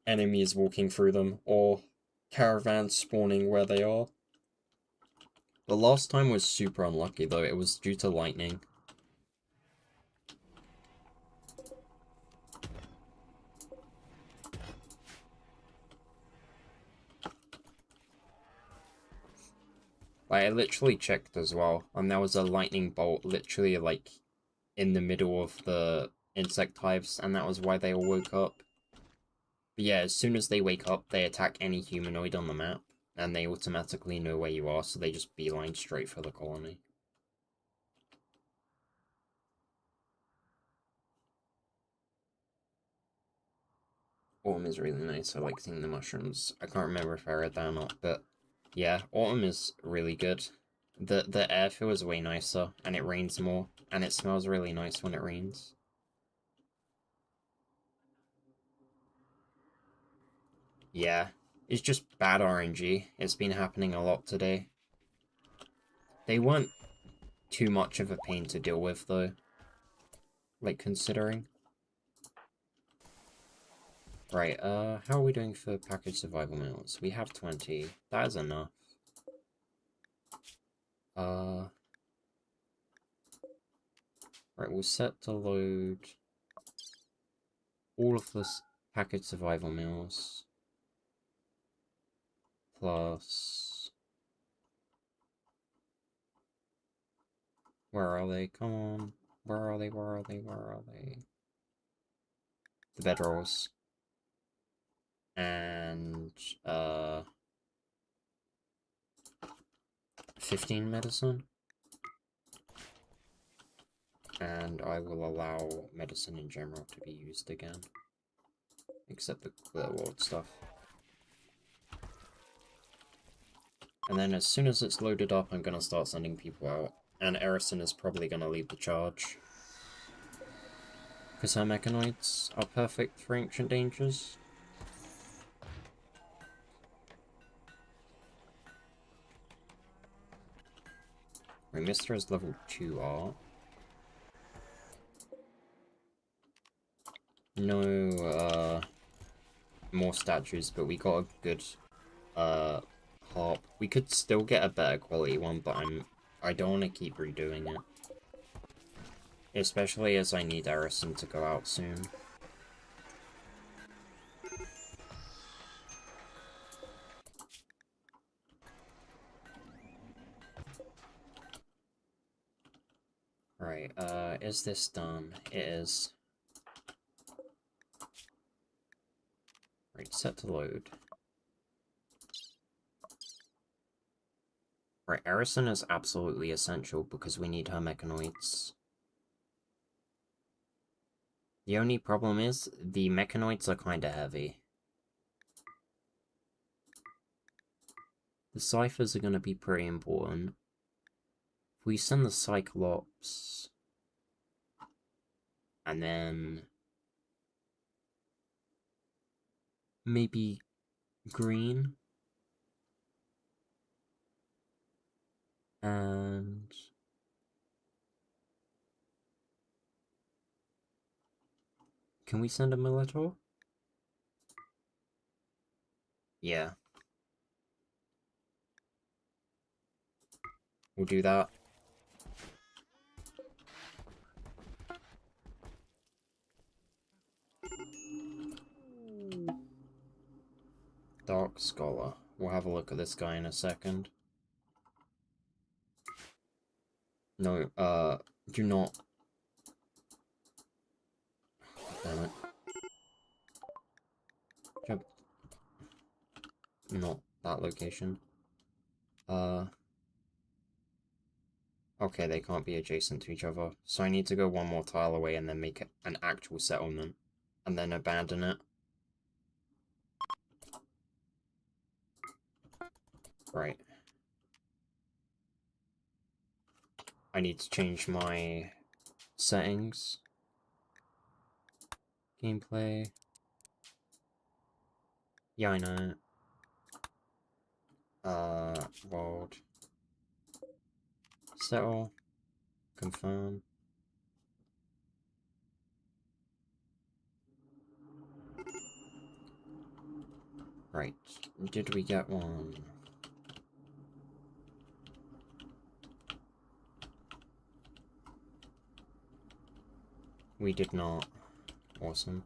enemies walking through them, or caravans spawning where they are. The last time was super unlucky, though. It was due to lightning. I literally checked as well, and there was a lightning bolt literally, like, in the middle of the insect hives, and that was why they all woke up. But yeah, as soon as they wake up, they attack any humanoid on the map, and they automatically know where you are, so they just beeline straight for the colony. Autumn is really nice. I like seeing the mushrooms. I can't remember if I read that or not, but yeah, autumn is really good. The air feels way nicer, and it rains more, and it smells really nice when it rains. Yeah, it's just bad RNG. It's been happening a lot today. They weren't too much of a pain to deal with, though. Like, considering. Right, how are we doing for package survival meals? We have 20. That is enough. Right, we'll set to load all of this package survival meals. Plus... Where are they? Come on. Where are they? Where are they? Where are they? The bedrolls. And, 15 medicine. And I will allow medicine in general to be used again. Except the clear world stuff. And then as soon as it's loaded up, I'm gonna start sending people out. And Erison is probably gonna lead the charge. Because her mechanoids are perfect for Ancient Dangers. Right, Mister is level 2 art. No, more statues, but we got a good, harp. We could still get a better quality one, but I don't want to keep redoing it. Especially as I need Erison to go out soon. Right, is this done? It is. Right, set to load. Right, Erison is absolutely essential because we need her mechanoids. The only problem is, the mechanoids are kinda heavy. The ciphers are gonna be pretty important. If we send the Cyclops... and then... maybe... green? And... can we send a Minotaur? Yeah. We'll do that. Dark Scholar. We'll have a look at this guy in a second. No, do not... damn it. Jump. Not that location. Okay, they can't be adjacent to each other, so I need to go one more tile away and then make an actual settlement. And then abandon it. Right. I need to change my settings. Gameplay. Yeah, I know. World. Settle. Confirm. Right. Did we get one? We did not. Awesome.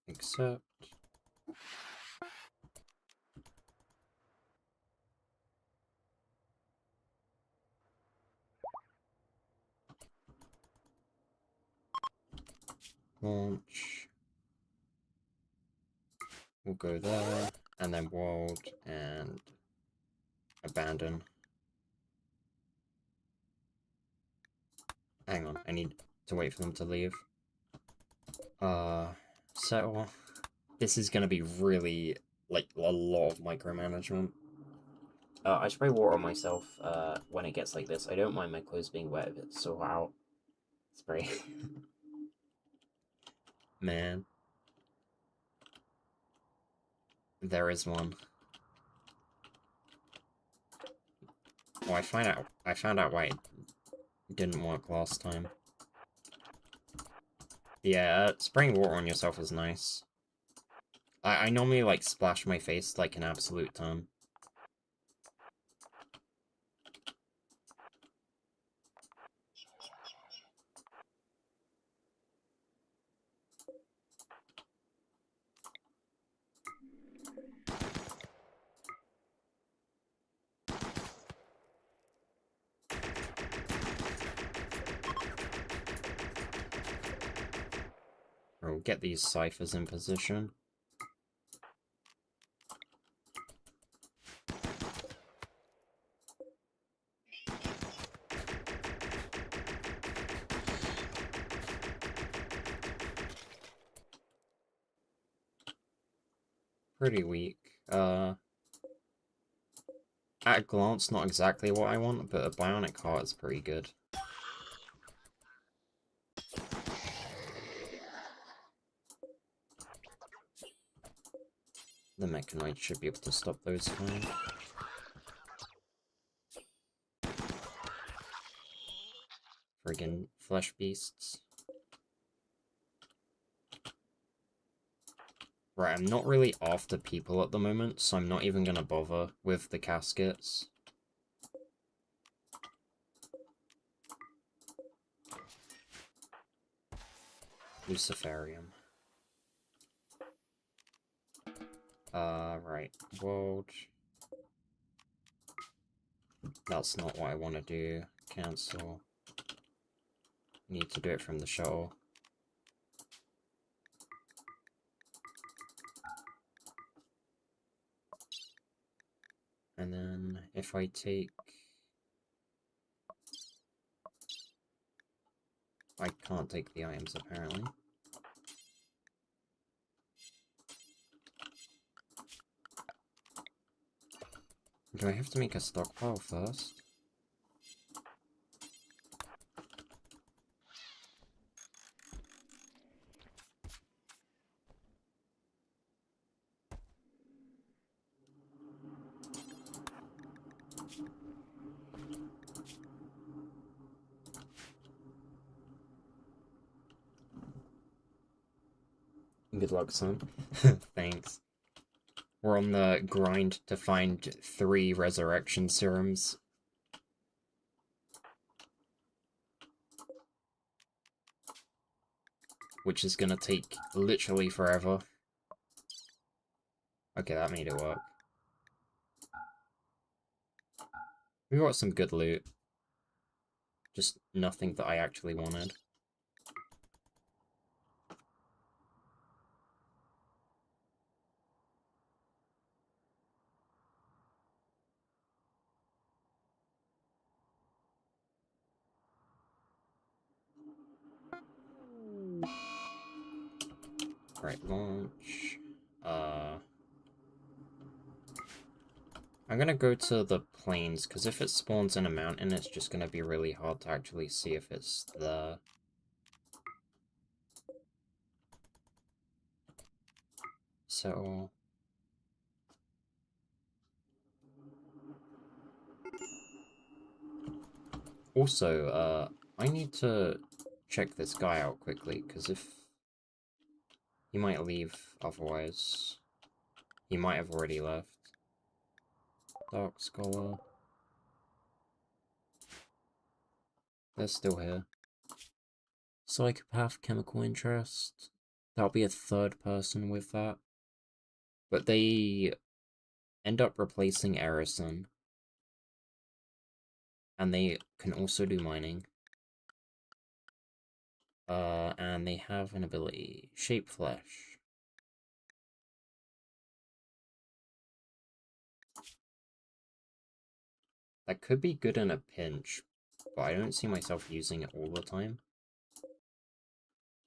Accept. Launch. We'll go there, and then world, and abandon. Hang on, I need to wait for them to leave. Settle. This is gonna be really, like, a lot of micromanagement. I spray water on myself, when it gets like this. I don't mind my clothes being wet if it's so out. Spray. Man. There is one. Oh, I found out why it didn't work last time. Yeah, spraying water on yourself is nice. I normally, like, splash my face like an absolute ton. We'll get these ciphers in position. Pretty weak. At a glance, not exactly what I want, but a bionic heart is pretty good. The mechanoid should be able to stop those fine. Friggin' flesh beasts. Right, I'm not really after people at the moment, so I'm not even gonna bother with the caskets. Luciferium. Right. World. That's not what I want to do. Cancel. Need to do it from the shuttle. And then if I take... I can't take the items apparently. Do I have to make a stockpile first? Good luck, son. Thanks. We're on the grind to find 3 resurrection serums. Which is gonna take literally forever. Okay, that made it work. We got some good loot. Just nothing that I actually wanted. Right, launch. I'm gonna go to the plains, because if it spawns in a mountain, it's just gonna be really hard to actually see if it's there. So... Also, I need to check this guy out quickly, because if... He might leave otherwise. He might have already left. Dark Scholar. They're still here. Psychopath, chemical interest. That'll be a 3rd person with that. But they end up replacing Erison. And they can also do mining. And they have an ability, Shape Flesh. That could be good in a pinch, but I don't see myself using it all the time.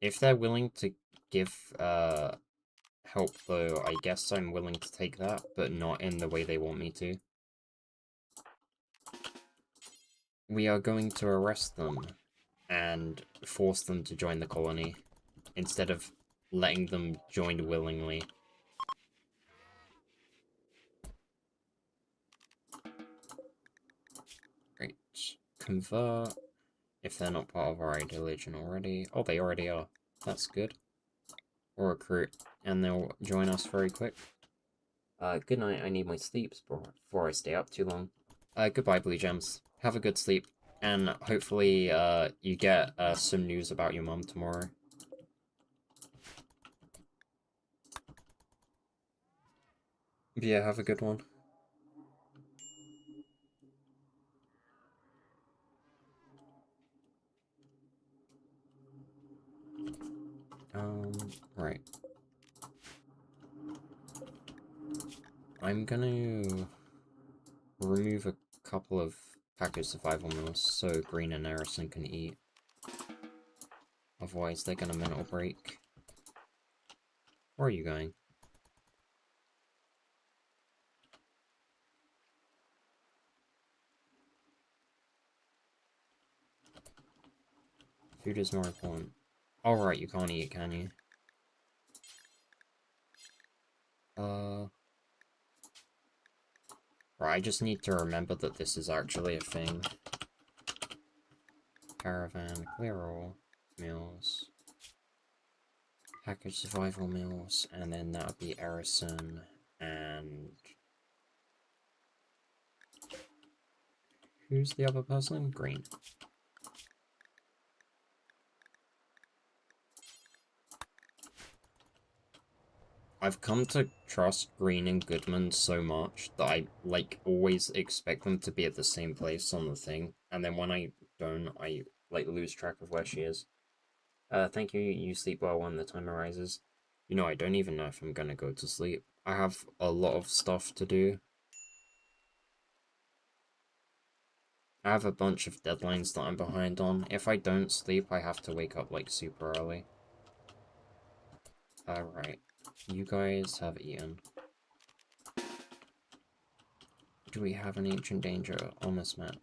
If they're willing to give help though, I guess I'm willing to take that, but not in the way they want me to. We are going to arrest them and force them to join the colony, instead of letting them join willingly. Great. Convert, if they're not part of our religion already. Oh, they already are. That's good. Or recruit, and they'll join us very quick. Good night, I need my sleep before I stay up too long. Goodbye, Blue Gems. Have a good sleep, and hopefully, you get, some news about your mum tomorrow. Yeah, have a good one. Right. I'm gonna remove a couple of packaged survival meals so Green and Erison can eat. Otherwise, they're gonna mental break. Where are you going? Food is more important. Alright, you can't eat, can you? Right, I just need to remember that this is actually a thing. Caravan, clear all meals. Package survival meals, and then that would be Erison and... Who's the other person? Green. I've come to trust Green and Goodman so much that I, like, always expect them to be at the same place on the thing. And then when I don't, I, like, lose track of where she is. Thank you, you sleep well when the time arises. You know, I don't even know if I'm gonna go to sleep. I have a lot of stuff to do. I have a bunch of deadlines that I'm behind on. If I don't sleep, I have to wake up, like, super early. Alright. You guys have eaten. Do we have an ancient danger on this map?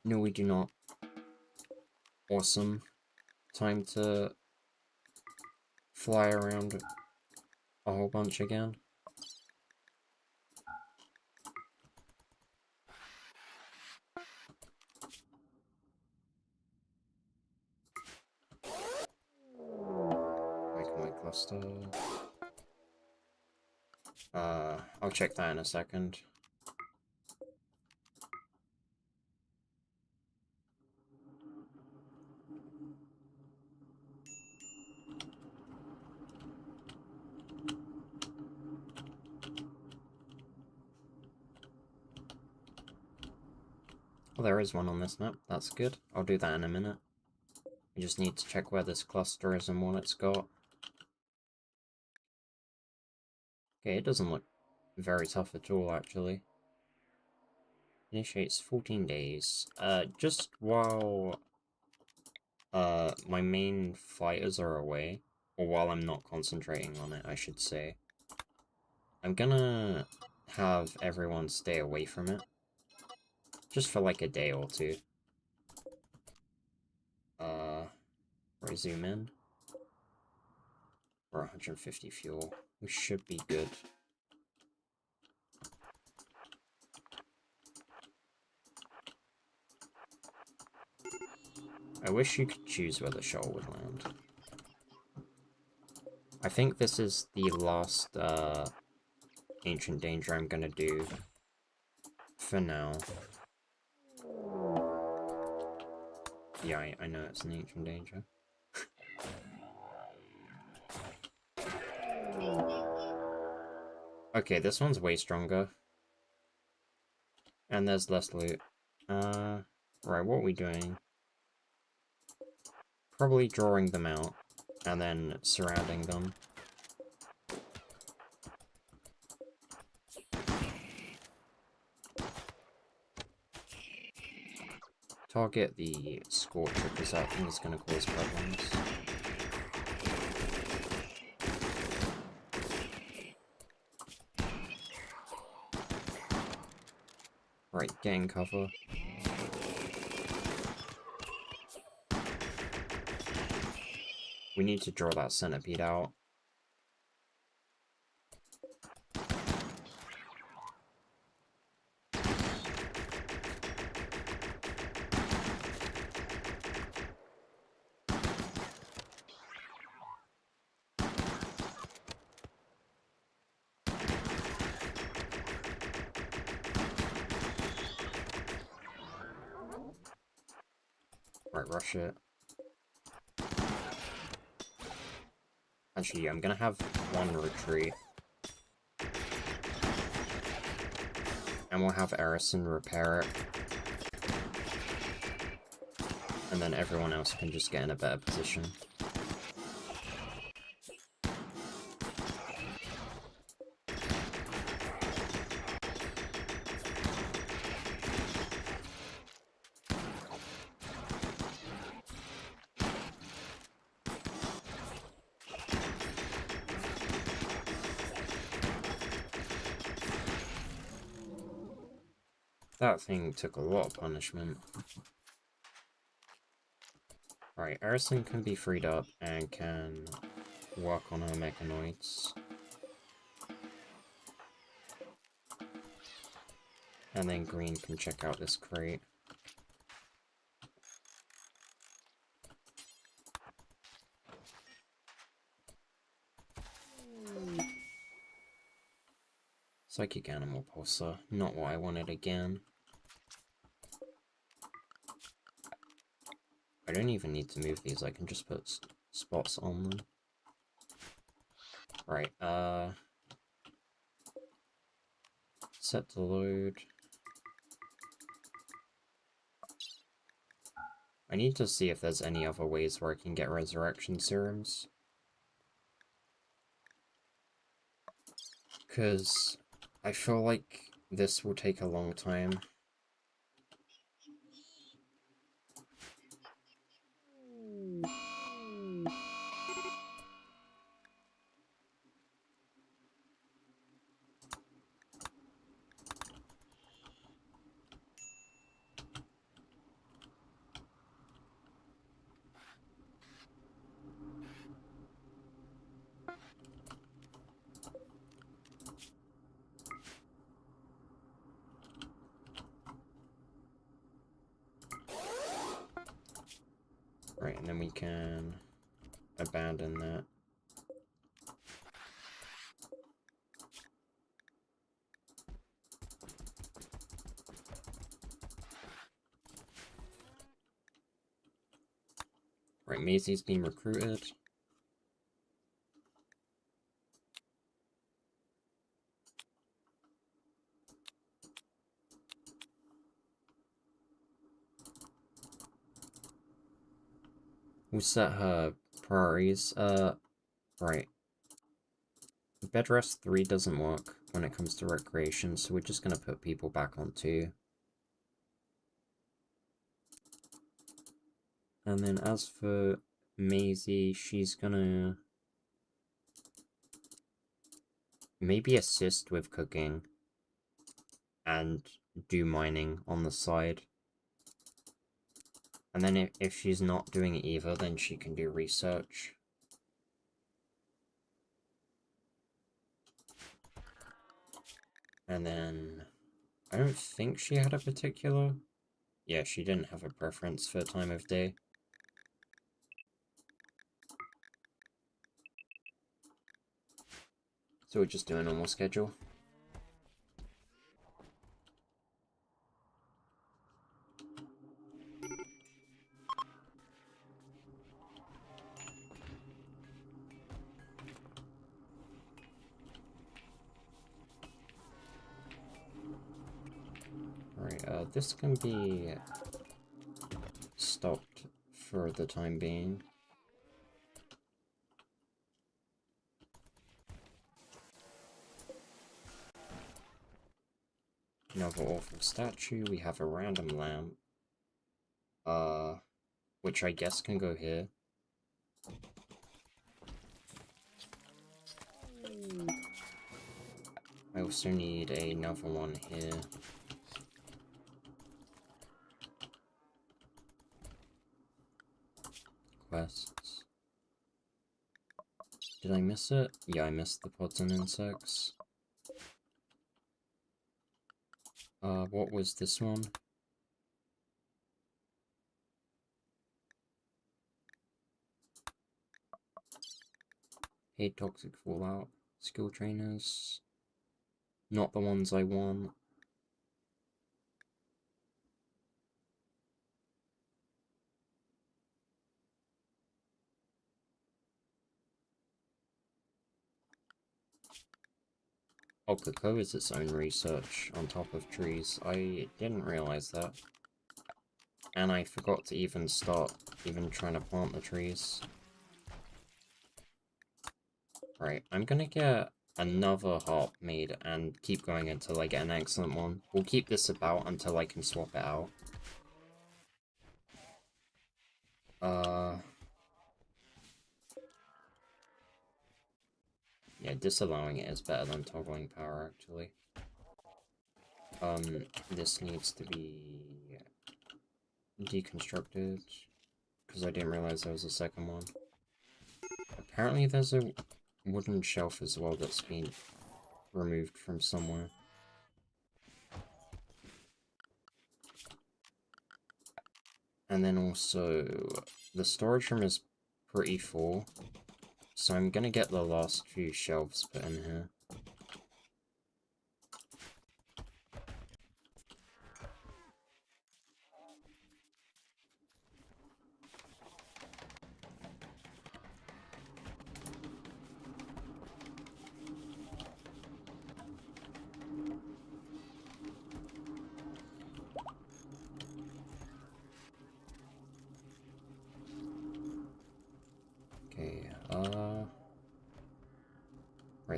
No, we do not. Awesome. Time to fly around a whole bunch again. Make my cluster. I'll check that in a second. Well, there is one on this map. That's good. I'll do that in a minute. I just need to check where this cluster is and what it's got. Okay, it doesn't look very tough at all, actually. Initiates 14 days. Just while my main fighters are away, or while I'm not concentrating on it, I should say, I'm gonna have everyone stay away from it. Just for like a day or two. Zoom in. We're 150 fuel. We should be good. I wish you could choose where the shuttle would land. I think this is the last, Ancient Danger I'm gonna do for now. Yeah, I know it's an Ancient Danger. Okay, this one's way stronger. And there's less loot. Right, what are we doing? Probably drawing them out, and then surrounding them. Target the Scorcher, because that thing is going to cause problems. Right, getting cover. We need to draw that centipede out. Right, rush it. Actually, I'm gonna have one retreat. And we'll have Erison repair it. And then everyone else can just get in a better position. That thing took a lot of punishment. Right, Erison can be freed up and can work on her mechanoids. And then Green can check out this crate. Psychic Animal Pulsar, not what I wanted again. I don't even need to move these, I can just put spots on them. Right, set to load. I need to see if there's any other ways where I can get resurrection serums. Because I feel like this will take a long time. Right, and then we can abandon that. Right, Maisie's been recruited. We'll set her priorities. Right. Bed rest 3 doesn't work when it comes to recreation, so we're just gonna put people back on 2. And then as for Maisie, she's gonna maybe assist with cooking and do mining on the side. And then if she's not doing it either, then she can do research. And then I don't think she had a particular... Yeah, she didn't have a preference for time of day. So we're just doing a normal schedule. Alright, this can be stopped for the time being. Another awful statue. We have a random lamp. Which I guess can go here. I also need another one here. Quests. Did I miss it? Yeah, I missed the pods and insects. What was this one? Paid toxic fallout. Skill trainers. Not the ones I want. Oh, cocoa is its own research on top of trees. I didn't realize that. And I forgot to even start trying to plant the trees. Right, I'm gonna get another harp made and keep going until I get an excellent one. We'll keep this about until I can swap it out. Yeah, disallowing it is better than toggling power, actually. This needs to be deconstructed, because I didn't realize there was a second one. Apparently there's a wooden shelf as well that's been removed from somewhere. And then also, the storage room is pretty full, so I'm gonna get the last few shelves put in here.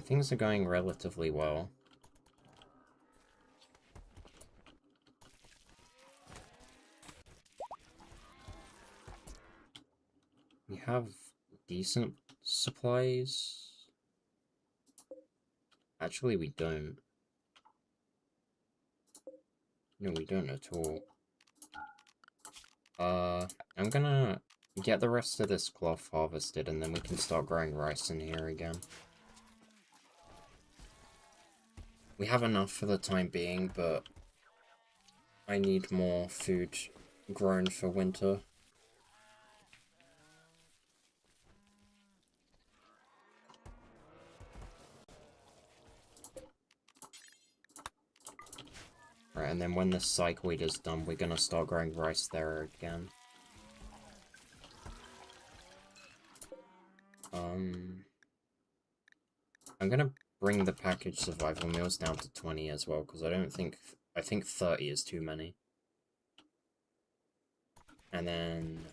Right, things are going relatively well. We have decent supplies. Actually, we don't. No, we don't at all. I'm gonna get the rest of this cloth harvested, and then we can start growing rice in here again. We have enough for the time being, but I need more food grown for winter. Right, and then when this cycloid is done, we're gonna start growing rice there again. I'm gonna bring the packaged survival meals down to 20 as well, because I think 30 is too many. And then,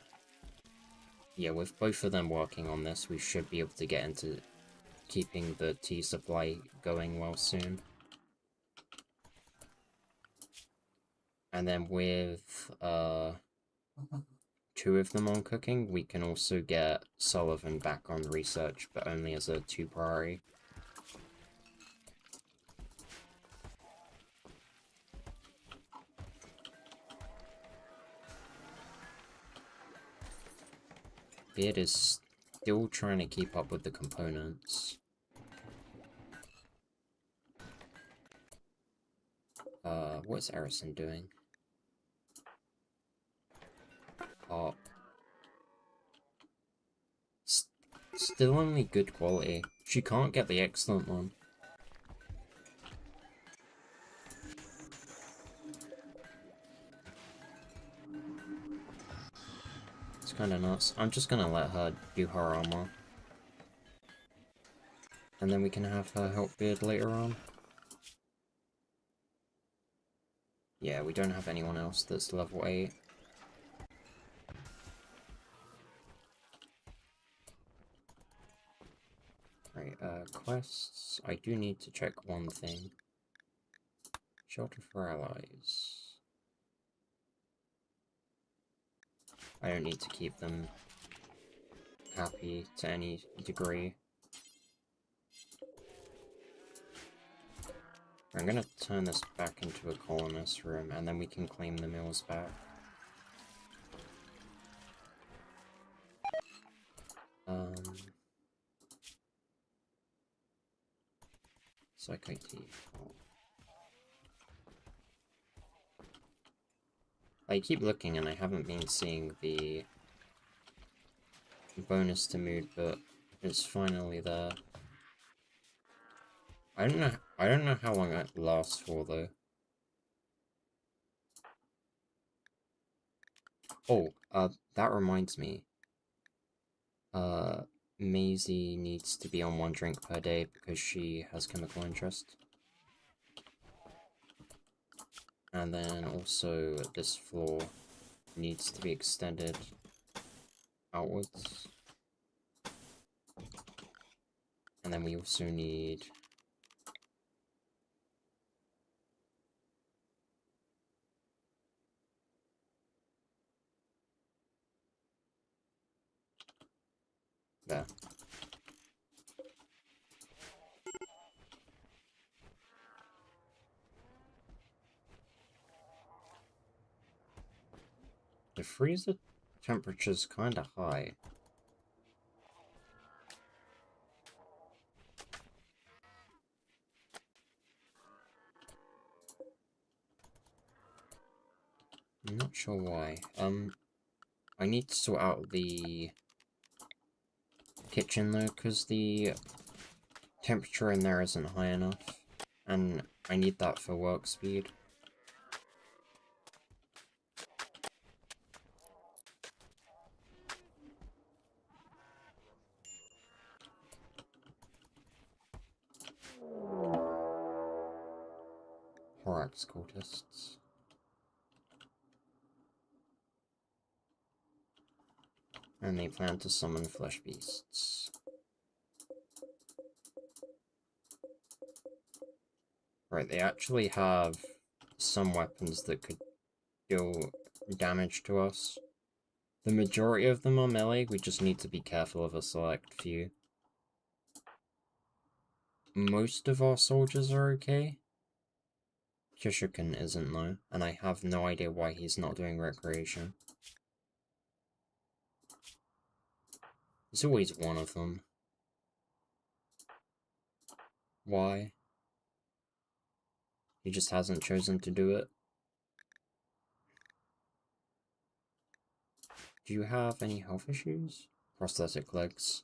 yeah, with both of them working on this, we should be able to get into keeping the tea supply going well soon. And then with, 2 of them on cooking, we can also get Sullivan back on research, but only as a 2 priority. Beard is still trying to keep up with the components. What's Erison doing? Oh. Still only good quality. She can't get the excellent one. It's kinda nuts. I'm just gonna let her do her armor. And then we can have her help Beard later on. Yeah, we don't have anyone else that's level 8. Right, quests. I do need to check one thing. Shelter for allies. I don't need to keep them happy to any degree. I'm gonna turn this back into a colonist room, and then we can claim the mills back. Psycho tea. I keep looking and I haven't been seeing the bonus to mood, but it's finally there. I don't know how long it lasts for though. Oh, that reminds me. Maisie needs to be on 1 drink per day because she has chemical interest. And then also this floor needs to be extended outwards. And then we also need there. The freezer temperature's kinda high. I'm not sure why. I need to sort out the kitchen though, because the temperature in there isn't high enough, and I need that for work speed. Horax cultists. And they plan to summon flesh beasts. Right, they actually have some weapons that could deal damage to us. The majority of them are melee, we just need to be careful of a select few. Most of our soldiers are okay. Kishikin isn't though, and I have no idea why he's not doing recreation. There's always one of them. Why? He just hasn't chosen to do it. Do you have any health issues? Prosthetic legs.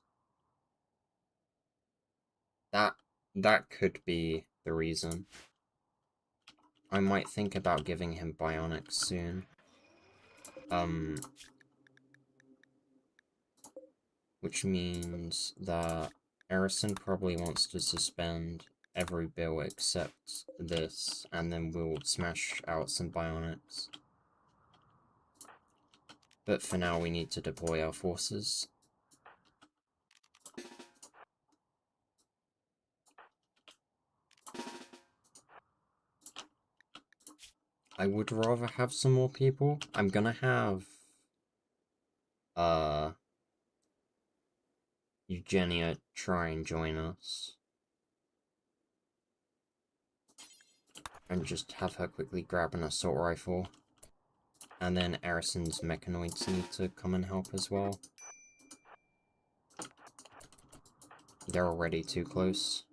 That could be the reason. I might think about giving him bionics soon. Which means that Erison probably wants to suspend every bill except this, and then we'll smash out some bionics. But for now, we need to deploy our forces. I would rather have some more people. I'm gonna have Eugenia try and join us. And just have her quickly grab an assault rifle. And then Erison's mechanoids need to come and help as well. They're already too close.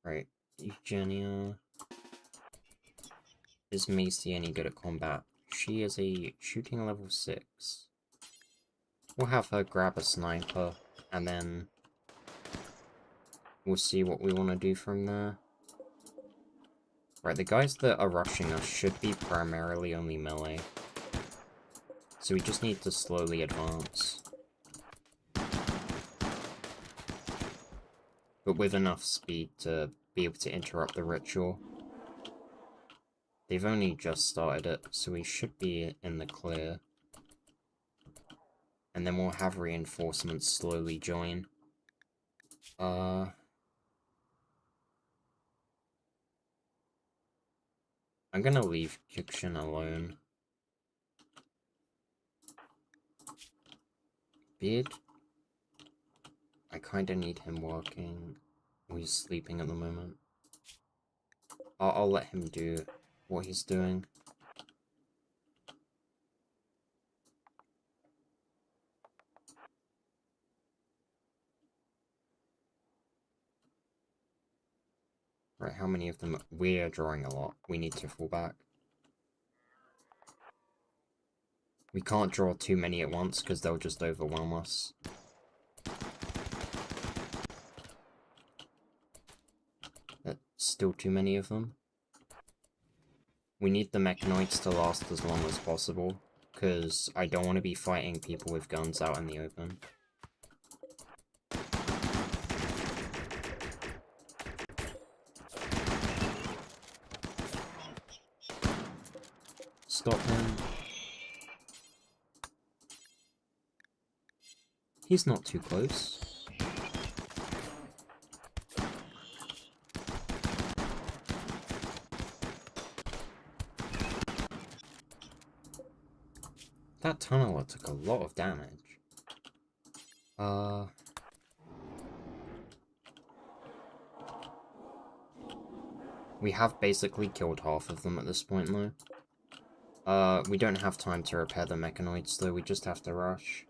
Right, Eugenia... Is Macy any good at combat? She is a shooting level 6. We'll have her grab a sniper, and then we'll see what we want to do from there. Right, the guys that are rushing us should be primarily only melee. So we just need to slowly advance. But with enough speed to be able to interrupt the ritual. They've only just started it, so we should be in the clear. And then we'll have reinforcements slowly join. I'm gonna leave Kikshin alone. Beard? I kinda need him working. He's sleeping at the moment. I'll let him do what he's doing. Right, how many of them? We're drawing a lot. We need to fall back. We can't draw too many at once because they'll just overwhelm us. That's still too many of them. We need the mechanoids to last as long as possible, because I don't want to be fighting people with guns out in the open. Stop him. He's not too close. That tunneler took a lot of damage. We have basically killed half of them at this point, though. We don't have time to repair the mechanoids, though. We just have to rush.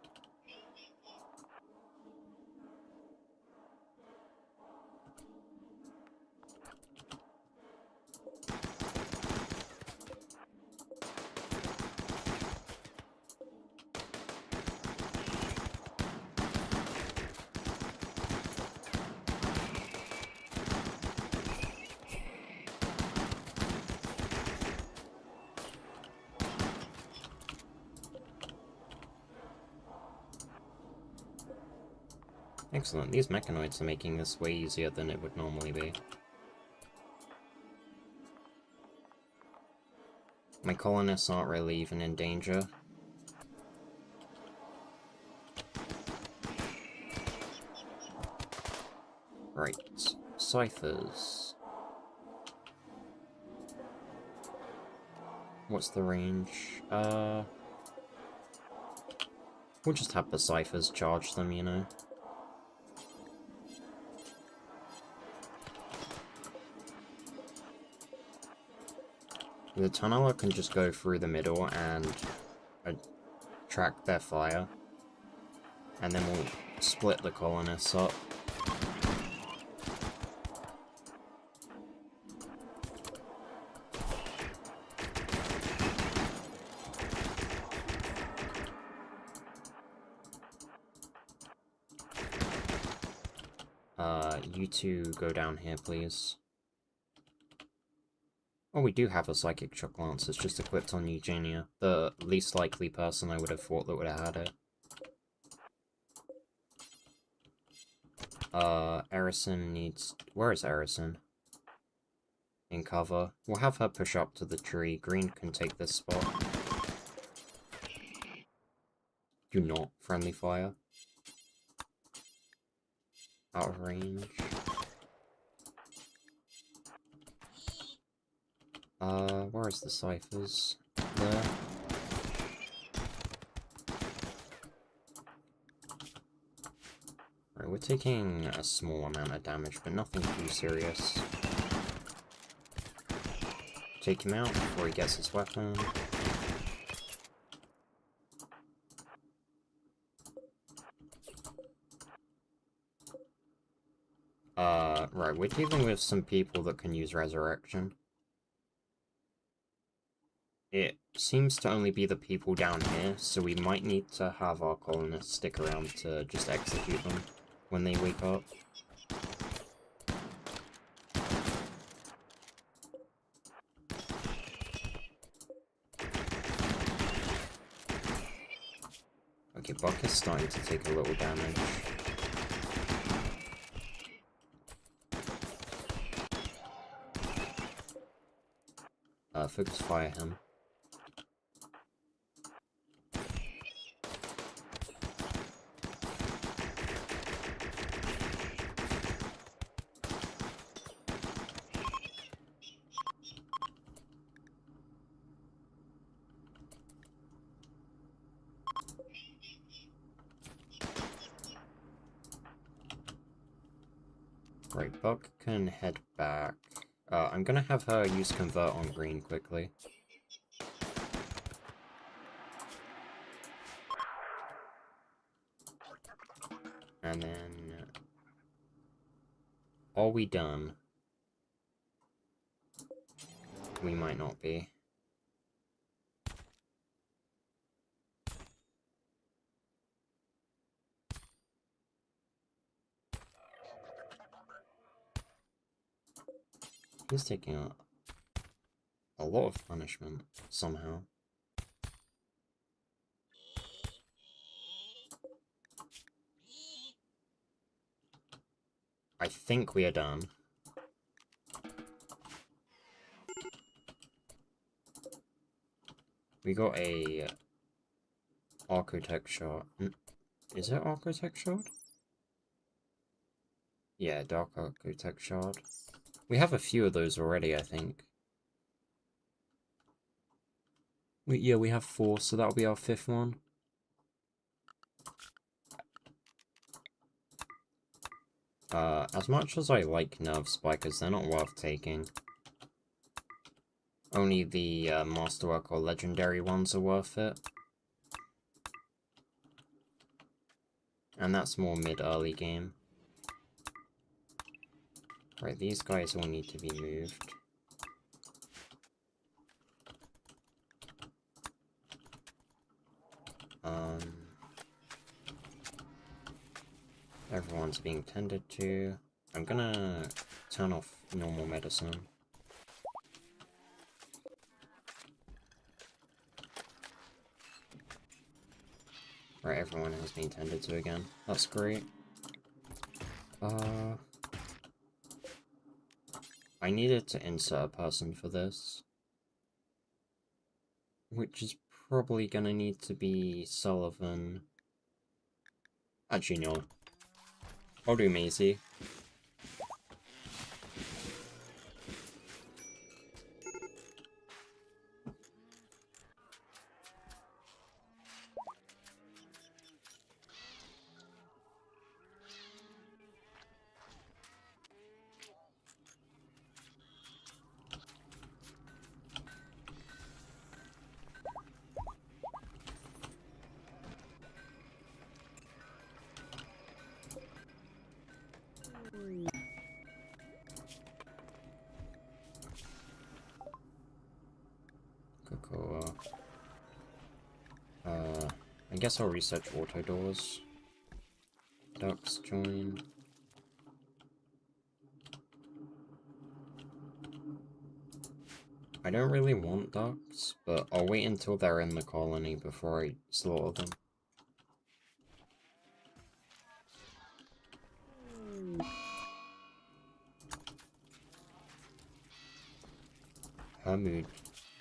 Excellent, these mechanoids are making this way easier than it would normally be. My colonists aren't really even in danger. Right, ciphers. What's the range? We'll just have the ciphers charge them, you know. The tunneler can just go through the middle and attract their fire. And then we'll split the colonists up. You two go down here, please. Oh, we do have a Psychic Shock Lance, it's just equipped on Eugenia. The least likely person I would have thought that would have had it. Erison needs... Where is Erison? In cover. We'll have her push up to the tree. Green can take this spot. Do not friendly fire. Out of range. Where is the ciphers? There. Right, we're taking a small amount of damage, but nothing too serious. Take him out before he gets his weapon. Right, we're dealing with some people that can use resurrection. It seems to only be the people down here, so we might need to have our colonists stick around to just execute them when they wake up. Okay, Buck is starting to take a little damage. Focus fire him. Right, Buck can head back. I'm gonna have her use Convert on Green quickly. And then... Are we done? We might not be. He's taking a lot of punishment, somehow. I think we are done. We got a Architect Shard. Is it Architect Shard? Yeah, Dark Architect Shard. We have a few of those already, I think. Yeah, we have 4, so that'll be our 5th one. As much as I like Nerve Spikers, they're not worth taking. Only the Masterwork or Legendary ones are worth it. And that's more mid-early game. Right, these guys all need to be moved. Everyone's being tended to. I'm gonna turn off normal medicine. Right, everyone has been tended to again. That's great. I needed to insert a person for this. Which is probably gonna need to be Sullivan. Actually, no. I'll do Maisie. guess I'll research auto doors. Ducks join. I don't really want ducks, but I'll wait until they're in the colony before I slaughter them. Her mood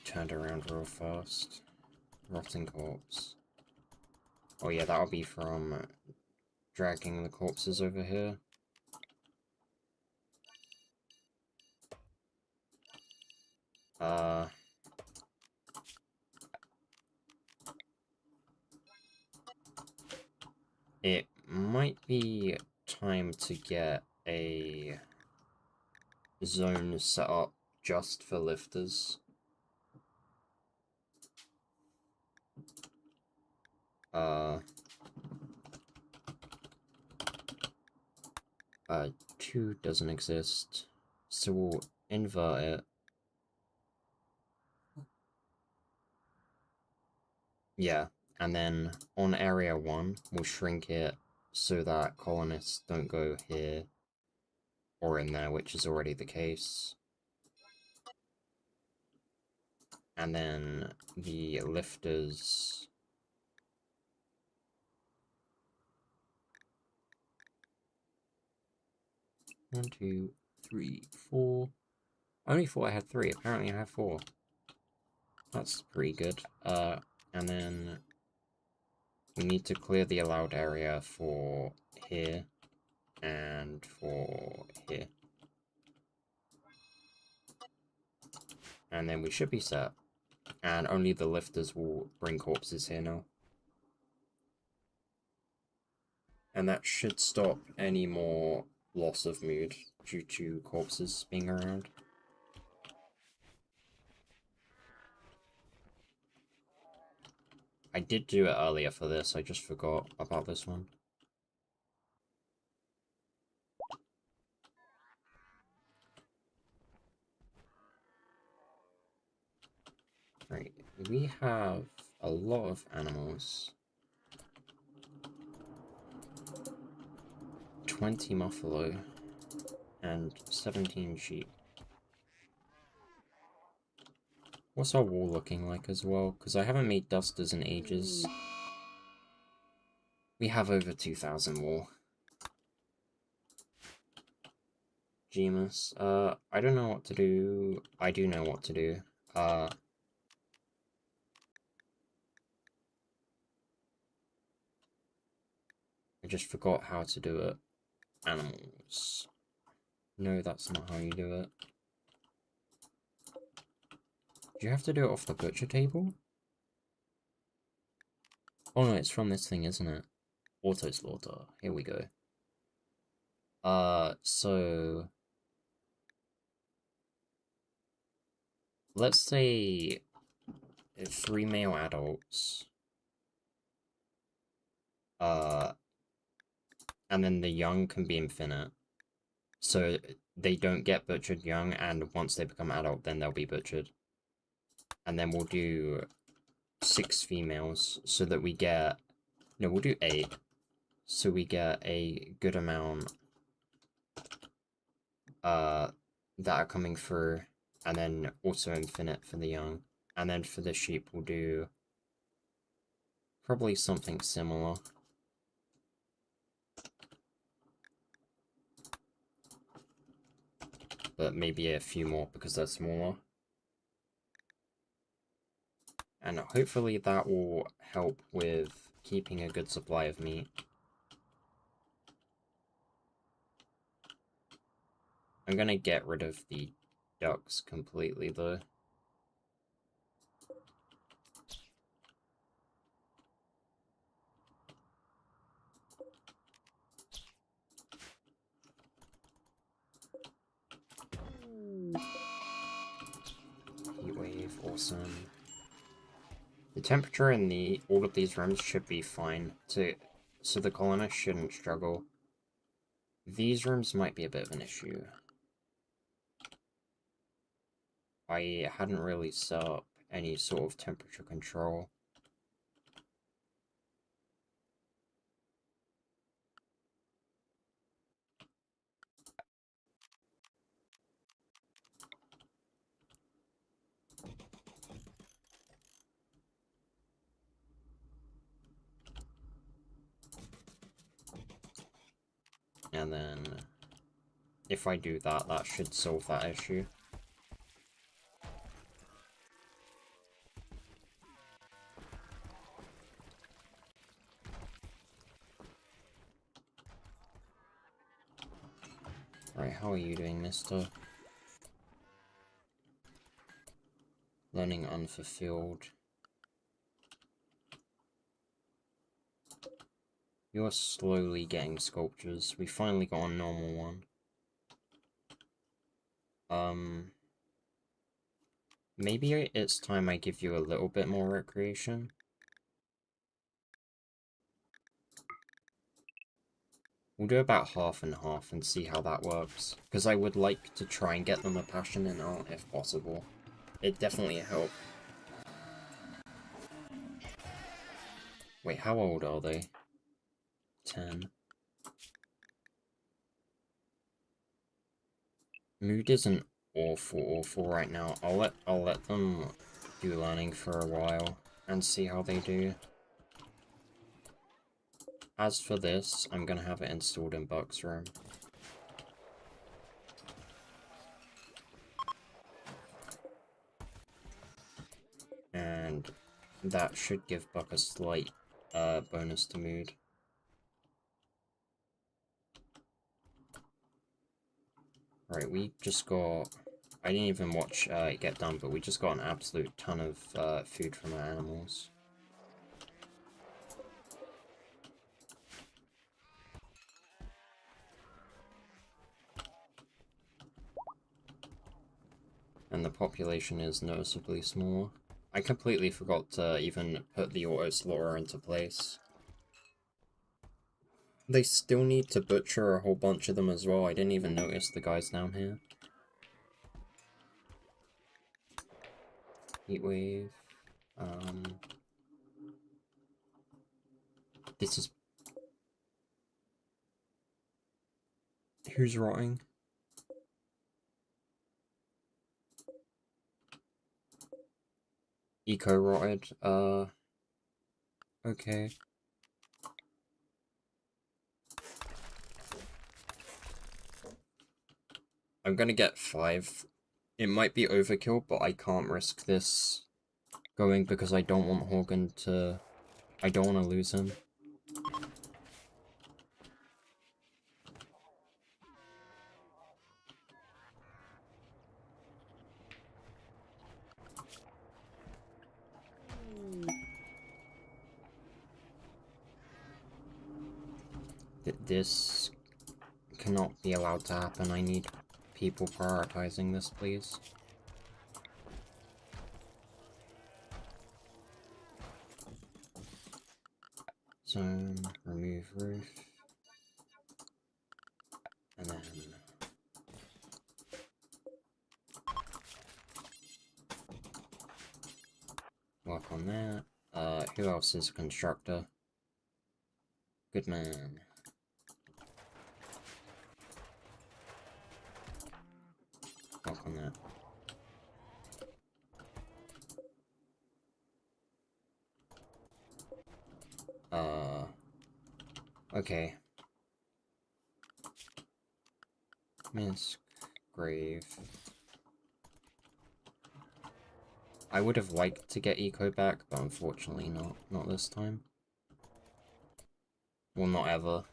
turned around real fast. Rotting corpse. Oh yeah, that'll be from dragging the corpses over here. It might be time to get a zone set up just for lifters. Two doesn't exist, so we'll invert it. Yeah, and then on area 1, we'll shrink it so that colonists don't go here or in there, which is already the case. And then the lifters... One, two, three, four. I only thought I had 3. Apparently I have 4. That's pretty good. And then we need to clear the allowed area for here and for here. And then we should be set. And only the lifters will bring corpses here now. And that should stop any more loss of mood due to corpses being around. I did do it earlier for this, I just forgot about this one. Right, we have a lot of animals. 20 buffalo and 17 sheep. What's our wall looking like as well? Because I haven't made dusters in ages. We have over 2,000 wall. Gemus. I don't know what to do. I do know what to do. I just forgot how to do it. Animals. No, that's not how you do it. Do you have to do it off the butcher table? Oh no, it's from this thing, isn't it? Auto slaughter. Here we go. So... Let's say 3 male adults. And then the young can be infinite. So they don't get butchered young, and once they become adult, then they'll be butchered. And then we'll do 6 females, so that we get... No, we'll do 8. So we get a good amount that are coming through, and then also infinite for the young. And then for the sheep, we'll do probably something similar. But maybe a few more because they're smaller. And hopefully that will help with keeping a good supply of meat. I'm gonna get rid of the ducks completely though. Heatwave, awesome. The temperature in all of these rooms should be fine, so the colonists shouldn't struggle. These rooms might be a bit of an issue. I hadn't really set up any sort of temperature control. And then if I do that, that should solve that issue. Right, how are you doing, mister? Learning unfulfilled. You're slowly getting sculptures. We finally got a normal one. Maybe it's time I give you a little bit more recreation. We'll do about half and half and see how that works. Because I would like to try and get them a passion in art if possible. It'd definitely help. Wait, how old are they? 10. Mood isn't awful right now. I'll let them do learning for a while and see how they do. As for this, I'm gonna have it installed in Buck's room. And that should give Buck a slight bonus to mood. Right, we just got... I didn't even watch it get done, but we just got an absolute ton of food from our animals. And the population is noticeably smaller. I completely forgot to even put the auto-slaughter into place. They still need to butcher a whole bunch of them as well. I didn't even notice the guys down here. Heatwave. This is... Who's rotting? Eco-rotted. Okay. I'm gonna get 5. It might be overkill, but I can't risk this going because I don't want Horgan to... I don't want to lose him. This cannot be allowed to happen. I need people prioritizing this, please. Zone, remove roof. And then... work on that. Who else is a constructor? Good man. Work on that. Okay. Misk, grave. I would have liked to get eco back, but unfortunately not this time. Well, not ever.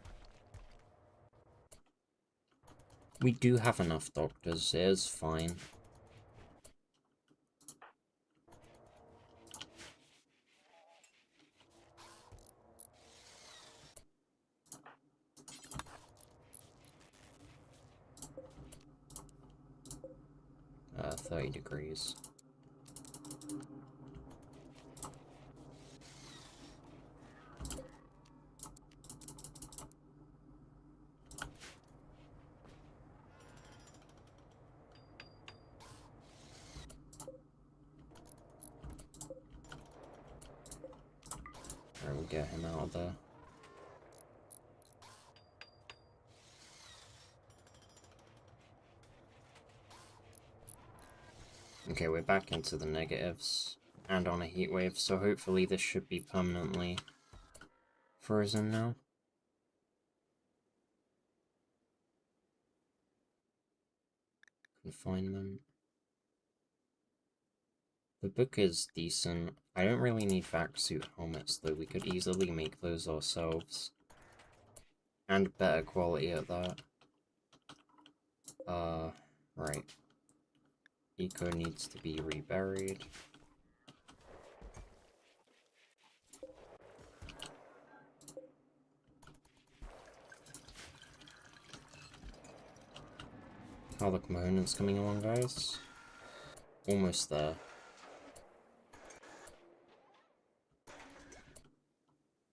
We do have enough doctors, it is fine. 30 degrees. Alright, we'll get him out of there. Okay, we're back into the negatives, and on a heatwave, so hopefully this should be permanently frozen now. confinement. The book is decent. I don't really need vac suit helmets though, we could easily make those ourselves. And better quality at that. Right. Eco needs to be reburied. How are the components coming along, guys? Almost there.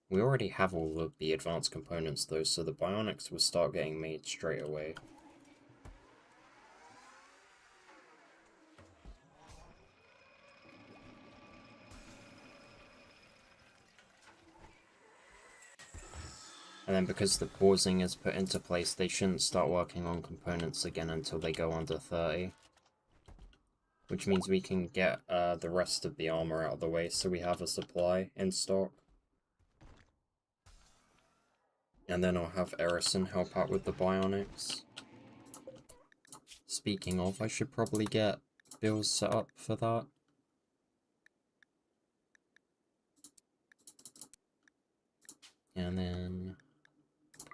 We already have all of the advanced components though, so the bionics will start getting made straight away. And then because the pausing is put into place, they shouldn't start working on components again until they go under 30. Which means we can get the rest of the armor out of the way so we have a supply in stock. And then I'll have Erison help out with the bionics. Speaking of, I should probably get bills set up for that. And then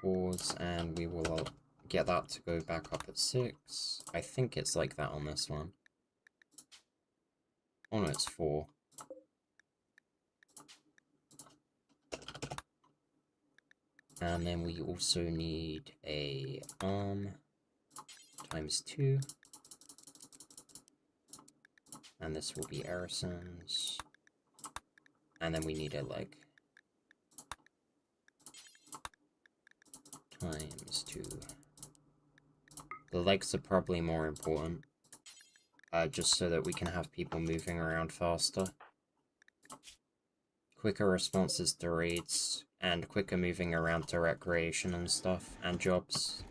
pause, and we will get that to go back up at 6. I think it's like that on this one. Oh no, it's 4. And then we also need a arm times 2. And this will be Erison's. And then we need a leg. Times 2. The legs are probably more important. Just so that we can have people moving around faster. Quicker responses to raids, and quicker moving around to recreation and stuff, and jobs.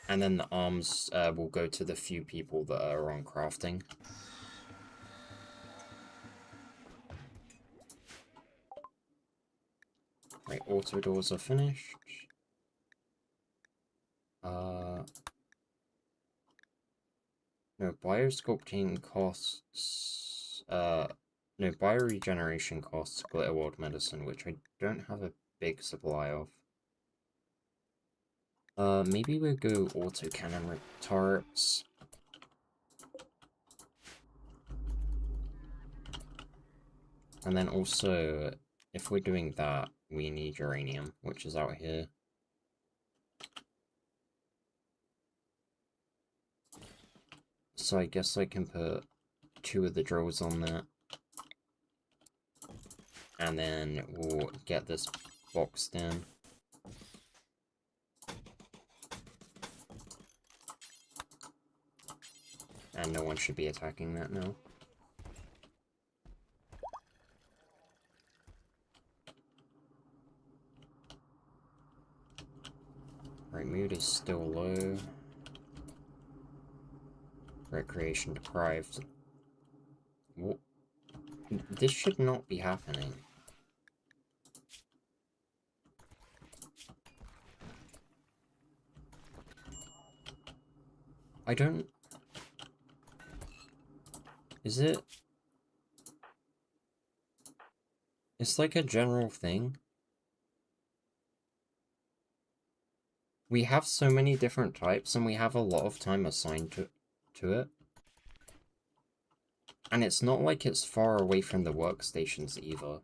And then the arms will go to the few people that are on crafting. Right, auto doors are finished. No, biosculpting costs, no, bioregeneration costs Glitter World Medicine, which I don't have a big supply of. Maybe we'll go autocannon turrets. And then also, if we're doing that, we need uranium, which is out here. So I guess I can put 2 of the drills on that. And then we'll get this boxed in. And no one should be attacking that now. Right, mood is still low. Recreation deprived. What? This should not be happening. I don't... Is it? It's like a general thing. We have so many different types, and we have a lot of time assigned to it. And it's not like it's far away from the workstations either.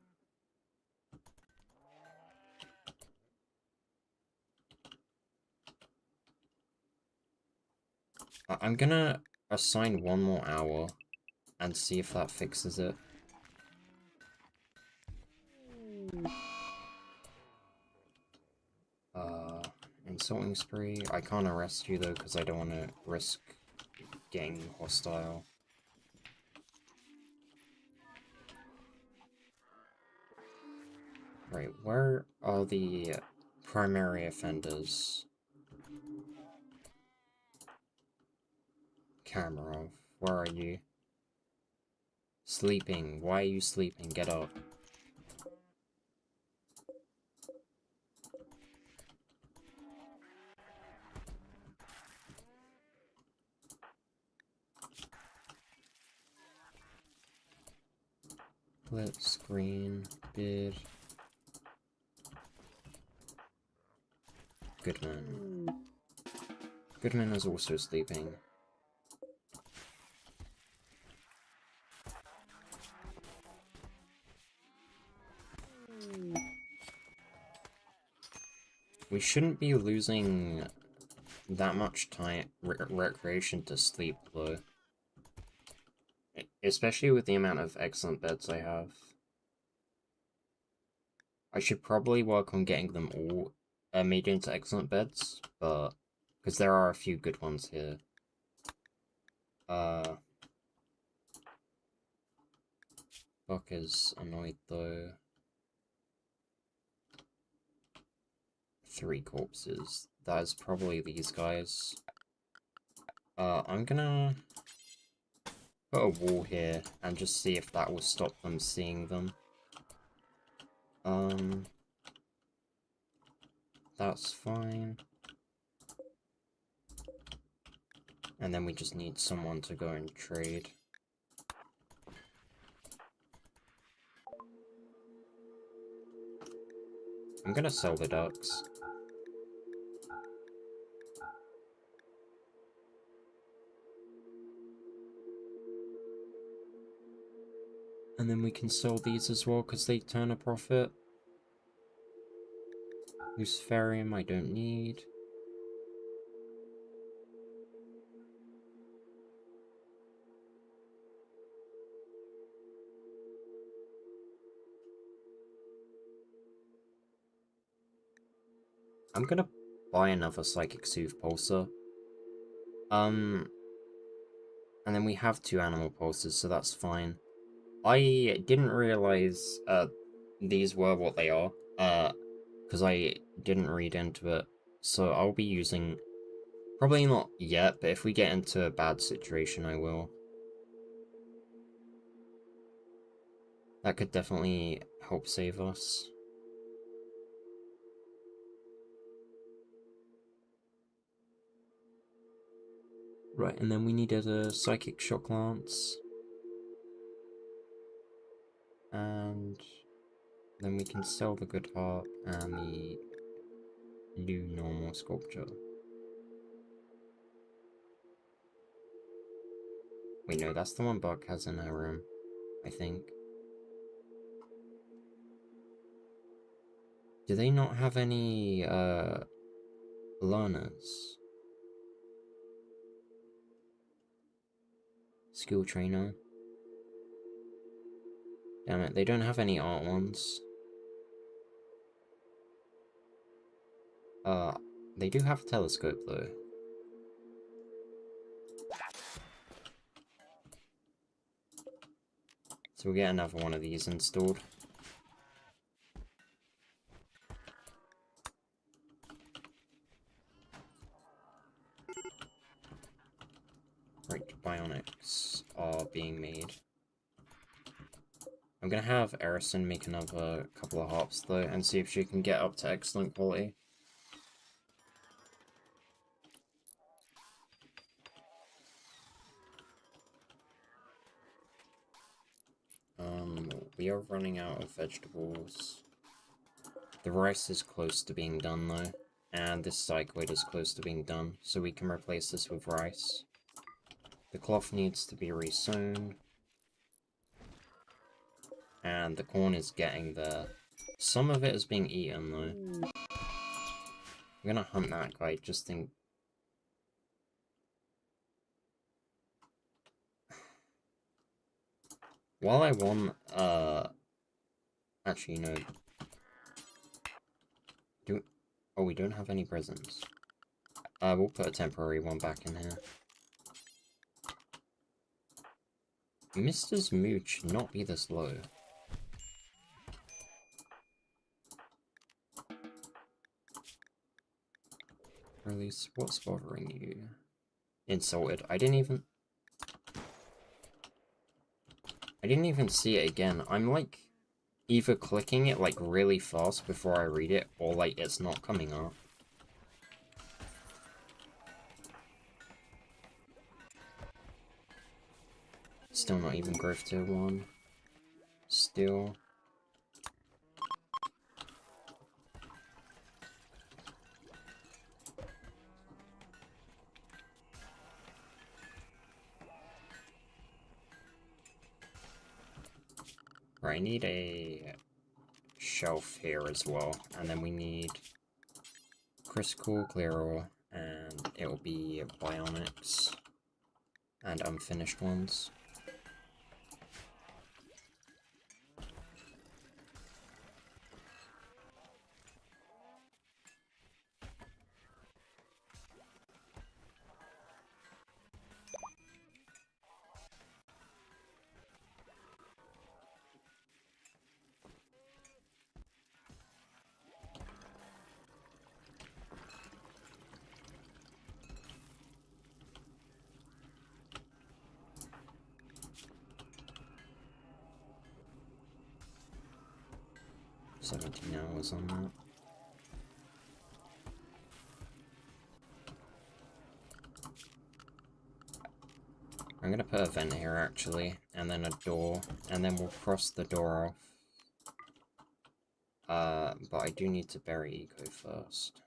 I'm gonna assign 1 more hour and see if that fixes it. Insulting spree. I can't arrest you though because I don't want to risk getting hostile. Right, where are the primary offenders? Kamarov, where are you? Sleeping. Why are you sleeping? Get up. Split screen, bid. Goodman. Goodman is also sleeping. We shouldn't be losing that much time, recreation to sleep, though. Especially with the amount of excellent beds I have. I should probably work on getting them all made into excellent beds, but... because there are a few good ones here. Buck is annoyed, though. 3 corpses. That is probably these guys. I'm gonna put a wall here and just see if that will stop them seeing them. That's fine. And then we just need someone to go and trade. I'm gonna sell the ducks. And then we can sell these as well, because they turn a profit. Luciferium I don't need. I'm gonna buy another Psychic Soothe Pulsar. And then we have 2 Animal Pulses, so that's fine. I didn't realize these were what they are, because I didn't read into it. So I'll be using, probably not yet, but if we get into a bad situation, I will. That could definitely help save us. Right, and then we needed a Psychic Shock Lance. And then we can sell the Good Heart and the new normal sculpture. Wait, no, that's the one Buck has in her room, I think. Do they not have any, learners? Skill trainer. Damn it, they don't have any art ones. They do have a telescope, though. So we'll get another one of these installed. Right, bionics are being made. I'm gonna have Erison make another couple of hops, though, and see if she can get up to excellent quality. We are running out of vegetables. The rice is close to being done, though, and this cycloid is close to being done, so we can replace this with rice. The cloth needs to be resewn. And the corn is getting there. Some of it is being eaten, though. I'm gonna hunt that guy just in... While I want, actually, no. Oh, we don't have any prisons. We'll put a temporary one back in here. Mr. Mood should not be this low. Release, what's bothering you? Insulted. I didn't even see it again. I'm like either clicking it like really fast before I read it, or like it's not coming up. Still not even growth tier 1. steel. Right, I need a shelf here as well, and then we need critical, clear, and it'll be bionics and unfinished ones. $17 on that. I'm gonna put a vent here actually, and then a door, and then we'll cross the door off. But I do need to bury Eco first.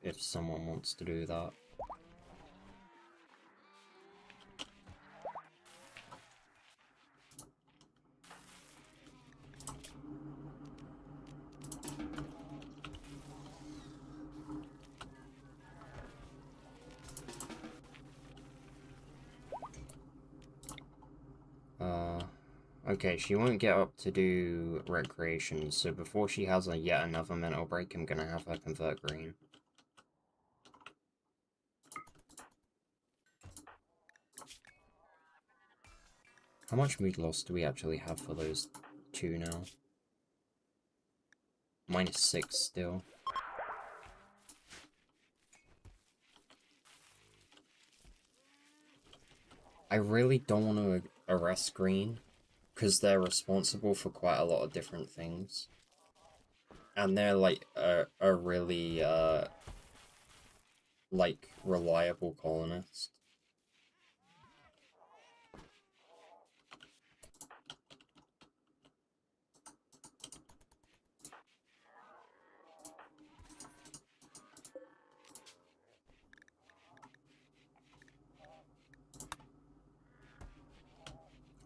If someone wants to do that. Okay, she won't get up to do recreation, so before she has yet another mental break, I'm gonna have her convert green. How much mood loss do we actually have for those two now? -6 still. I really don't want to arrest green, because they're responsible for quite a lot of different things. And they're like a really like reliable colonist.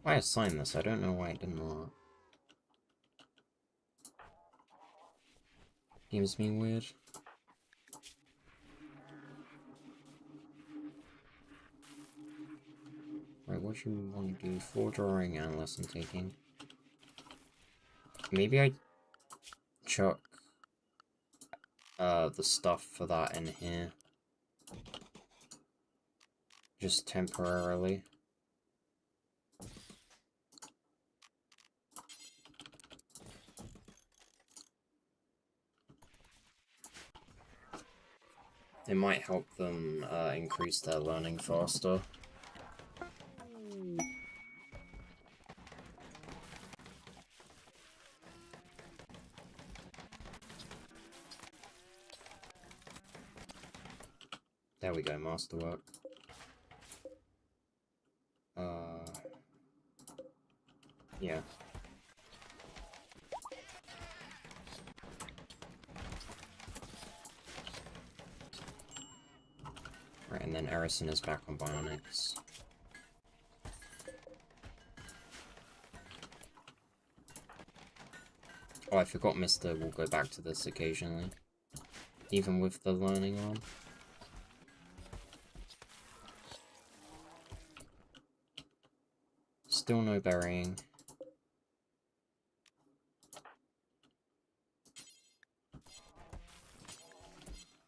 I assigned this, I don't know why it didn't work. Seems me weird. Right, what do you want to do? Floor drawing and lesson taking. Maybe I chuck the stuff for that in here. Just temporarily. It might help them increase their learning faster. There we go, masterwork. Yeah. Right, and then Erison is back on bionics. Oh, I forgot Mister will go back to this occasionally. Even with the learning on. Still no burying.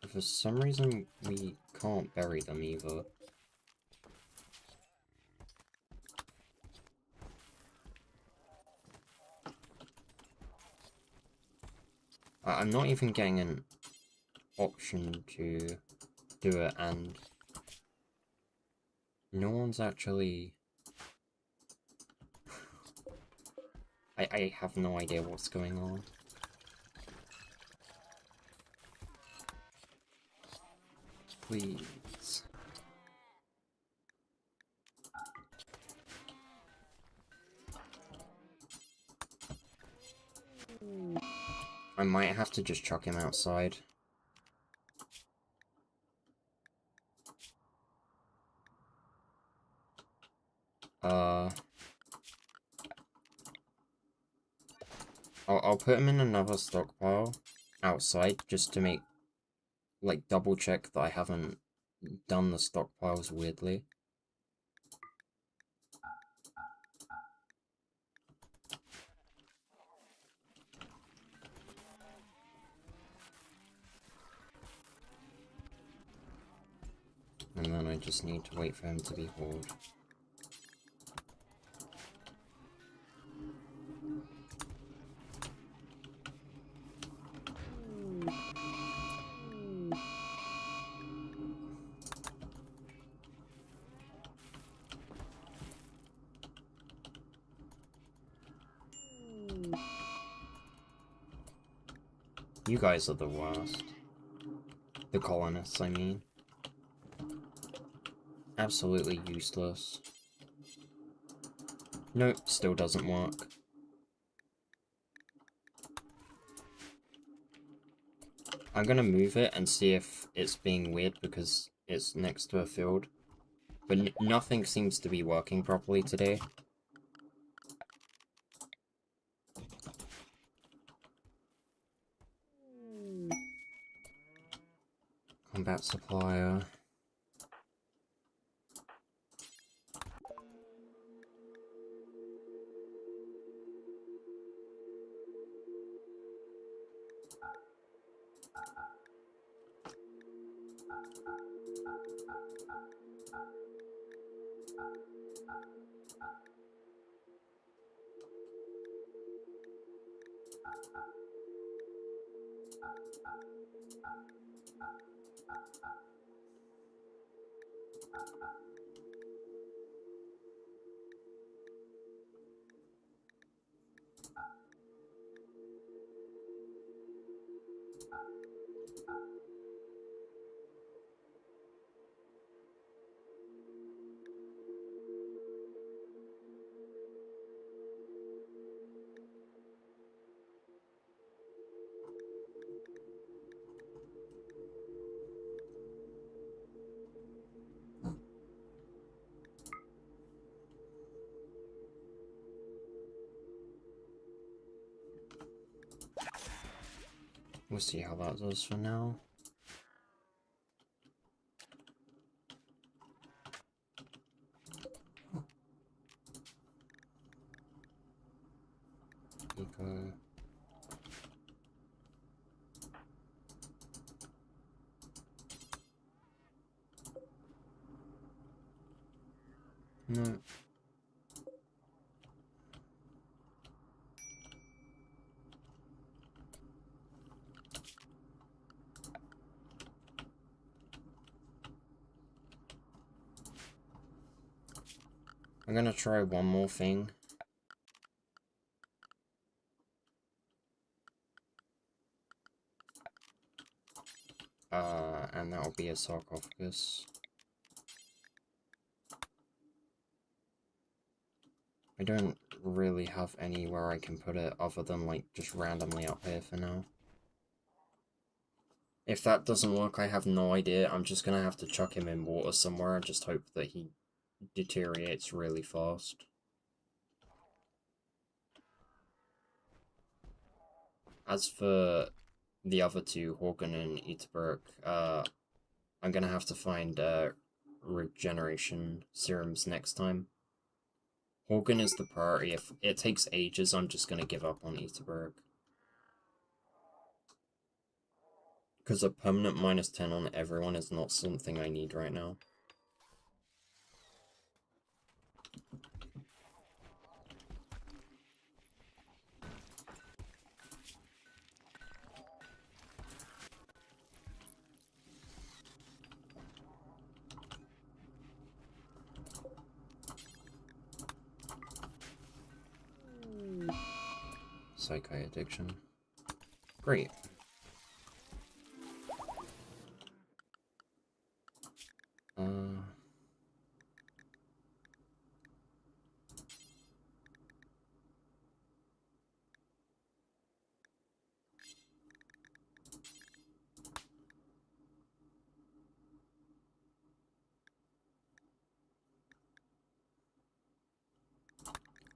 For some reason, we can't bury them either. I'm not even getting an option to do it, and no one's actually... I have no idea what's going on. please. I might have to just chuck him outside. I'll put him in another stockpile outside just to make, like, double check that I haven't done the stockpiles weirdly. And then I just need to wait for him to be hauled. You guys are the worst. The colonists, I mean. Absolutely useless. Nope, still doesn't work. I'm gonna move it and see if it's being weird because it's next to a field. But nothing seems to be working properly today. Combat supplier. We'll see how that does for now. Eco. No. I'm gonna try one more thing. And that'll be a sarcophagus. I don't really have anywhere I can put it other than, like, just randomly up here for now. If that doesn't work, I have no idea. I'm just gonna have to chuck him in water somewhere and just hope that he deteriorates really fast. As for the other two, Horgan and Eterbrook, I'm gonna have to find regeneration serums next time. Horgan is the priority. If it takes ages, I'm just gonna give up on Eterbrook. Because a permanent -10 on everyone is not something I need right now. Psychi addiction. Great.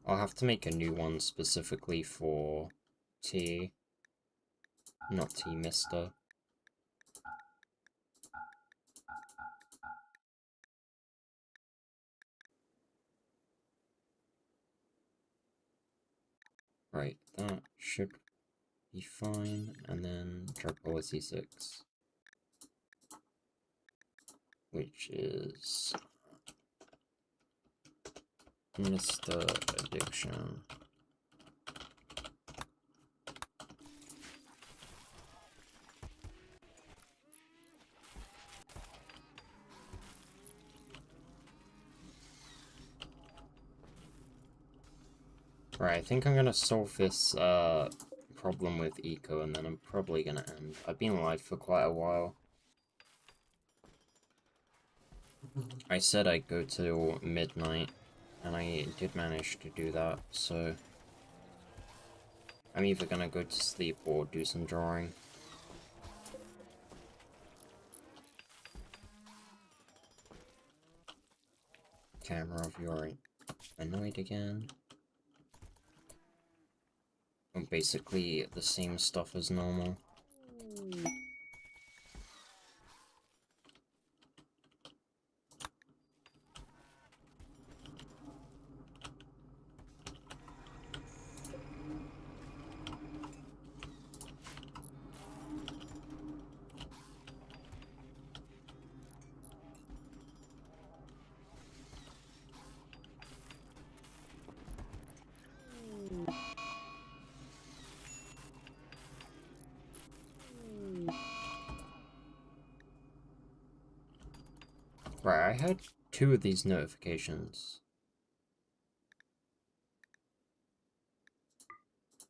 I'll have to make a new one specifically for T, not T Mister. Right, that should be fine, and then drug policy 6, which is Mr. Addiction. Right, I think I'm gonna solve this problem with Eco, and then I'm probably gonna end. I've been live for quite a while. I said I'd go till midnight, and I did manage to do that, so I'm either gonna go to sleep or do some drawing. Camera, if you're annoyed again. Basically the same stuff as normal. Right, I had 2 of these notifications.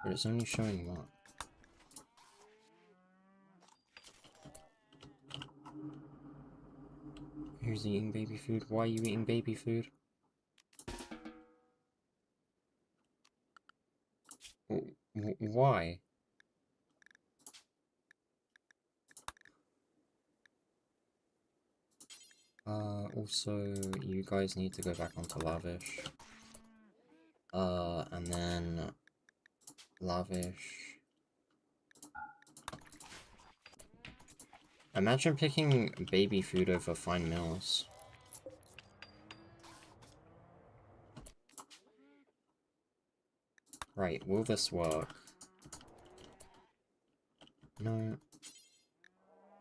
But it's only showing one. Who's eating baby food? Why are you eating baby food? Why? Also, you guys need to go back onto Lavish. And then Lavish. Imagine picking baby food over fine meals. Right, will this work? No.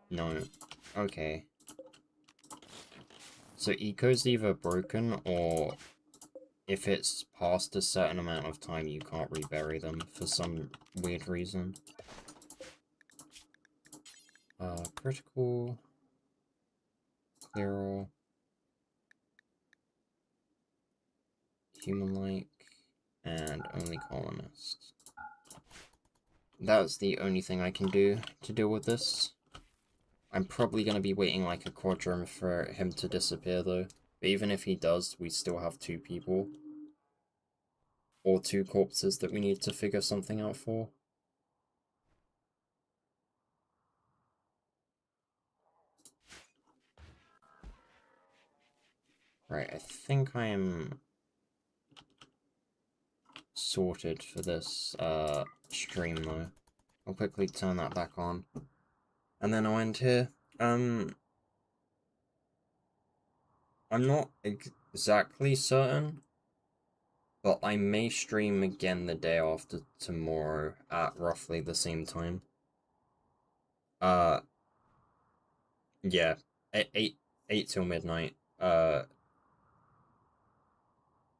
No. Okay. So Eco's either broken, or if it's past a certain amount of time, you can't rebury them for some weird reason. Critical. Clear all. Human-like. And only colonists. That's the only thing I can do to deal with this. I'm probably going to be waiting like a quadrum for him to disappear though. But even if he does, we still have 2 people. Or 2 corpses that we need to figure something out for. Right, I think I am sorted for this stream though. I'll quickly turn that back on. And then I'll end here. I'm not exactly certain, but I may stream again the day after tomorrow at roughly the same time. Yeah, 8 till midnight.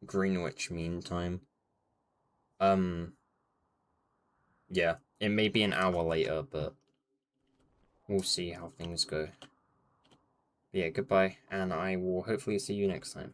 Greenwich Mean Time. Yeah, it may be an hour later, but we'll see how things go. But yeah, goodbye, and I will hopefully see you next time.